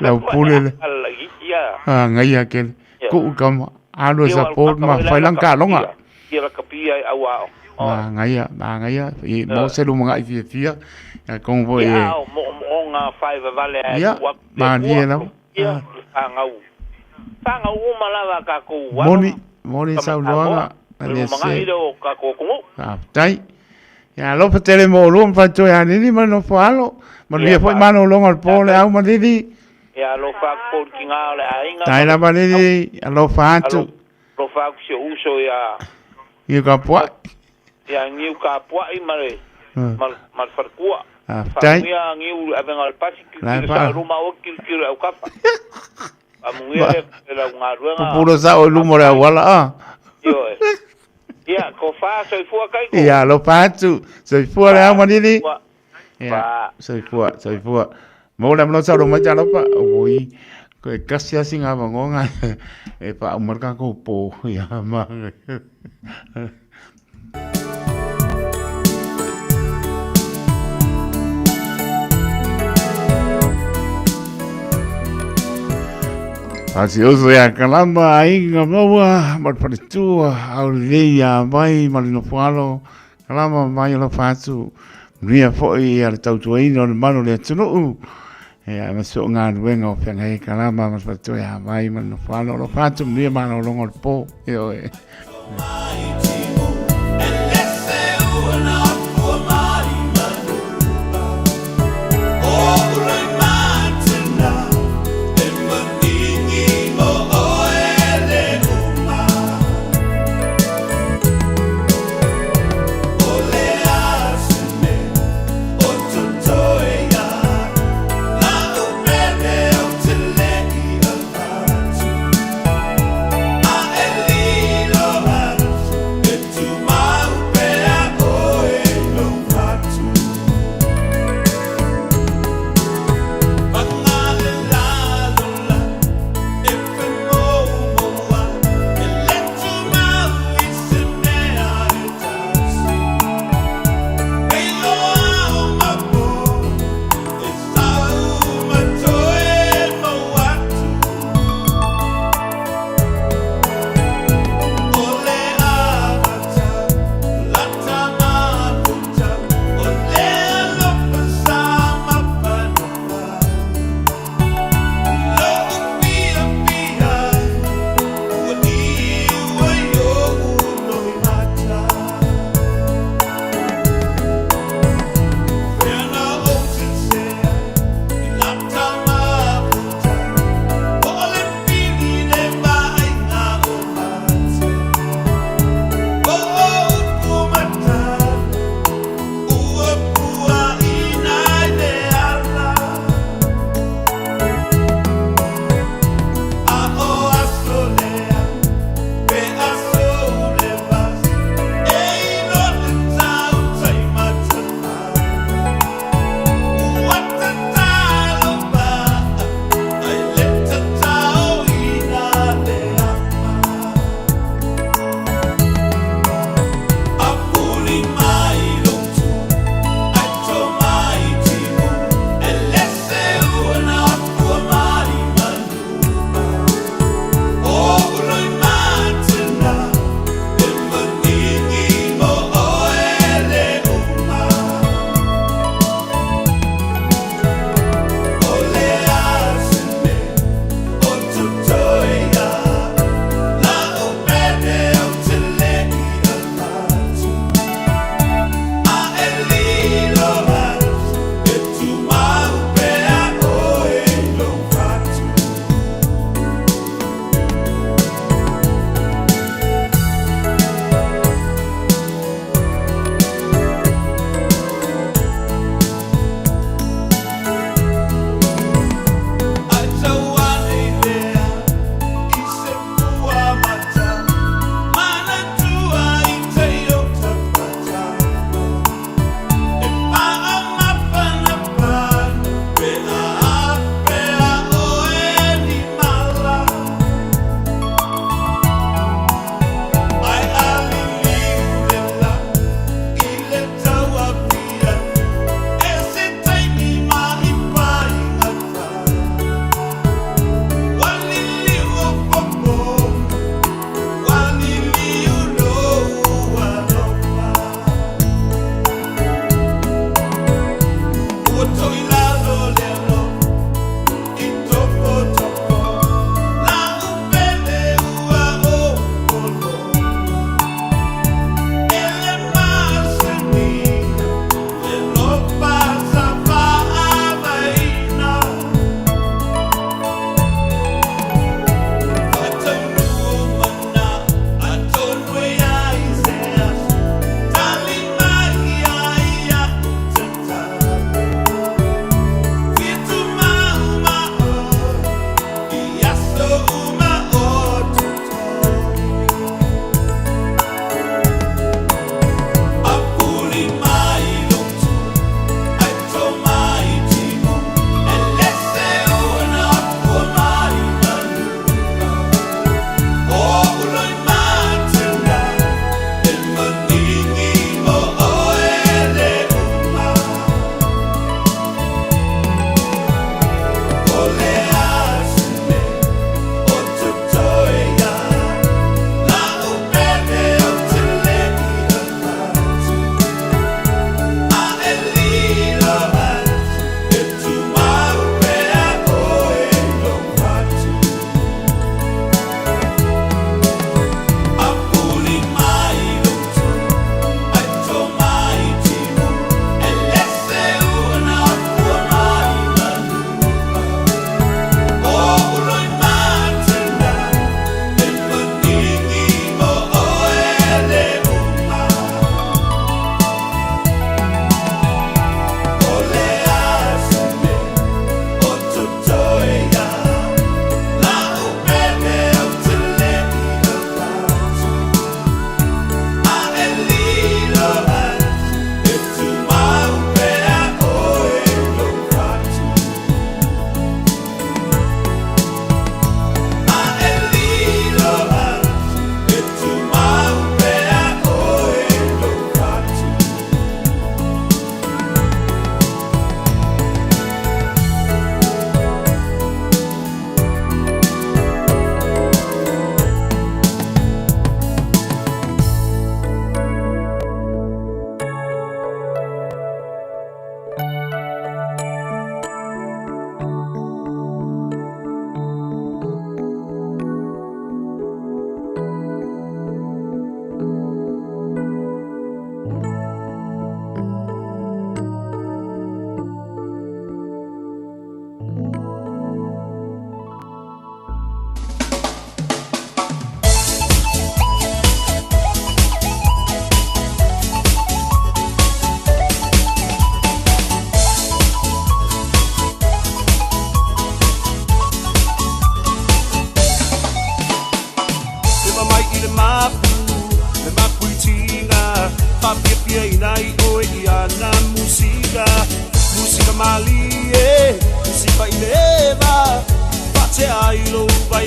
Lau pule lea. Ngai akin. Ku kama. Alo support ma fai lang ka longa. Ia la kapia au ao. Ngai i mo se lu mga i fia. Ya kong vo e. Ia mo nga fai vale. Ia. Ma ni la. Ia ngau. Tanga uma lava ka ko. Moni sa loanga. Ale se. Ilo ka ko ko. Tai. Ya lo patele mo lu pa to ya ni mano fo alo. Ma li foi mano longa al pole au ma di. Ya lo fa por kinga le ainga. Tai la baledi lo fa tu. Lo fa se uso ya. Ia ka poa. Ya ngiu ka poa i mare. Mal farkua. Tai. Ya ngiu abenga al pasi ki sa ruma o ki au kafa. Amungia la ngaruanga. Puro sa o lumo le wala Yo. Ya ko fa so fu kai ko. Ya lo fa tu. So fu le au ma di. Ya. So fu. Mo la no sa ro ma ja lo pa. Oi. Ko kasi singa bangonga. E pa marka ko po ya ma. Asi oso ya kalama ainga maua marparitua au leia mai malino falo kalama mai lo fatu ria foi al tautuaino le mano le tunu e maso nga wenga o fenga e kalama marparitua ya mai malino falo lo fatu ria mano longo po io e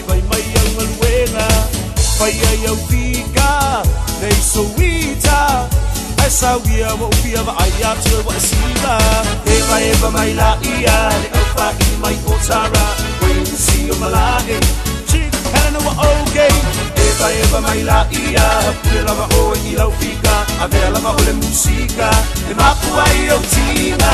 vai mai au maluenga Pai ai au pika Nei so wita Ai sa wia wa upia wa ai atu wa sila Eva mai la ia Le au pa i mai o tara Wait to see o malage Chick hana wa okay Eva mai la ia Pule lava o i lau pika A vea lava o le musika E mapu ai o tina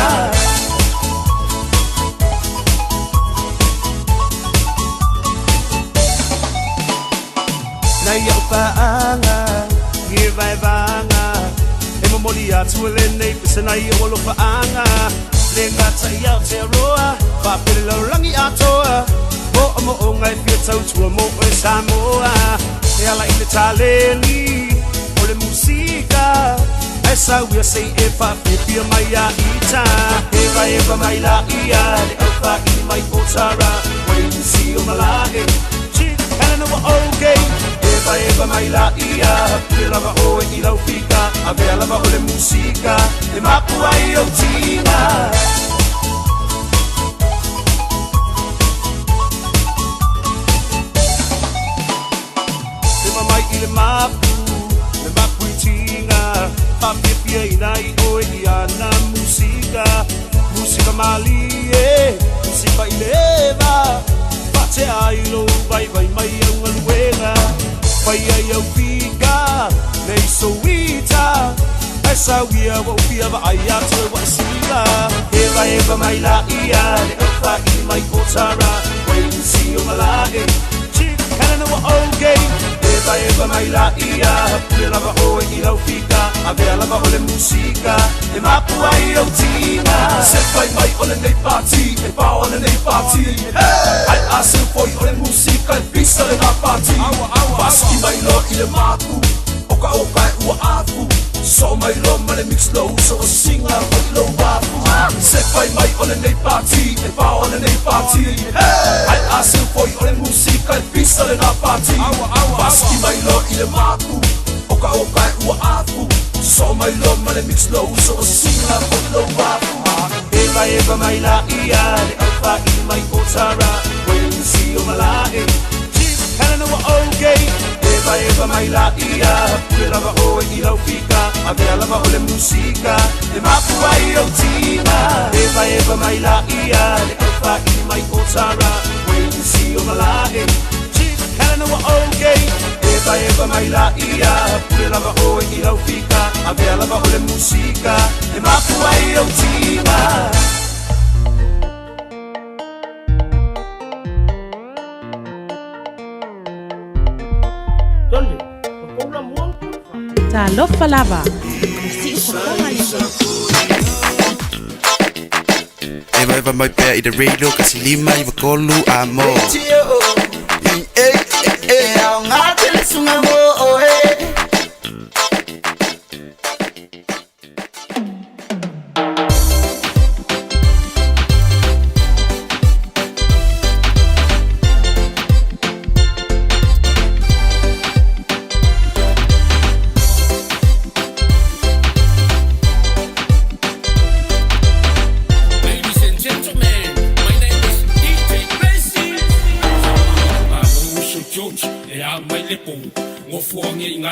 Nai au paanga, nge vai vanga E mamoli atu le nei, pisa nai o lo paanga Le ngata i au te roa, whapere lau rangi atoa Mo o mo o ngai pia tau tua mo o e Samoa E ala i le taleni, o le musika E sa wia sei e whape pia mai a ita Eva mai la ia, le au pa i mai o tara Wait to see o malage Helena wa okay Eva mai la ia Pule lava o e i lau pika A vea lava o le musika E mapu ai o tina E mamai i le mapu i tina Papia pia i nai o e i ana musika Musika mali e Musika i leva Te ailo vai mai au maluenga Pai ai au pika Nei so wita Ai sa wia wa upia wa ai atu wa sila Eva mai la ia Le au pa i mai o tara Wait to see o malage Chick hana wa okay Eva mai la ia Pule lava o e i lau pika A vea lava o le musika E mapu ai au tina Se fai mai o le nei party E pa o le nei party Ai asu foi o le musika E pisa le na party Paski mai lo i le mapu Oka e ua afu So mai lo ma le mix low So o singa o i lo wafu Se fai mai o le nei party E pa o le nei party Ai asu foi o le musika E pisa le na party Paski mai lo i le mapu Oka e ua afu So mai lo ma le mix low So o singa o i lo wafu Eva mai la ia Le au pa i mai o tara Wait to see o malage Chick hana wa okay Eva mai la ia Pule lava o e i lau pika A vea lava o le musika E mapu ai o tina Eva mai la ia Le au pa i mai o tara Wait to see o malage Chick hana wa okay Eva mai la ia Pule lava o e i lau pika A vea lava o le musika E mapu ai o tina Talofa lava. Eva mai pea i the radio kasi lima i vakolu amo. Au ngate le sunga mo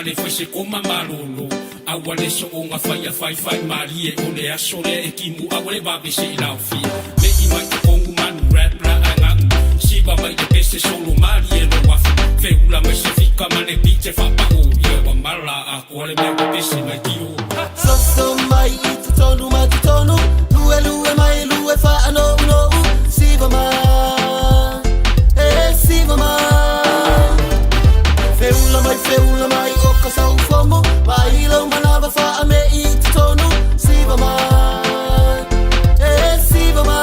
le foi se koma malolo awale so nga fai mari e ole asole e kimu awale ba be se la fi le i mai ko ngumanu rap la anga si ba mai de pese solo mari e lo wa fe ula mai se fika mane pite fa pa o ye wa mala a ko le mai pese mai dio so mai tonu ma tonu lue mai lue fa no si ba ma si ba ma fe ula mai Kasau fomo, bailo manava fa ame I tonu, siva ma, siva ma.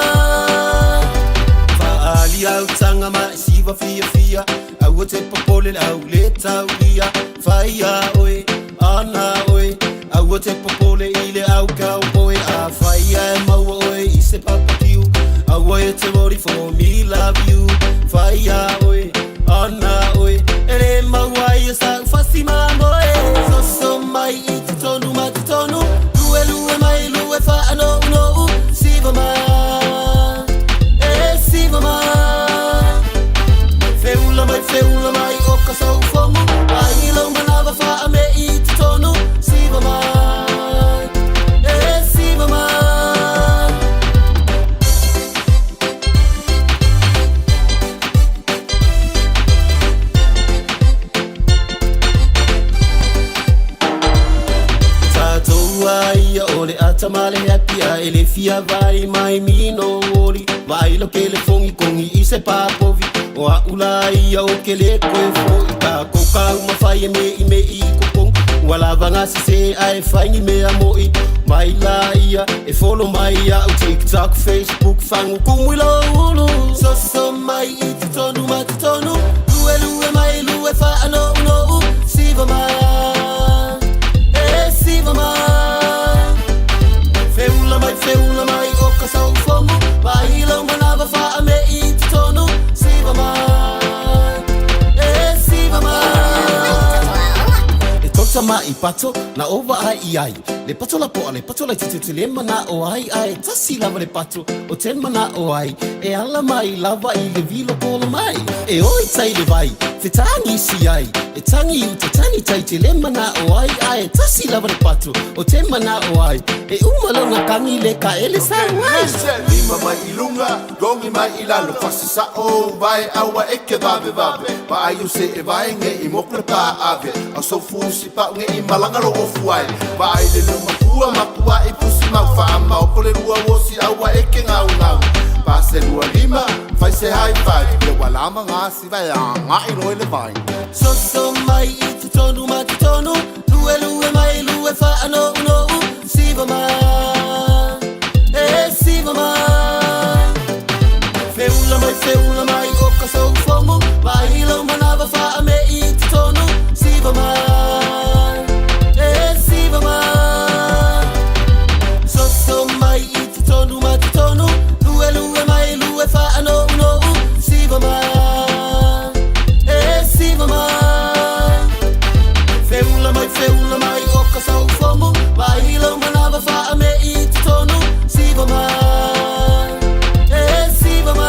Fa ali au tanga ma siva fia, au te popole au le taulia, fa ia oi, ana oi, au te popole ile au cowboy, a fa ia mau oi, I se papa kiu, au oi te mori for me love you, fa ia oi, ana oi, ere mau ai sa fasima. So mai iti tonu mati tonu lue mai lue fa no siva ma siva ma fe ula mai fe ia vai mai mino ori vai lo ke le fongi kongi I se papovi o a ula ia o ke le koe fo I ka koka uma fai me I kokong wala vanga si se ai fai ni me amoi mai la ia e follow mai ia o TikTok Facebook fangu kumwilo ulu so mai I tonu matonu lue mai lue fa ano no siva mai siva mai feula mai o ka sau fomu vai lo manava fa me I tonu siva mai siva mai e tota mai pato na over ai le pato la po le pato la titi le mana o ai tasi lava le pato o ten mana o ai e ala mai lava I le vilo polo mai e oi tai le vai te tangi si ai e tangi u te tani tai te le mana o ai tasi lava le pato o ten mana o ai e umalonga kangi le ka ele sa mai lima mai ilunga gongi mai ilalo fasisa o vai awa eke vabe pa ayu se e vai nge I mokle pa ave au so fusi pa nge I malanga lo ofuai pa ai le makua I pusi mau fa mau pole rua wosi awa eke ngau pa se rua lima fai se high five le wala manga si vai ngai roi le vai so mai I te tonu matonu lue mai lue fa ano no siva mai siva mai feula mai o ka so fomo vai lo manava fa me I te tonu siva mai siva mai so mai I te tonu matonu lue mai lue fa ano no siva mai siva mai feula mai o ka so fomo vai lo manava fa me I te tonu siva mai siva mai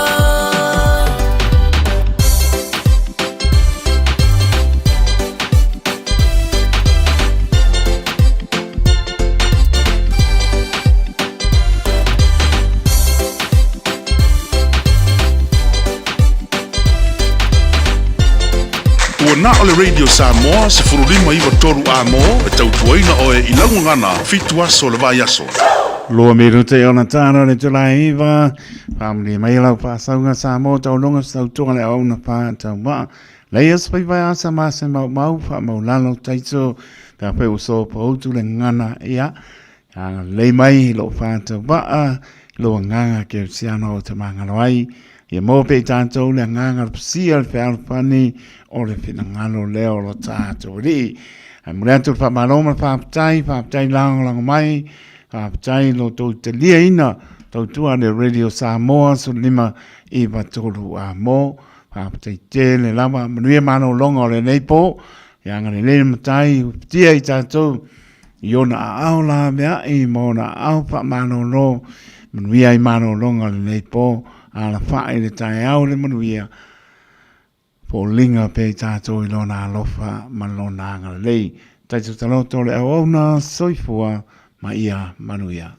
Ua na o le Radio Samoa se furulima iwa toru a mo e tau tuaina o e ilangu ngana fitu aso le vai aso. Loa miru te ona tāra le tulai iwa, whamri mai lau pāsaunga Samoa tau longa tau tonga le auna pā tau maa. Leia spai vai asa maa se mau wha mau lalo taito, pia peu so pa outu le ngana ia. Lei mai lo pā tau maa, lo nganga ke siano o te mangaloai. Ia mō pe tātou le nganga psia le whea alpani o le whina ngalo leo lo tātou ri. Mure atu pa maroma whaapatai lango mai, whaapatai lo tau te lia ina, tau tua le Radio Samoa, so lima I watolu a mō, whaapatai te le lama, manuia mano longa o le neipo, ia ngare le matai, tia I tātou, I ona a au la mea, I mōna au pa mano lo, manuia I mano longa o le neipo, ala whae le tae au le manuia, po linga pe tātou I lona alofa ma lona anga lei. Taitu taloto le au na soifua ma ia manuia.